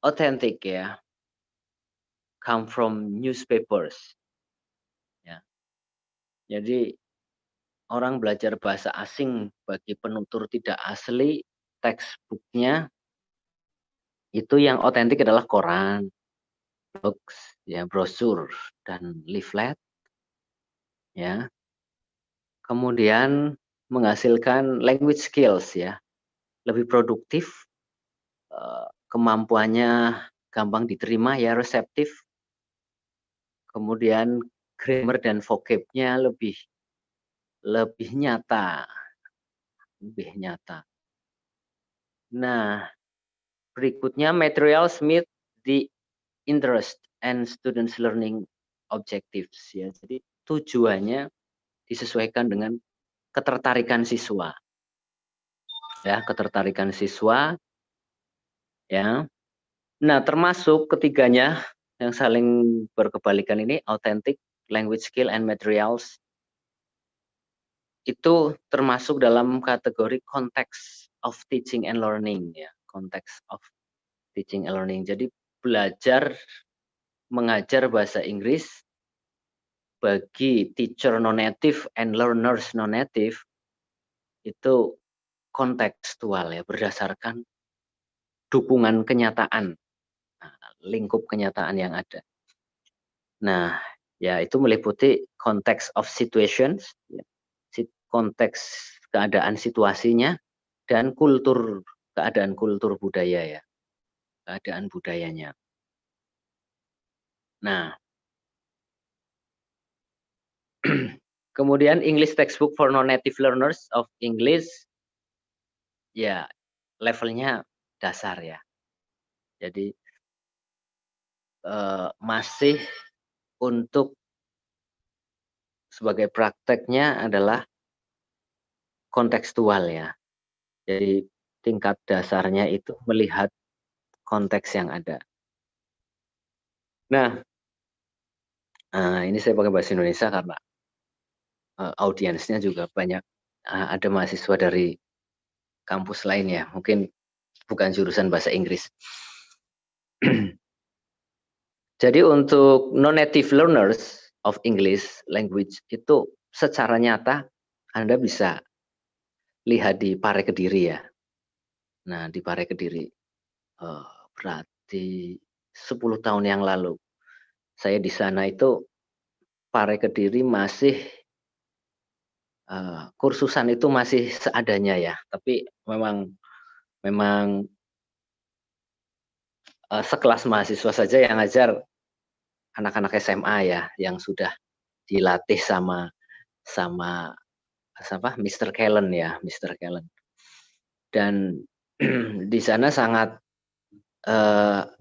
authentic, yeah, come from newspapers. Ya. Jadi orang belajar bahasa asing bagi penutur tidak asli, textbooknya itu yang otentik adalah koran, books, ya, brosur dan leaflet, ya. Kemudian menghasilkan language skills, ya, lebih produktif, kemampuannya gampang diterima, ya, reseptif. Kemudian grammar dan vocabnya lebih nyata, lebih nyata. Nah, berikutnya materials meet the interest and students learning objectives, ya. Jadi tujuannya disesuaikan dengan ketertarikan siswa. Ya, ketertarikan siswa. Ya. Nah, termasuk ketiganya yang saling berkebalikan ini, authentic, language skill and materials, itu termasuk dalam kategori konteks of teaching and learning ya, context of teaching and learning. Jadi belajar mengajar bahasa Inggris bagi teacher non-native and learners non-native itu kontekstual ya, berdasarkan dukungan kenyataan, lingkup kenyataan yang ada. Nah, ya itu meliputi context of situations, ya, konteks keadaan situasinya, dan keadaan kultur budaya ya, keadaan budayanya. Nah, kemudian English textbook for non-native learners of English, ya levelnya dasar ya. Jadi masih untuk sebagai prakteknya adalah kontekstual ya. Jadi tingkat dasarnya itu melihat konteks yang ada. Nah, ini saya pakai bahasa Indonesia karena audiensnya juga banyak, ada mahasiswa dari kampus lain ya, mungkin bukan jurusan bahasa Inggris. Jadi untuk non-native learners of English language itu secara nyata Anda bisa lihat di Pare Kediri ya. Nah, di Pare Kediri berarti 10 tahun yang lalu saya di sana itu Pare Kediri masih kursusan itu masih seadanya ya, tapi memang sekelas mahasiswa saja yang ngajar anak-anak SMA ya, yang sudah dilatih sama Mr. Kellen ya, Mr. Kellen. Dan di sana sangat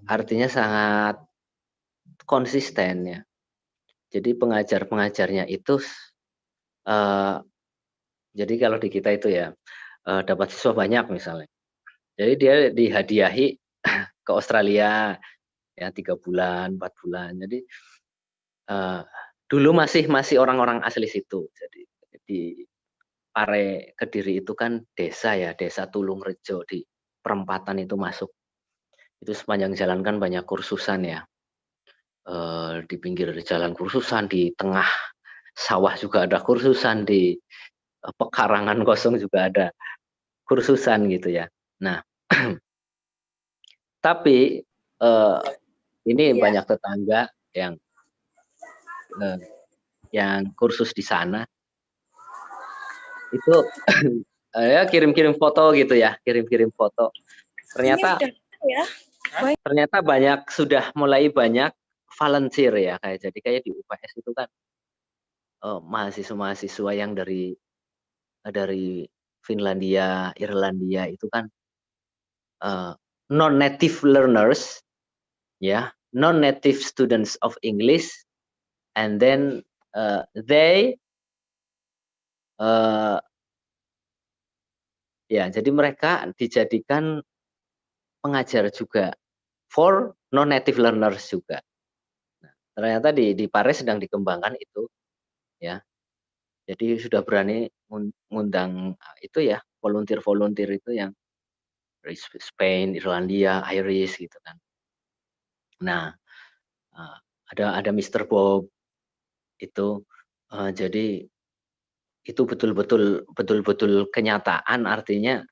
artinya sangat konsisten ya. Jadi pengajar-pengajarnya itu jadi kalau di kita itu ya dapat siswa banyak misalnya. Jadi dia dihadiahi ke Australia ya 3 bulan, 4 bulan. Jadi dulu masih orang-orang asli situ. Jadi di Pare Kediri itu kan desa ya, desa Tulungrejo, di perempatan itu masuk. Itu sepanjang jalan kan banyak kursusan ya. Di pinggir jalan kursusan, di tengah sawah juga ada kursusan, di pekarangan kosong juga ada kursusan gitu ya. Nah, tapi ini banyak tetangga yang kursus di sana itu ya kirim-kirim foto gitu ya, kirim-kirim foto. Ternyata sudah mulai banyak volunteer ya, kayak di UPS itu kan mahasiswa-mahasiswa yang dari Finlandia, Irlandia itu kan non-native learners ya, non-native students of English, and then they ya, jadi mereka dijadikan pengajar juga for non-native learners juga. Nah, ternyata di Pare sedang dikembangkan itu ya. Jadi sudah berani ngundang itu ya, volunteer itu yang dari Spain, Irlandia, Irish gitu kan. Nah, ada Mr. Bob itu, jadi itu betul-betul kenyataan, artinya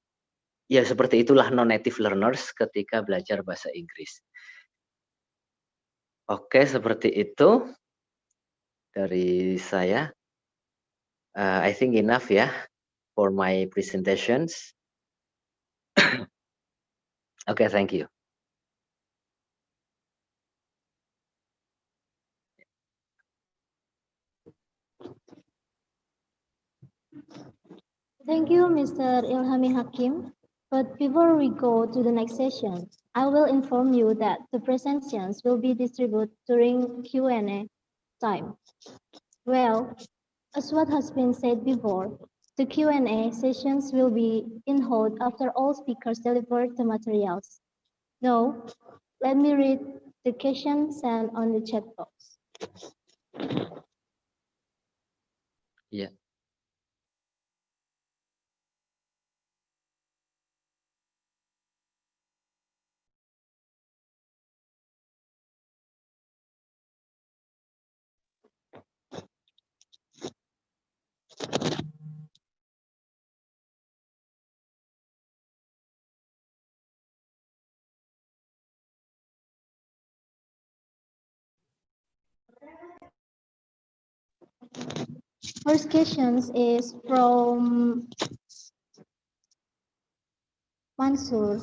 ya seperti itulah non-native learners ketika belajar bahasa Inggris. Oke, seperti itu dari saya. I think enough ya for my presentations. Okay, thank you. Thank you, Mr. Ilhami Hakim. But before we go to the next session, I will inform you that the presentations will be distributed during Q&A time. Well, as what has been said before, the Q&A sessions will be held after all speakers deliver the materials. Now, let me read the question sent on the chat box. Yeah. First question is from Mansur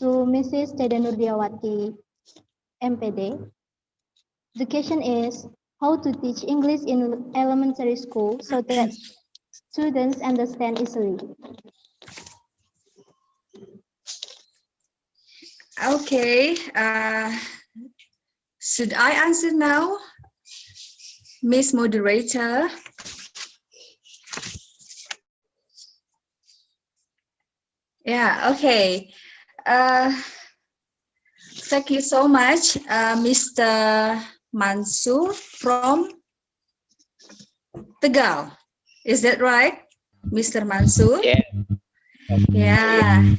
to Mrs. Teda Nurdiawati, MPD. The question is how to teach English in elementary school so that students understand easily. Okay, should I answer now, Miss Moderator? Yeah, okay. Thank you so much, Mr. Mansur from Tegal. Is that right, Mr. Mansur? Yeah. Yeah.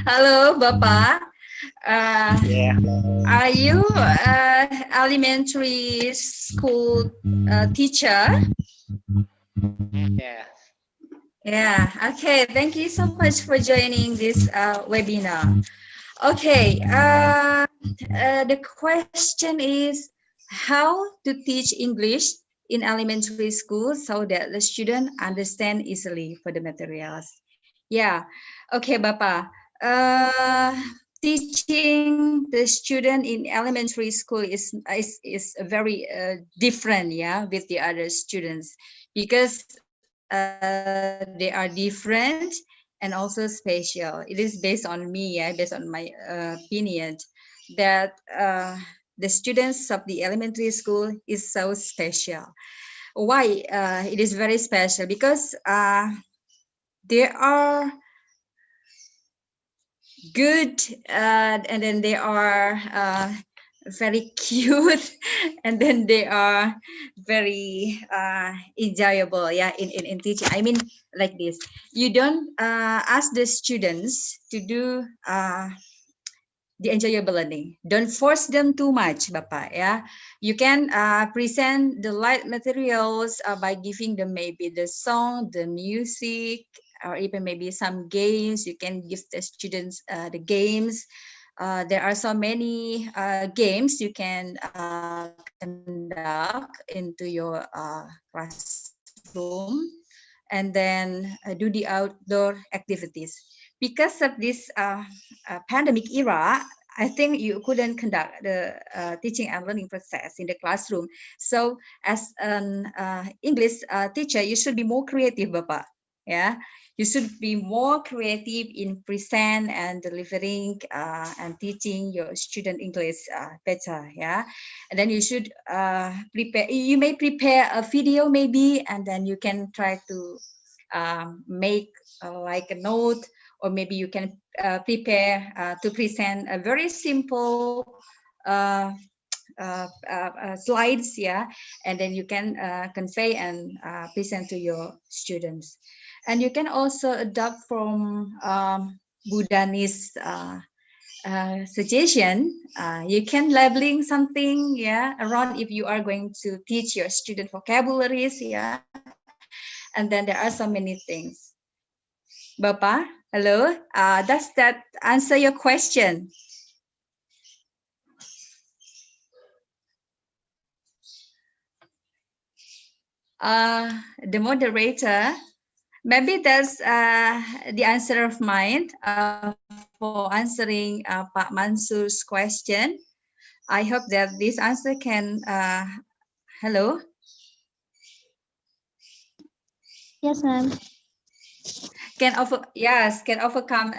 Hello, Bapak. Yeah. Are you elementary school teacher? Yeah. Yeah. Okay. Thank you so much for joining this webinar. Okay. The question is how to teach English in elementary school so that the student understand easily for the materials. Yeah. Okay, Bapak. Teaching the student in elementary school is very different, yeah, with the other students because they are different and also special. It is based on me, yeah, based on my opinion, that the students of the elementary school is so special. Why? It is very special because they are good and then they are very cute and then they are very enjoyable, yeah, in teaching. I mean, like this, you don't ask the students to do the enjoyable learning. Don't force them too much, Bapak. Yeah, you can present the light materials by giving them maybe the song, the music, or even maybe some games. You can give the students the games. There are so many games you can conduct into your classroom, and then do the outdoor activities. Because of this pandemic era, I think you couldn't conduct the teaching and learning process in the classroom. So as an English teacher, you should be more creative, Bapak. Yeah, you should be more creative in present and delivering and teaching your student English better. Yeah, and then you should prepare. You may prepare a video maybe, and then you can try to make like a note, or maybe you can prepare to present a very simple slides, yeah, and then you can convey and present to your students. And you can also adopt from Budani's suggestion. You can labeling something, yeah, around if you are going to teach your student vocabularies, yeah, and then there are so many things. Bapak, hello. Does that answer your question? The moderator, maybe that's the answer of mine for answering Pak Mansur's question. I hope that this answer can, hello? Yes, ma'am. Can overcome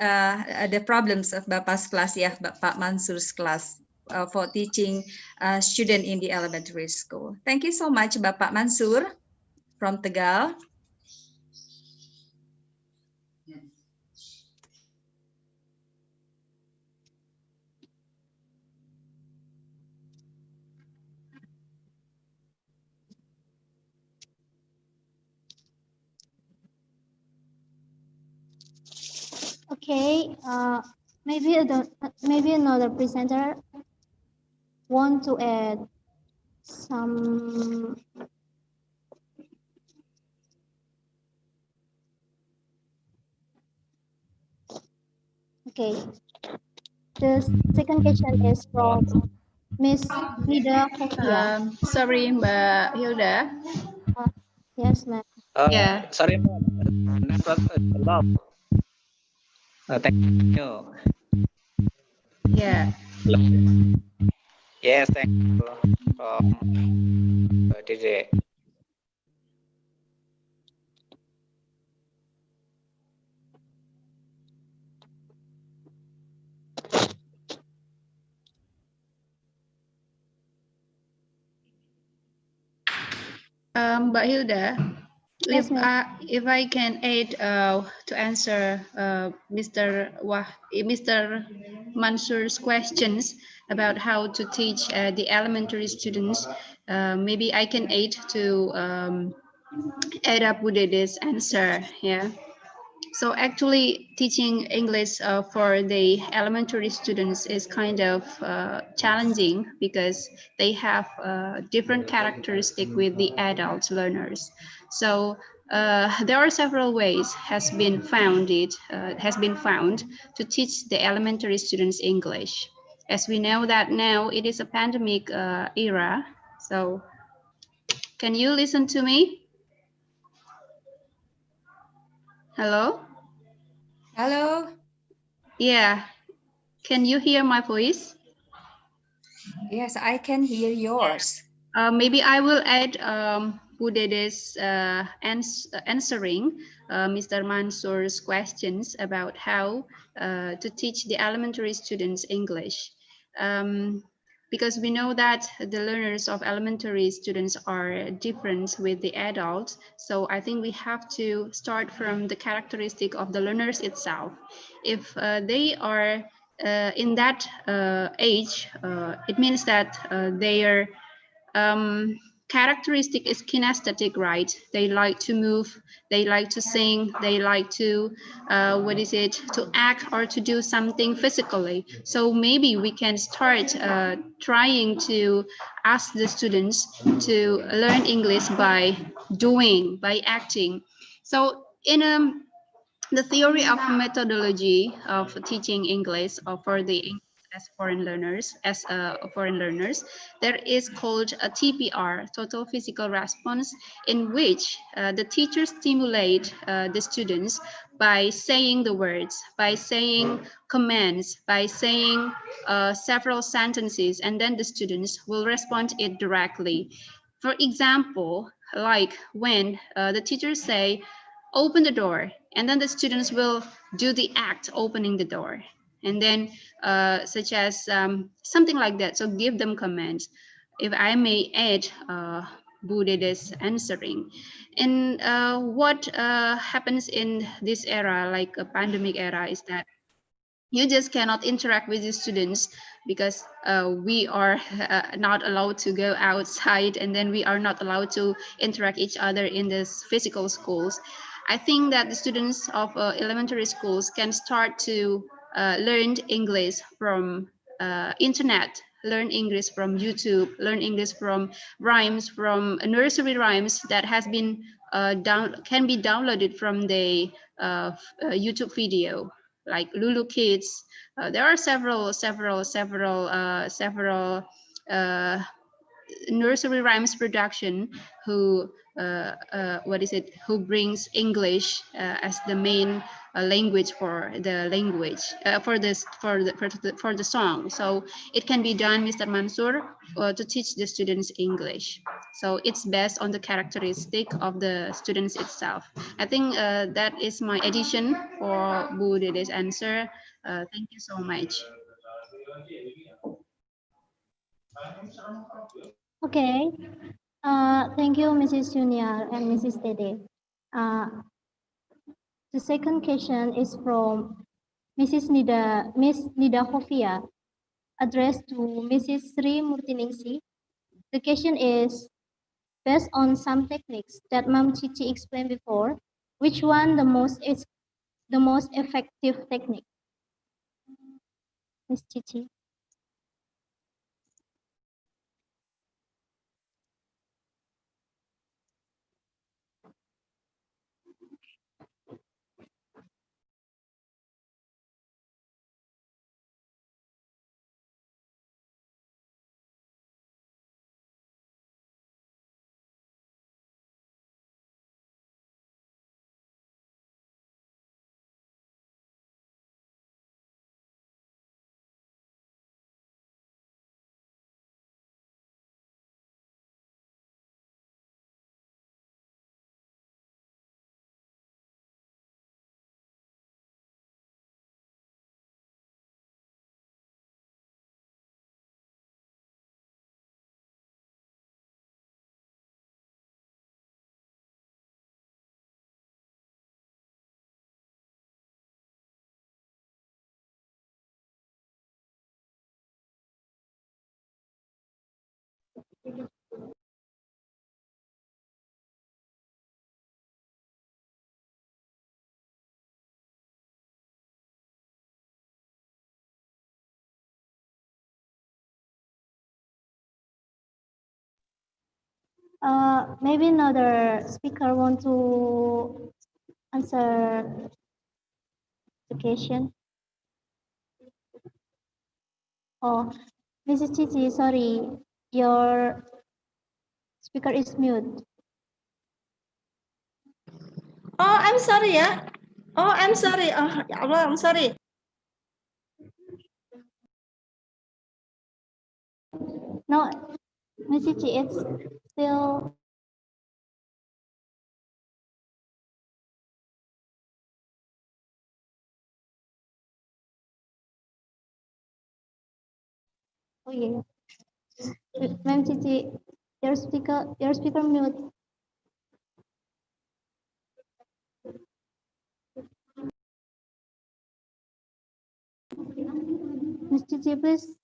the problems of Bapak's class, yeah, Pak Mansur's class for teaching student in the elementary school. Thank you so much, Bapak Mansur from Tegal. Okay, maybe another presenter want to add some. Okay, the second question is from Miss Hilda Hofia. Sorry, Mbak Hilda. Yes, ma'am. Yeah. Sorry, network low. Thank you. Yeah. Yes, thank you. Dede. Mbak Hilda, Yes, ma'am. if I can add to answer Mr. Mansur's questions about how to teach the elementary students, maybe I can aid to add up Budede's answer. Yeah. So actually, teaching English for the elementary students is kind of challenging because they have different characteristic with the adult learners. So there are several ways has been found to teach the elementary students English. As we know that now it is a pandemic era. So can you listen to me? Hello? Hello. Yeah. Can you hear my voice? Yes, I can hear yours. Maybe I will add Budede's answering Mr. Mansur's questions about how to teach the elementary students English. Because we know that the learners of elementary students are different with the adults. So I think we have to start from the characteristic of the learners itself. If they are in that age, it means that their characteristic is kinesthetic, right? They like to move, they like to sing, they like to to act or to do something physically. So maybe we can start trying to ask the students to learn English by doing, by acting. So in the theory of methodology of teaching English for the English as foreign learners, there is called a TPR, total physical response, in which the teachers stimulate the students by saying the words, by saying commands, by saying several sentences, and then the students will respond it directly. For example, like when the teachers say, open the door, and then the students will do the act opening the door, and then such as something like that. So give them commands. If I may add Budede's answering, and what happens in this era, like a pandemic era, is that you just cannot interact with the students because we are not allowed to go outside, and then we are not allowed to interact each other in this physical schools. I think that the students of elementary schools can start to learn English from internet, learn English from YouTube, learn English from rhymes, from nursery rhymes that has been can be downloaded from the YouTube video, like Lulu Kids. There are several nursery rhymes production who who brings English as the main language for the language for the song. So it can be done, Mr. Mansur, to teach the students English. So it's based on the characteristic of the students itself. I think that is my addition for Bu Dede's answer. Thank you so much. Okay. Thank you, Mrs. Junior and Mrs. Dede. The second question is from Miss Nida Hofia, addressed to Mrs. Sri Murtiningsi. The question is, based on some techniques that Mam Chichi explained before, which one is the most effective technique? Miss Chichi. Maybe another speaker want to answer the question. Oh, Mrs. Chichi, sorry, your speaker is mute. Oh, I'm sorry ya. Oh, I'm sorry. Oh, ya Allah, I'm sorry. No, Mrs. Chichi, it's still. Oh yeah, Ma'am Chichi, your speaker mute. Miss Chichi, please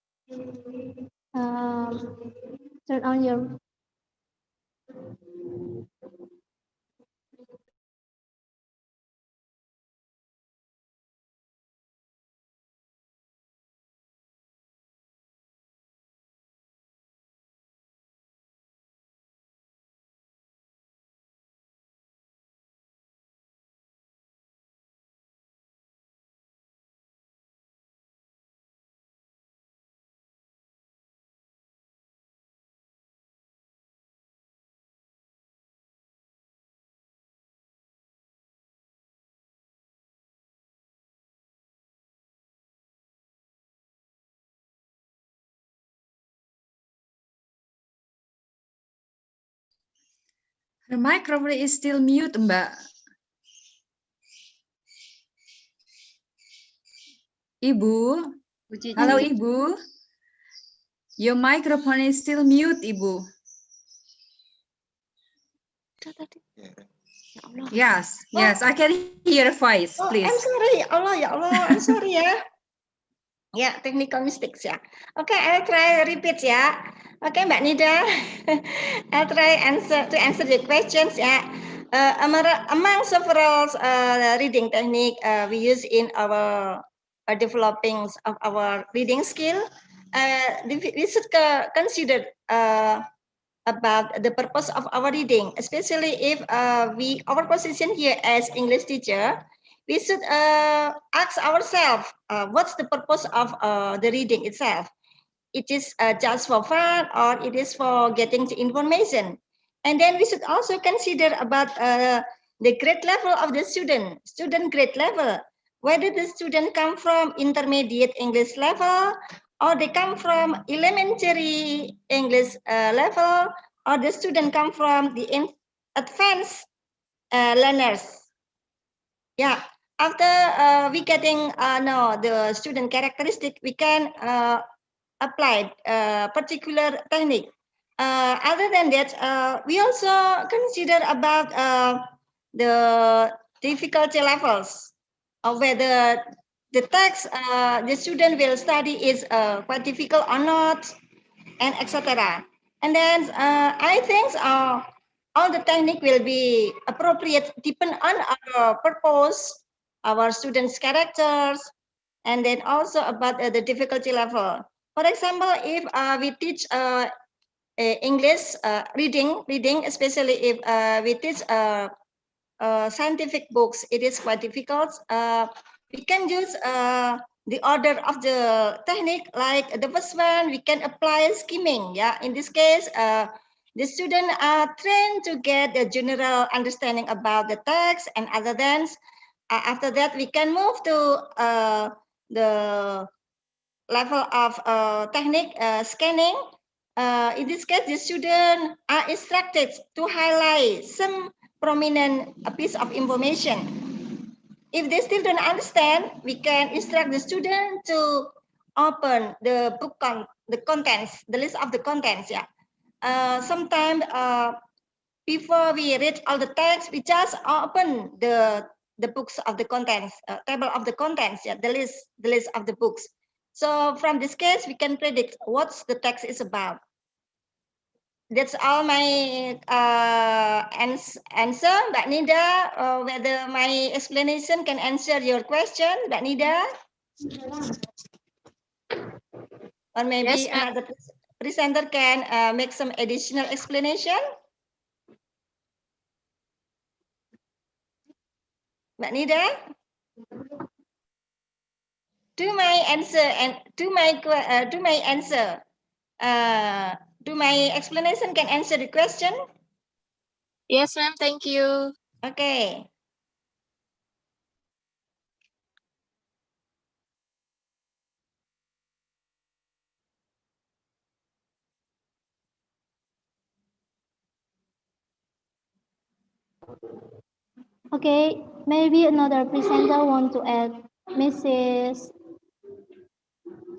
turn on your. The microphone is still mute, Mbak. Ibu, halo Ibu. Your microphone is still mute, Ibu. Yes, yes, I can hear voice, Oh, please. I'm sorry. Ya Allah, I'm sorry ya. Ya, technical mistakes ya. Okay, I'll try repeat ya. Okay, Mbak Nida. I'll try to answer the questions ya. Among several reading technique we use in our developing of our reading skill, we should consider about the purpose of our reading, especially if our position here as English teacher, we should ask ourselves what's the purpose of the reading itself. It is just for fun or it is for getting the information. And then we should also consider about the grade level of the student grade level, whether the student come from intermediate English level or they come from elementary English level, or the student come from the advanced learners. Yeah, after we getting know the student characteristic, we can apply particular technique. Other than that, we also consider about the difficulty levels of whether the text the student will study is quite difficult or not, and etc. And then I think all the technique will be appropriate depend on our purpose, our students' characters, and then also about the difficulty level. For example, if we teach English reading, especially if we teach scientific books, it is quite difficult. We can use the order of the technique, like the first one, we can apply skimming. Yeah, in this case, the student are trained to get a general understanding about the text, and other than after that, we can move to the level of technique scanning. In this case, the students are instructed to highlight some prominent piece of information. If they still don't understand, we can instruct the student to open the book the contents, the list of the contents. Yeah. Sometimes before we read all the text, we just open the books of the contents, table of the contents. Yeah, the list of the books. So from this case, we can predict what the text is about. That's all my answer, Mbak Nida. Whether my explanation can answer your question, Mbak Nida? Or maybe Yes, another presenter can make some additional explanation? Mbak Nida? Do my answer and do my explanation can answer the question? Yes, ma'am. Thank you. Okay. Okay, maybe another presenter want to add Mrs.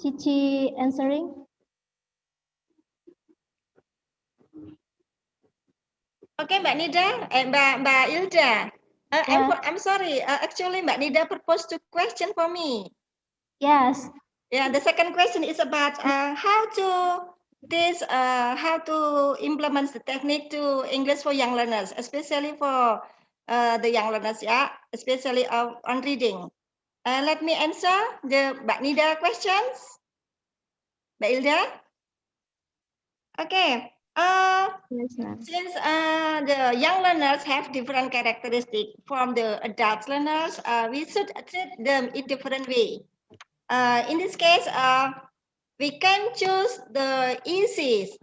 Chichi answering. Okay, Mbak Nida, Mbak Ilda. Yes. I'm sorry. Actually, Mbak Nida proposed two questions for me. Yes. Yeah, the second question is about how to implement the technique to English for young learners, especially for the young learners, yeah, especially on reading. Let me answer the Mbak Nida questions. Mbak Ilda? Okay. Since the young learners have different characteristics from the adult learners, we should treat them in different way. In this case, we can choose the easiest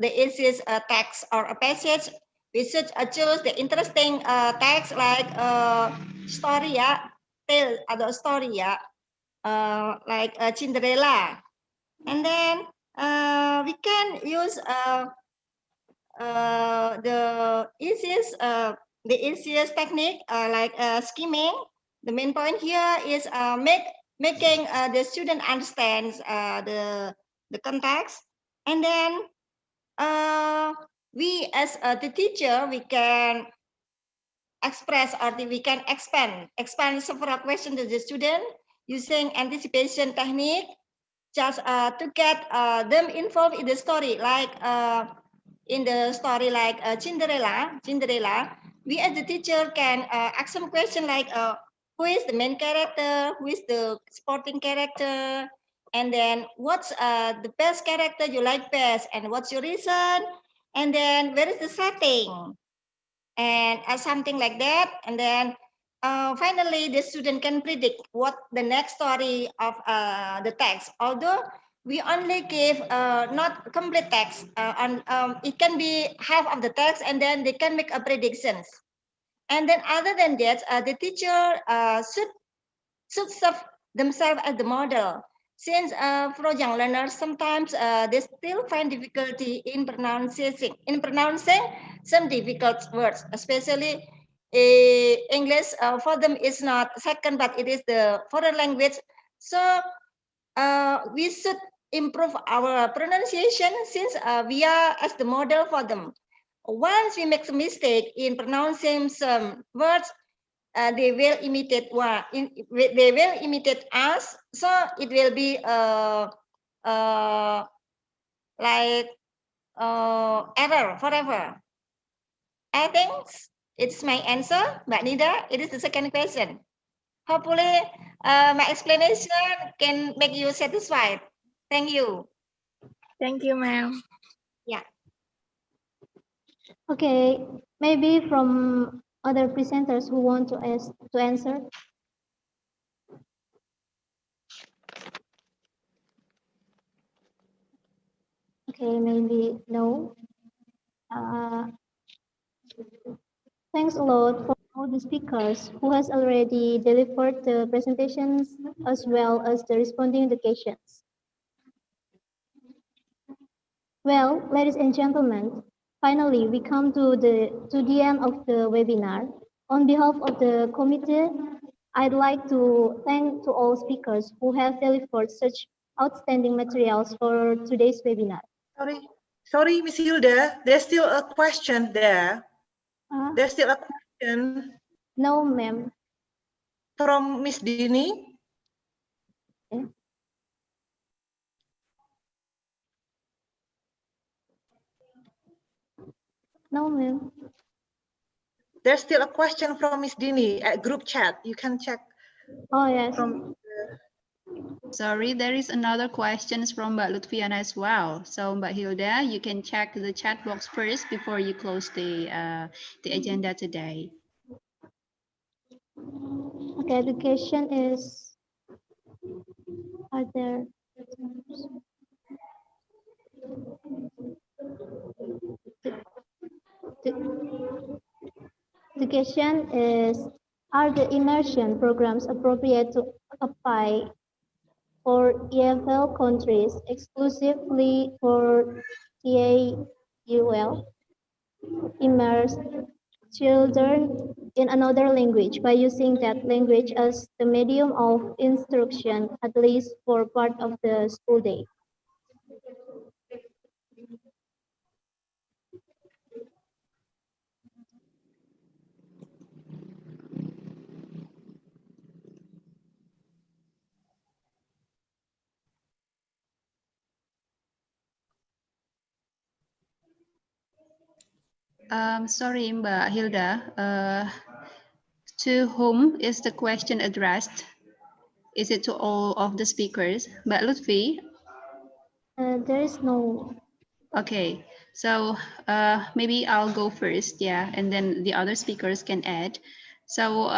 text or a passage. We should choose the interesting text like story, yeah, tale atau story, yeah, like Cinderella. And then we can use the easiest technique like skimming. The main point here is making the student understands the context, and then we as the teacher, we can express or we can expand several questions to the student using anticipation technique, just to get them involved in the story, like in the story like Cinderella, we as the teacher can ask some question like who is the main character, who is the supporting character, and then what's the best character you like best, and what's your reason, and then where is the setting, and something like that. And then finally, the student can predict what the next story of the text. Although we only give not complete text, it can be half of the text, and then they can make a predictions. And then other than that, the teacher should serve themselves as the model. Since for young learners, sometimes they still find difficulty in pronouncing some difficult words, especially English for them is not second, but it is the foreign language. So we should improve our pronunciation since we are as the model for them. Once we make a mistake in pronouncing some words, they will imitate they will imitate us, so it will be like error forever. I think it's my answer, Mbak Nida. It is the second question. Hopefully my explanation can make you satisfied. Thank you. Thank you, ma'am. Yeah. Okay, maybe from other presenters who want to answer. Okay, maybe no. Thanks a lot for all the speakers who has already delivered the presentations as well as the responding indications. Well, ladies and gentlemen, finally we come to the end of the webinar. On behalf of the committee, I'd like to thank to all speakers who have delivered such outstanding materials for today's webinar. Sorry, Miss Hilda, there's still a question there. There's still a question. No, ma'am. From Miss Dini. Okay. No, ma'am. There's still a question from Miss Dini at group chat. You can check. Oh, yes. Sorry, there is another questions from Mbak Lutfiana as well. So Mbak Hilda, you can check the chat box first before you close the agenda today. Okay, education is, are there, education is, are the immersion programs appropriate to apply for EFL countries exclusively for TAUL? Immerse children in another language by using that language as the medium of instruction, at least for part of the school day. Sorry, Mbak Hilda. To whom is the question addressed? Is it to all of the speakers? Mbak Lutfi? There is no. Okay, so maybe I'll go first, yeah, and then the other speakers can add. So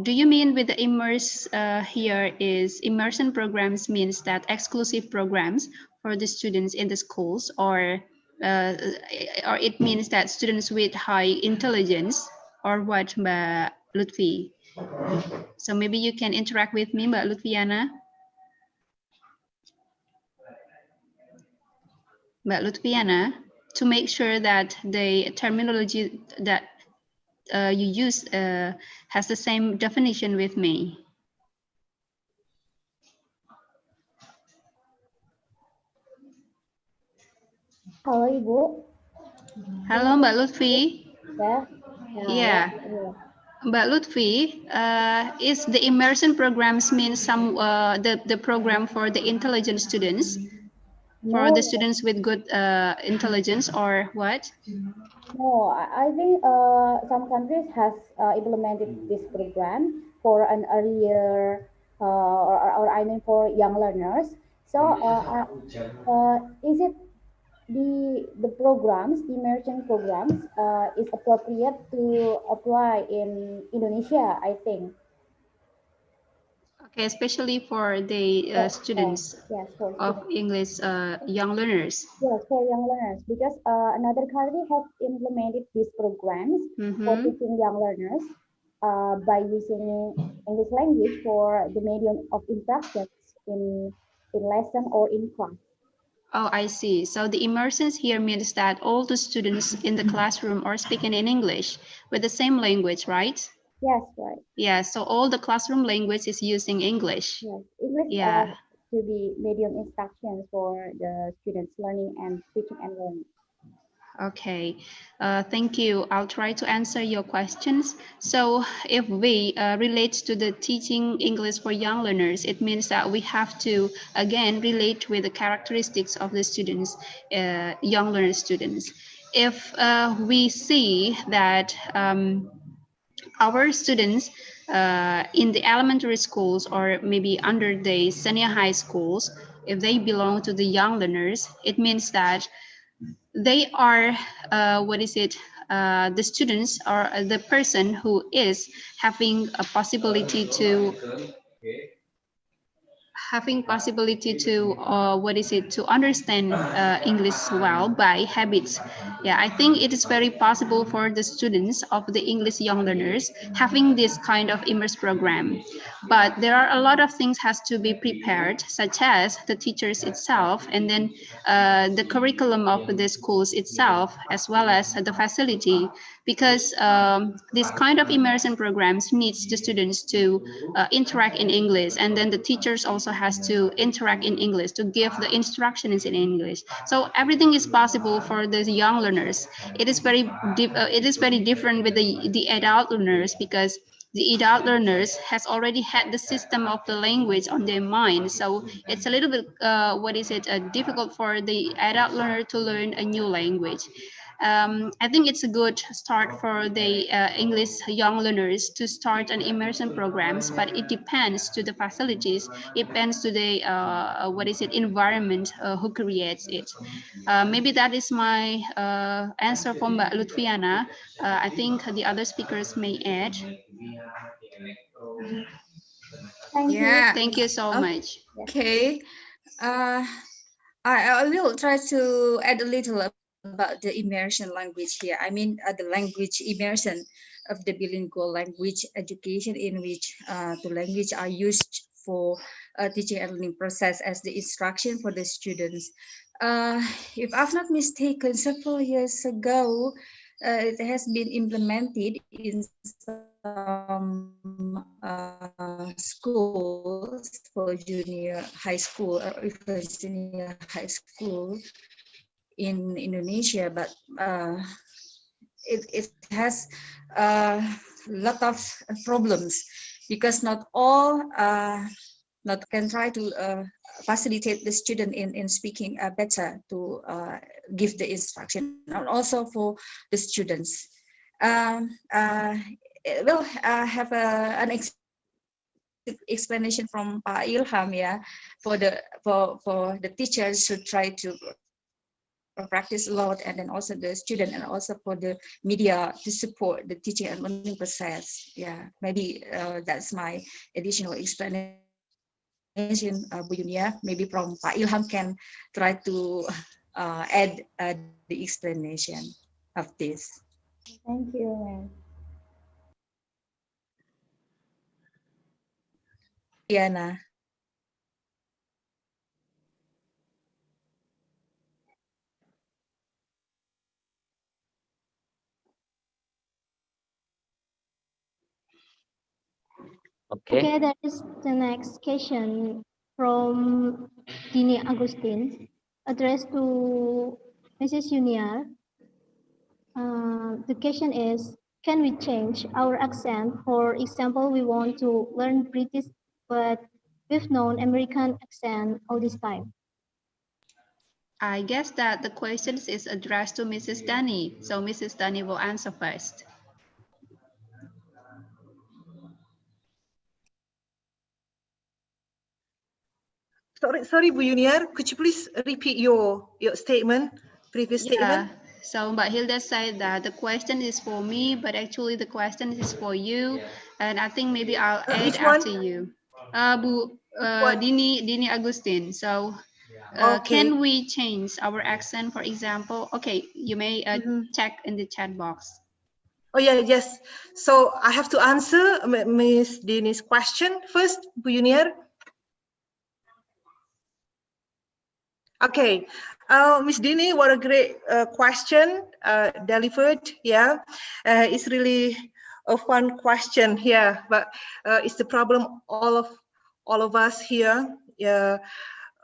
do you mean with the immerse here is immersion programs means that exclusive programs for the students in the schools, or it means that students with high intelligence, or what, Mbak Lutfi? So maybe you can interact with me, Mbak Lutfiana. Mbak Lutfiana, to make sure that the terminology that you use has the same definition with me. Halo Ibu. Halo Mbak Lutfi. Ya. Yeah. Mbak Lutfi, is the immersion programs mean some the program for the intelligent students, for the students with good intelligence, or what? No, I think some countries has implemented this program for an earlier or I mean for young learners. So is it the programs, immersion programs, is appropriate to apply in Indonesia? I think. Okay, especially for the students yes, for of English young learners. Yes, for young learners, because another country has implemented these programs for teaching young learners by using English language for the medium of instructions in lesson or in class. Oh, I see. So the immersions here means that all the students in the classroom are speaking in English with the same language, right? Yes, right. Yeah, so all the classroom language is using English. Yes, English Yeah. to be medium instructions for the students learning and teaching and learning. Okay, thank you. I'll try to answer your questions. So if we relate to the teaching English for young learners, it means that we have to, again, relate with the characteristics of the students, young learner students. If we see that our students in the elementary schools or maybe under the senior high schools, if they belong to the young learners, it means that they are the students or the person who is having a possibility to to understand English well by habits. Yeah, I think it is very possible for the students of the English young learners having this kind of immerse program. But there are a lot of things has to be prepared, such as the teachers itself, and then the curriculum of the schools itself, as well as the facility, because this kind of immersion programs needs the students to interact in English, and then the teachers also has to interact in English to give the instructions in English. So everything is possible for the young learners. It is very different with the adult learners, because the adult learners has already had the system of the language on their mind. So it's a little bit difficult for the adult learner to learn a new language. I think it's a good start for the English young learners to start an immersion programs, but it depends to the facilities, it depends to the environment who creates it. Maybe that is my answer from Mbak Lutfiana. I think the other speakers may add. Thank you. Yeah. Thank you so much. Okay. I will try to add a little about the immersion language here. I mean, the language immersion of the bilingual language education, in which the language are used for teaching and learning process as the instruction for the students. If I've not mistaken, several years ago, it has been implemented in some schools for junior high school or even senior high school in Indonesia, but it has a lot of problems because not all not can try to facilitate the student in speaking better to give the instruction, and also for the students. It will have an explanation from Pak Ilham, yeah, for the teachers should try to practice a lot, and then also the student, and also for the media to support the teaching and learning process. Yeah, maybe that's my additional explanation, Bu Yunia. Maybe from Pak Ilham can try to add the explanation of this. Thank you, ma'am. Diana. Okay, that is the next question from Dini Agustin, addressed to Mrs. Yuniar. The question is, can we change our accent? For example, we want to learn British, but we've known American accent all this time. I guess that the question is addressed to Mrs. Dani, so Mrs. Dani will answer first. Sorry, Bu Yuniar, could you please repeat your statement, previous statement? So Mbak Hilda said that the question is for me, but actually the question is for you, and I think maybe I'll add Which one? after you. Dini Agustin. So Okay. can we change our accent, for example? Okay, you may check in the chat box. Oh yeah, yes. So I have to answer Ms. Dini's question first, Bu Yuniar. Okay, Ms. Dini, what a great question delivered. Yeah, it's really a fun question here, but it's the problem all of us here. Yeah,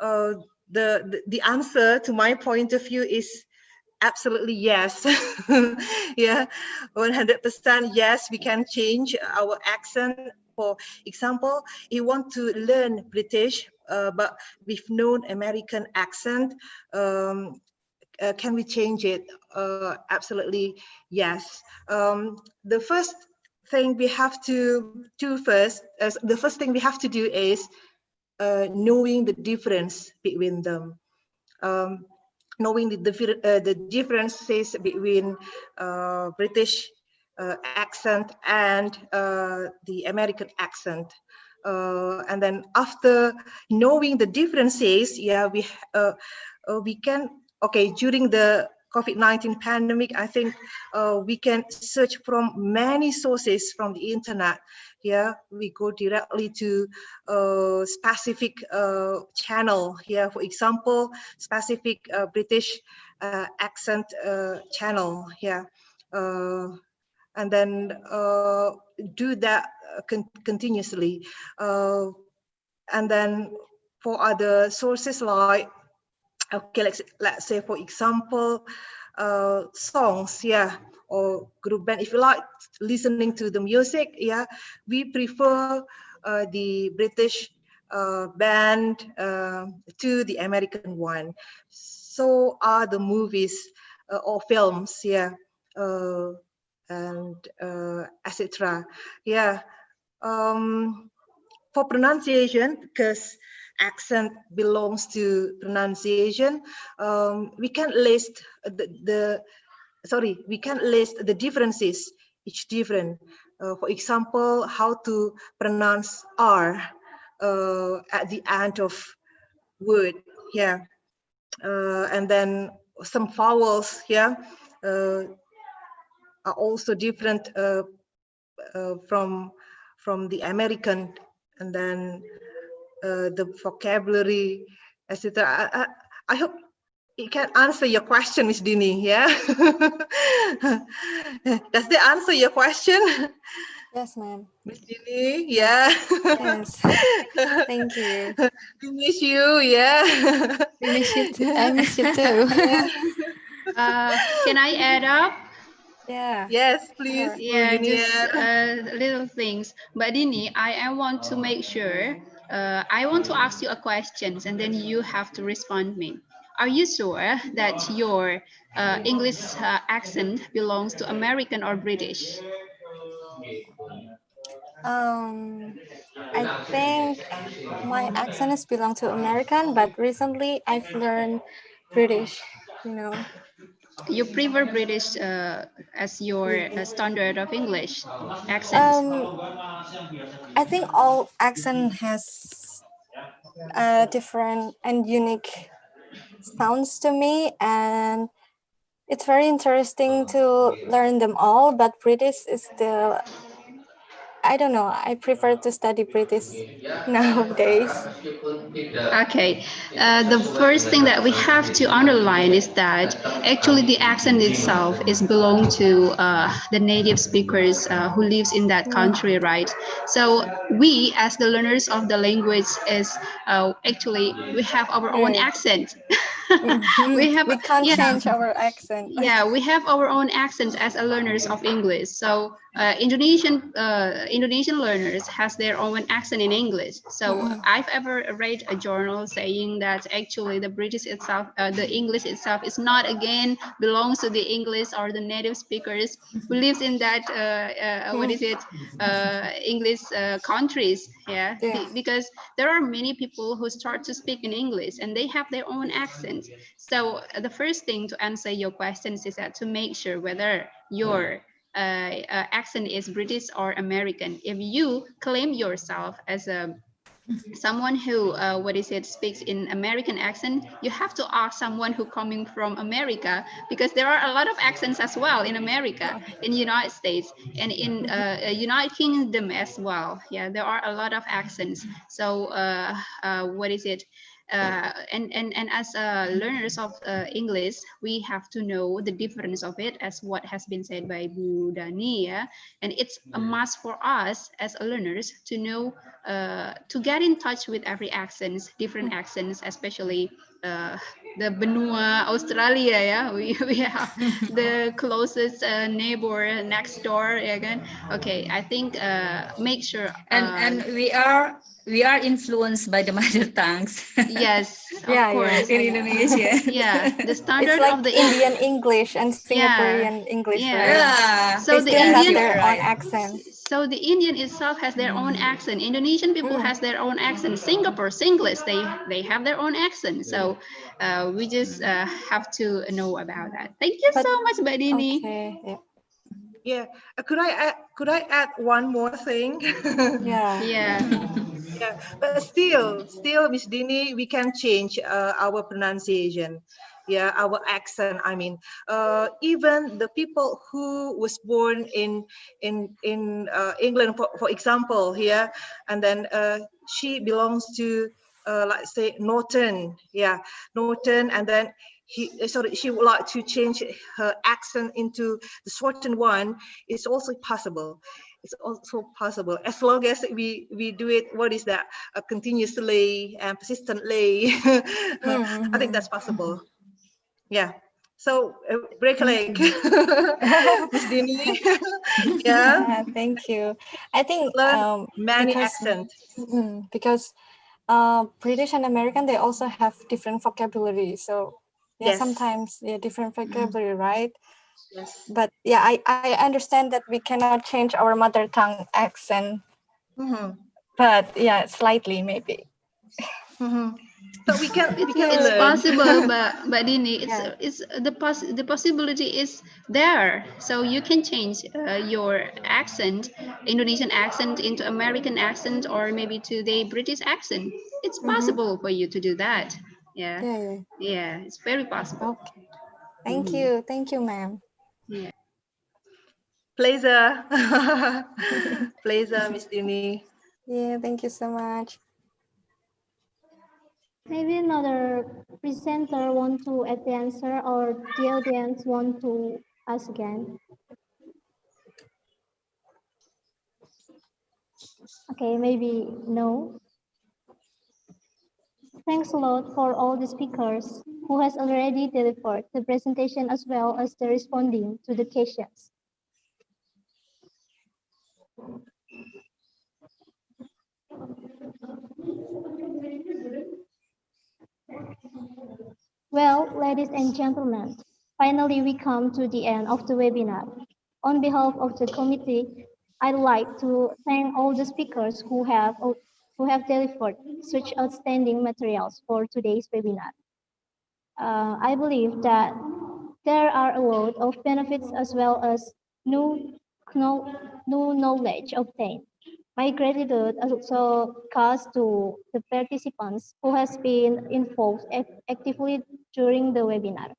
the answer to my point of view is absolutely yes. Yeah, 100% yes, we can change our accent. For example, you want to learn British, but with non-American accent, can we change it? Absolutely yes. The first thing we have to do is knowing the difference between them. Knowing the differences between British accent and the American accent. And then after knowing the differences, yeah, we can, okay, during the COVID-19 pandemic, I think we can search from many sources from the internet. Yeah, we go directly to specific channel here. For example, specific British accent channel here. And then do that continuously. And then for other sources like, okay, let's say for example, songs, yeah, or group band. If you like listening to the music, yeah, we prefer the British band to the American one. So are the movies. or films, yeah, and etc. Yeah. For pronunciation, because accent belongs to pronunciation, we can list we can list the differences, each different. For example, how to pronounce R at the end of word, yeah. And then some vowels, yeah, are also different from the American, and then the vocabulary, etc. I hope it can answer your question, Miss Dini. Yeah. Does that answer your question? Yes, ma'am. Miss Dini, yeah. Yes. Thank you. We miss you, yeah. We miss you too. I miss you too. Can I add up? Yeah. Yes, please, Sure. Bu Yeah, just Junior. little things. But Dini, I want to make sure, I want to ask you a question and then you have to respond me. Are you sure that your English accent belongs to American or British? I think my accent is belong to American, but recently I've learned British, you know. You prefer British as your standard of English accent? I think all accent has different and unique sounds to me, and it's very interesting to learn them all, but British is the, I don't know, I prefer to study British nowadays. Okay, the first thing that we have to underline is that actually the accent itself is belong to the native speakers who lives in that country, right? So we, as the learners of the language, is actually we have our own Right. accent. We can't yeah, change our accent. yeah, we have our own accents as a learners of English. So Indonesian learners has their own accent in English. So I've ever read a journal saying that actually the British itself, the English itself is not again belongs to the English or the native speakers who lives in that what is it English countries. Yeah, because there are many people who start to speak in English and they have their own accents. So the first thing to answer your questions is that to make sure whether your accent is British or American. If you claim yourself as a someone who what is it speaks in American accent, you have to ask someone who coming from America, because there are a lot of accents as well in America, in United States, and in United Kingdom as well. Yeah, there are a lot of accents. So what is it? And as learners of English, we have to know the difference of it, as what has been said by Bu Dani. Yeah? And it's a must for us as learners to know, to get in touch with every accents, different accents, especially the Benua Australia. Yeah, we have the closest neighbor next door again. Okay, I think make sure And we are influenced by the mother tongues. Yes, of Yeah, course. In Indonesia. Yeah, the standard It's like of the Indian English and Singaporean English, right? Yeah. So They the still have Indian, their own accent. so the Indian itself has their own accent. Indonesian people has their own accent. Singapore, Singlish, they have their own accent. So we just have to know about that. Thank you so much, Badini. Okay. Yeah. Could I add one more thing? Yeah. Yeah. Yeah, but still, Miss Dini, we can change our pronunciation. Yeah, our accent. I mean, even the people who was born in England, for example, here, and then she belongs to like say Norton. Yeah, Norton, and then she would like to change her accent into the Swarton one. It's also possible. It's also possible as long as we do it. What is that? Continuously and persistently. I think that's possible. Yeah. So break a leg, Miss Dini. Yeah. Thank you. I think Learn many because accents. because British and American, they also have different vocabulary. So Yeah, Yes. sometimes different vocabulary, right? Yes. But yeah, I understand that we cannot change our mother tongue accent. But yeah, slightly maybe. But we can It's learn. possible, but Dini, it's the possibility is there, so you can change your accent, Indonesian accent into American accent, or maybe to the British accent. It's possible for you to do that. Yeah, it's very possible. Okay, thank you, ma'am. Yeah. Pleasure. Pleasure, Miss Dini. Yeah, thank you so much. Maybe another presenter want to add the answer, or the audience want to ask again. Okay, maybe no. Thanks a lot for all the speakers who has already delivered the presentation as well as the responding to the questions. Well, ladies and gentlemen, finally we come to the end of the webinar. On behalf of the committee, I'd like to thank all the speakers who have delivered such outstanding materials for today's webinar. I believe that there are a lot of benefits as well as new knowledge obtained. My gratitude also goes to the participants who has been involved actively during the webinar.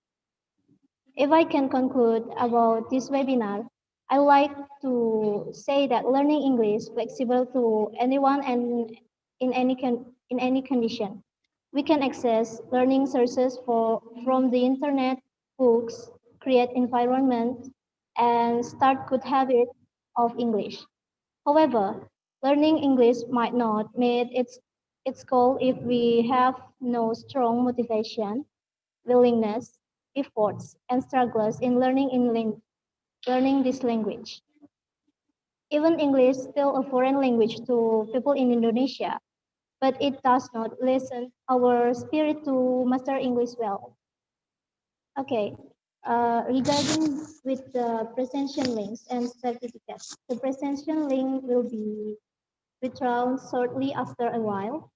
If I can conclude about this webinar, I like to say that learning English flexible to anyone and in any condition. We can access learning sources from the internet, books, create environment, and start good habits of English. However, learning English might not meet its goal if we have no strong motivation, willingness, efforts, and struggles in learning this language. Even English is still a foreign language to people in Indonesia, but it does not lessen our spirit to master English well. Okay, regarding with the presentation links and certificates, the presentation link will be withdrawn shortly after a while,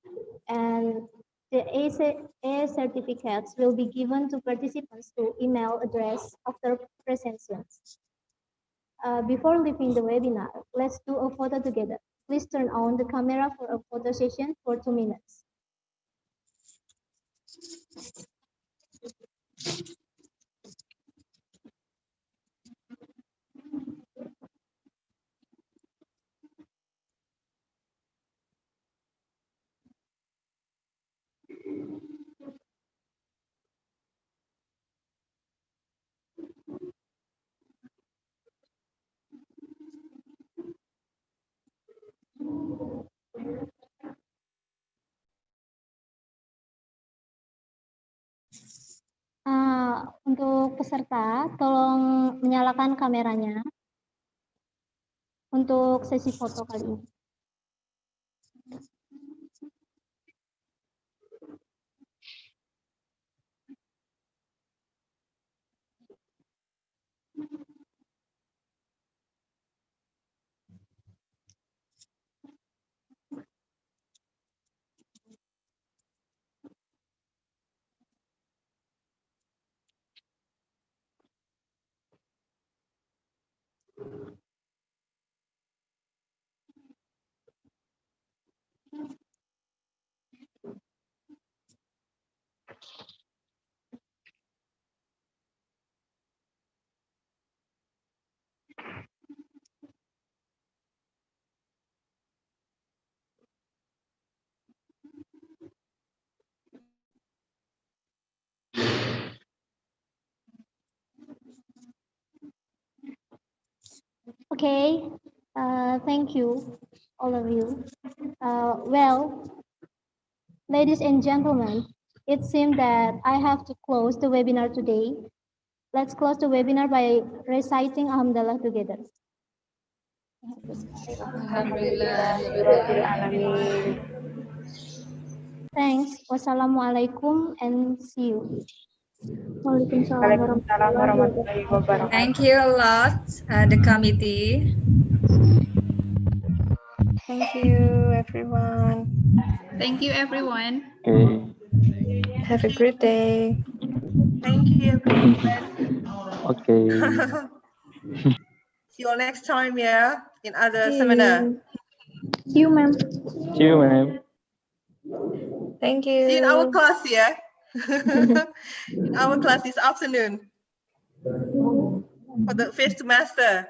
and the A certificates will be given to participants to email address after presentations. Before leaving the webinar, let's do a photo together. Please turn on the camera for a photo session for 2 minutes. Untuk peserta, tolong menyalakan kameranya untuk sesi foto kali ini. Okay, thank you, all of you. Well, ladies and gentlemen, it seems that I have to close the webinar today. Let's close the webinar by reciting Alhamdulillah together. Thanks. Wassalamualaikum and see you. Waalaikumsalam warahmatullahi wabarakatuh. Thank you a lot, the committee. Thank you, everyone. Thank you, everyone. Okay. Have a great day. Thank you, everyone. Okay. See you all next time, yeah, in other See seminar. you. See you, ma'am. See you, ma'am. Thank See you in our you. class, yeah. In our class this afternoon for the first semester.